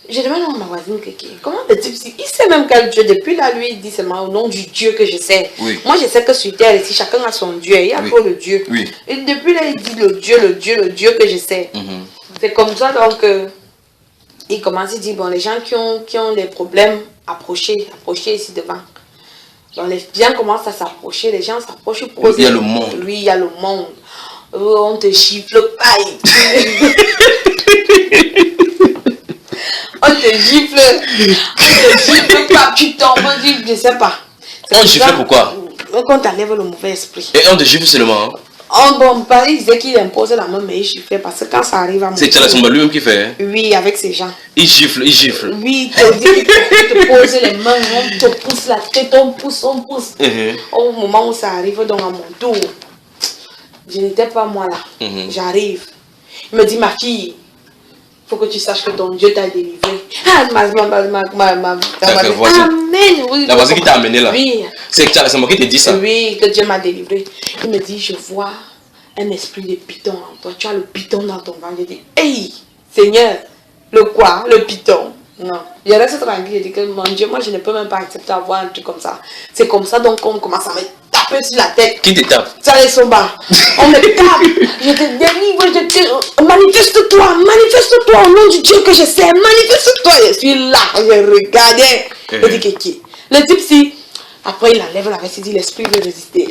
Je demande à ma voisine comment le type, il sait même quel Dieu. Depuis là, lui, il dit seulement au nom du Dieu que je sais. Oui. Moi, je sais que sur terre, ici, chacun a son Dieu. Il y a trop le Dieu. Oui. Et depuis là, il dit le Dieu que je sais. C'est comme ça, donc, il commence à dire, bon, les gens qui ont des problèmes, approchez ici devant. Donc, les gens commencent à s'approcher, les gens s'approchent pour poser. Il y a le monde. Oui, il y a le monde. On te gifle, aïe. On te gifle, pas, tu tombes, on dit, je sais pas. On gifle pourquoi? Quand t'enlèves le mauvais esprit. Et on te gifle seulement? Bon, il disait qu'il impose la main, mais il chiffrait parce que quand ça arrive à moi. C'est Tchala Somba lui-même qui fait. Oui, avec ses gens. Il gifle, il gifle. Oui, il te pose les mains, on te pousse la tête, on pousse. Au moment où ça arrive, donc à mon tour, je n'étais pas moi là. J'arrive. Il me dit, ma fille, il faut que tu saches que ton Dieu t'a délivré. Ah, amen. Oui, la voisine qui t'a amené là. Oui. C'est moi qui te dit ça. Oui, que Dieu m'a délivré. Il me dit, je vois un esprit de python en toi. Tu as le python dans ton ventre. Je dis, hey, Seigneur, le quoi? Le python. Non. Je reste tranquille. Je dis que mon Dieu, moi je ne peux même pas accepter d'avoir un truc comme ça. C'est comme ça donc on commence à me taper sur la tête. Qui te tape? Ça les somba. On me tape. Je te délivre. Manifeste-toi au nom du Dieu que je sais. Manifeste-toi. Je suis là. Je regardais. Je dis que qui? Le type si. Après, il enlève la veste, il dit l'esprit veut résister.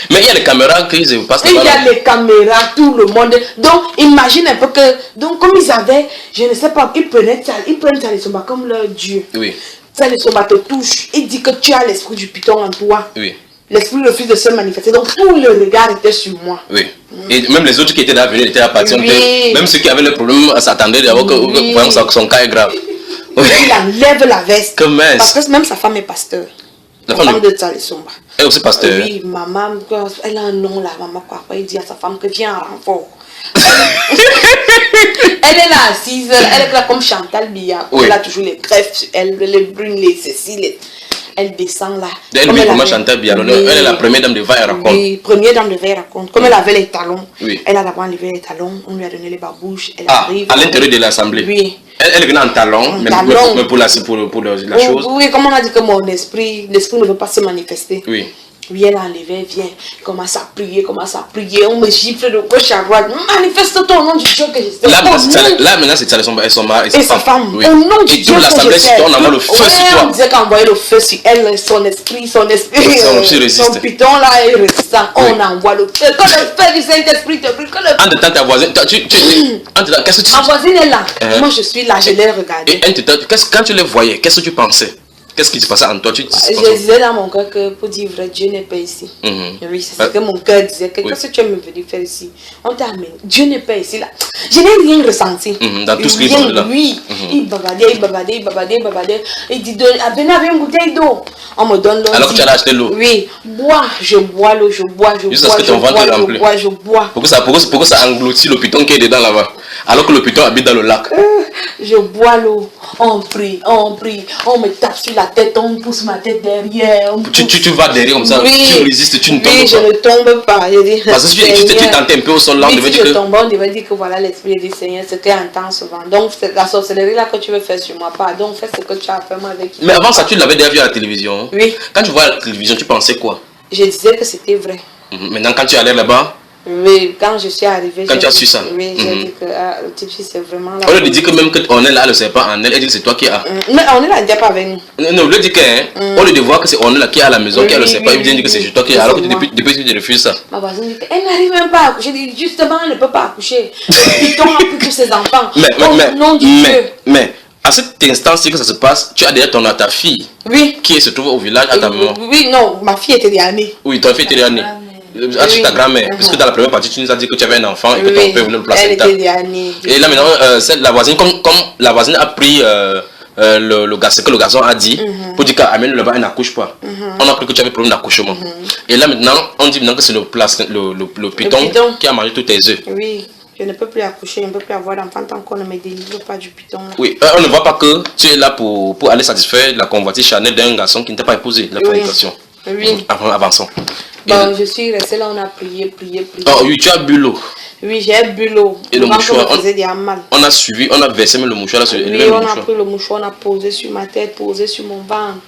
Mais il y a les caméras qui se passent. Il y a les caméras, tout le monde. Donc, imagine un peu que. Donc, comme ils avaient, je ne sais pas, ils prennent Salesomba comme leur Dieu. Oui. Salesomba te touche. Il dit que tu as l'esprit du python en toi. Oui. L'esprit refuse de se manifester. Donc, tout le regard était sur moi. Oui. Et même les autres qui étaient là venus étaient à partir. Oui. Même ceux qui avaient le problème s'attendaient d'abord que son cas est grave. Il enlève la veste. Parce que même sa femme est pasteur. La femme de Salesomba. Elle est aussi pasteur. Oui, maman, elle a un nom là, maman quoi. Après, il dit à sa femme que viens en renfort. Elle est là assise, elle est là comme Chantal Biya. Oui. Elle a toujours les greffes, elle, les brunes, les céciles. Elle descend là. Elle est comment Chantal Biya. Elle est la première dame de Veille raconte. Oui, première dame de Veille raconte. Comme elle avait les talons, elle a d'abord enlevé les talons, on lui a donné les babouches. Elle arrive. À l'intérieur de l'assemblée. Oui. Elle venait en talons, mais pour la chose. Oui, comme on a dit que mon esprit, l'esprit ne veut pas se manifester. Oui. Oui, elle a enlevé, vient, commence à prier, on me gifle de gauche à droite, manifeste-toi au nom du Dieu que je sais. Là maintenant c'est Salesomba et sa femme. Oui. Au nom du Dieu que je sais. On envoie le feu sur toi. On disait qu'envoyer le feu sur elle, son esprit, son python là est résistant. On envoie le feu. Quand le feu du Saint-Esprit te brûle, en de temps ta voisine, qu'est-ce que tu... Ma voisine est là, moi je suis là, je l'ai regardée. Quand tu les voyais, qu'est-ce que tu pensais? Qu'est-ce qui se passait en toi? Je disais dans mon cœur que pour dire vrai, Dieu n'est pas ici. Oui, c'est ce que mon cœur disait. Qu'est-ce que tu es venu faire ici? On t'a amené. Dieu n'est pas ici là. Je n'ai rien ressenti. Dans tout ce qui est là. Oui. Il bavardait. Il dit venez avec une bouteille d'eau. On me donne l'eau. Alors que tu as acheté l'eau? Oui. Je bois l'eau. Jusqu'à ce que ton ventre est rempli. Je bois. Pourquoi ça engloutit le python qui est dedans là-bas? Alors que le python habite dans le lac. Je bois l'eau. On prie. On me tape sur la tête, on pousse ma tête derrière. Tu vas derrière comme ça, tu résistes, tu ne tombes pas. Oui, je ne tombe pas. Parce que tu tentais un peu au sol là, on devait dire que... on devait dire que voilà l'esprit du Seigneur, ce qu'il entend souvent. Donc c'est la sorcellerie là que tu veux faire sur moi, pardon, fais ce que tu as fait moi avec. Mais avant ça, tu l'avais déjà vu à la télévision. Oui. Quand tu vois la télévision, tu pensais quoi? Je disais que c'était vrai. Maintenant, quand tu allais là-bas. Oui, quand je suis arrivée. Quand tu as su ça. Oui, j'ai dit que le type c'est vraiment là. On lui dit que même qu'on est là, elle ne sait pas en elle, elle dit que c'est toi qui as. Mais on est là, elle n'est pas avec nous. Non, on lui dit qu'on lui dit voir que c'est on est là qui est à la maison, qui ne sait pas, il vient dire que c'est toi qui as. Alors que depuis que tu refuses ça. Ma voisine dit elle n'arrive même pas à accoucher. Je dis justement, elle ne peut pas accoucher. Python a pris tous ses enfants. Mais à cet instant-ci que ça se passe, tu as déjà ta fille. Oui. Qui se trouve au village à ta maman. Oui, non, ma fille était déjà née. Oui, ta fille était déjà née. Sur ta grand-mère, puisque dans la première partie tu nous as dit que tu avais un enfant et que ton père voulait le placer. Et là maintenant, la voisine, comme la voisine a pris ce que le garçon a dit, pour dire qu'amène là-bas, elle n'accouche pas. On a cru que tu avais problème d'accouchement. Et là maintenant, on dit maintenant que c'est le python qui a mangé tous tes œufs. Oui. Je ne peux plus accoucher, je ne peux plus avoir d'enfant tant qu'on ne me délivre pas du python. Oui, on ne voit pas que tu es là pour aller satisfaire la convoitise charnelle d'un garçon qui ne t'a pas épousé, la fornication. Oui. Avançons. Bon, je suis restée là, on a prié. Oh oui, tu as bu l'eau. Oui, j'ai bu l'eau. Et le mouchoir, on a suivi, on a versé même le mouchoir là sur oui, on a pris le mouchoir, on a posé sur ma tête, posé sur mon ventre.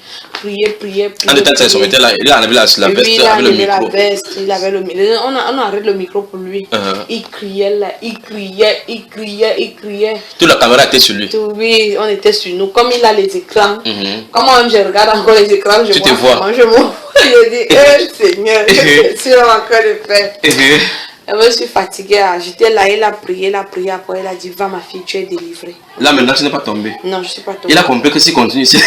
Prier. En détail, ça se mettait là, il a enlevé la veste, il a enlevé la veste, il avait le micro. On a arrêté le micro pour lui. Il criait là, il criait. Toute la caméra était sur lui. Oui, on était sur nous. Comme il a les écrans, comme moi-même je regarde encore les écrans, je vois. Je dis, Seigneur, qu'est-ce que tu as encore de faire? Je me suis fatiguée, j'étais là, il a prié, après il a dit, va ma fille, tu es délivrée. Là maintenant tu n'es pas tombée? Non, je ne suis pas tombée. Il a compris que s'il continue ici.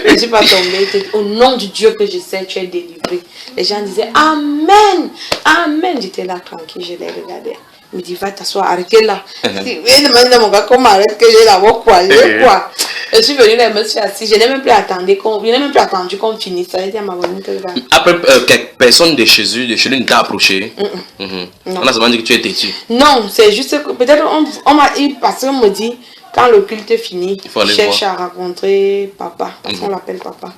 Je ne suis pas tombée. Au nom du Dieu que je sais, tu es délivré. Les gens disaient Amen. Amen. J'étais là tranquille, je les regardais. Il me dit, va t'asseoir, arrêtez là. Je demande à mon gars comment arrête que j'ai là-bas quoi. Je suis venue là, je me suis assise. Je n'ai même plus attendu qu'on finisse. Ça a été à ma bonne que là. Après, quelques personnes de chez lui ne t'a approché. On a seulement dit que tu étais têtu. Non, c'est juste que peut-être parce qu'on me dit, quand le culte finit, cherche à rencontrer papa. Parce qu'on l'appelle papa.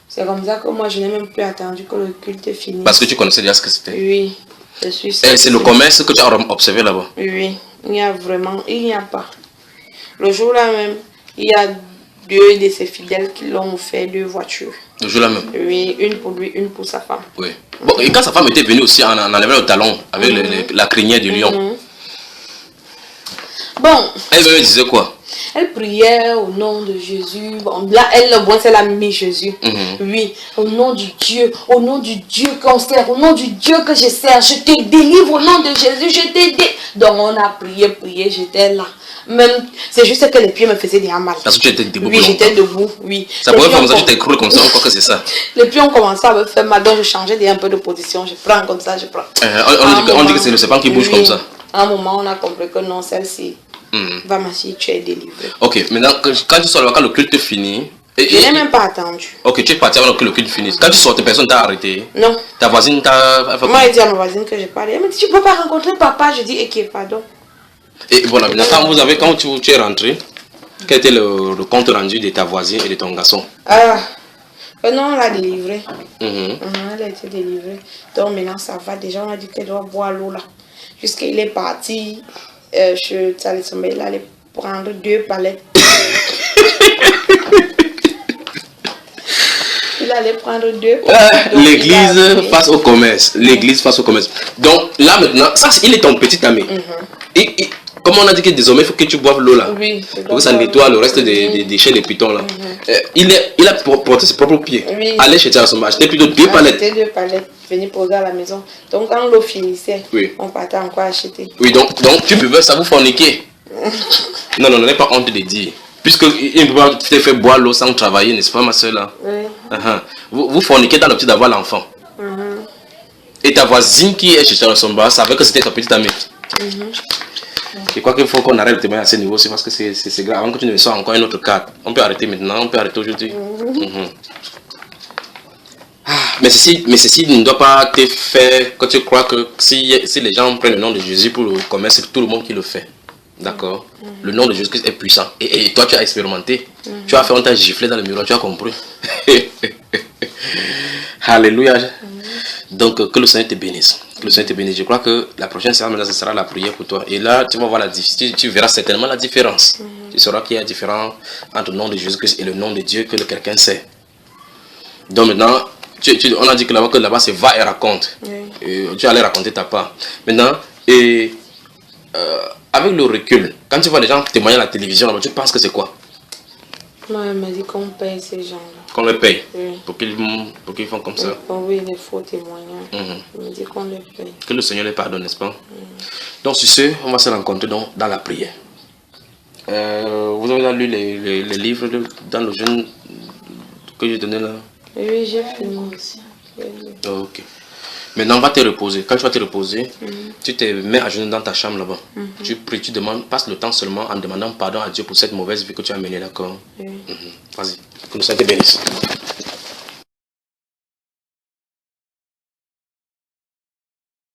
C'est comme ça que moi, je n'ai même plus attendu que le culte finisse. Parce que tu connaissais déjà ce que c'était. Oui. Et c'est le commerce que tu as observé là-bas? Oui, il n'y a pas. Le jour-là même, il y a 2 de ses fidèles qui l'ont offert 2 voitures. Le jour-là même? Oui, une pour lui, une pour sa femme. Oui. Bon, et quand sa femme était venue aussi, en enlevant le talon avec la crinière du lion. Bon. Elle me disait quoi? Elle priait au nom de Jésus. Bon, là, c'est la Mimi Jésus. Oui, au nom du Dieu qu'on sert, au nom du Dieu que je sers, je te délivre au nom de Jésus, je te délivre. Donc on a prié, j'étais là. Même, c'est juste que les pieds me faisaient déjà mal. Parce que tu étais debout? Oui, j'étais debout, oui. Ça pourrait faire comme ça, tu t'écroules comme ça, on croit que c'est ça. Les pieds ont commencé à me faire mal, donc je changeais déjà un peu de position. Je prends comme ça, je prends. On dit que c'est le serpent qui bouge comme ça. À un moment, on a compris que non, celle-ci. Va ma fille, tu es délivrée. Ok, maintenant, quand tu sors là, quand le culte finit. Je n'ai même pas attendu. Ok, tu es parti avant que le culte finisse. Quand tu sortais, personne t'a arrêté? Non. Ta voisine t'a. Moi, j'ai dit à ma voisine que j'ai parlé. Elle me dit, tu ne peux pas rencontrer papa. Je dis, et pardon. Et voilà, maintenant, quand tu es rentré, quel était le compte rendu de ta voisine et de ton garçon? Non, on l'a délivré. Elle a été délivrée. Donc maintenant, ça va. Déjà, on a dit qu'elle doit boire l'eau là. Jusqu'il est parti. Il allait prendre 2 palettes. Il allait prendre 2 palettes. L'église face au commerce. L'église face au commerce. Donc là maintenant, ça, il est ton petit ami. Comme on a dit que désormais il faut que tu boives l'eau là. Oui. Pour que ça nettoie le reste des déchets des pitons là. Il a porté ses propres pieds. Oui. Aller chez Tchalasomba, acheter plutôt 2 palettes. Acheter 2 palettes, venir poser à la maison. Donc quand l'eau finissait, on partait encore acheter. Oui, donc tu buvais ça, vous forniquez. Non, n'ai pas honte de dire. Puisque il ne peut pas te faire boire l'eau sans travailler, n'est-ce pas ma soeur là? Oui. Vous forniquez dans le but d'avoir l'enfant. Et ta voisine qui est chez Tchalasomba savait que c'était ta petite amie. Je crois qu'il faut qu'on arrête de témoigner à ce niveau aussi parce que c'est grave. Avant que tu ne sois encore un autre cas. On peut arrêter maintenant, on peut arrêter aujourd'hui. Mais ceci ne doit pas te faire que tu crois que si les gens prennent le nom de Jésus pour le commerce, c'est tout le monde qui le fait. D'accord? Le nom de Jésus-Christ est puissant. Et toi, tu as expérimenté. Tu as fait, on t'a giflé dans le miroir, tu as compris. Alléluia. Donc, que le Seigneur te bénisse. Que le Seigneur te bénisse. Je crois que la prochaine séance, ce sera la prière pour toi. Et là, tu vas voir tu verras certainement la différence. Tu sauras qu'il y a une différence entre le nom de Jésus-Christ et le nom de Dieu que quelqu'un sait. Donc maintenant, on a dit que là-bas, c'est va et raconte. Et tu allais raconter ta part. Maintenant, avec le recul, quand tu vois les gens témoigner à la télévision, là-bas, tu penses que c'est quoi? Moi, elle m'a dit qu'on paye ces gens-là. Qu'on les paye? Oui. Pour qu'ils font comme ça? Oui, les faux témoignages. Elle m'a dit qu'on les paye. Que le Seigneur les pardonne, n'est-ce pas? Donc, sur ce, on va se rencontrer dans la prière. Vous avez lu les livres dans le jeûne que j'ai donné là? Oui, j'ai fini aussi. Ok. Maintenant, on va te reposer. Quand tu vas te reposer, tu te mets à genoux dans ta chambre là-bas. Tu pries, tu demandes, passe le temps seulement en demandant pardon à Dieu pour cette mauvaise vie que tu as menée, d'accord? Vas-y, que le Seigneur te bénisse.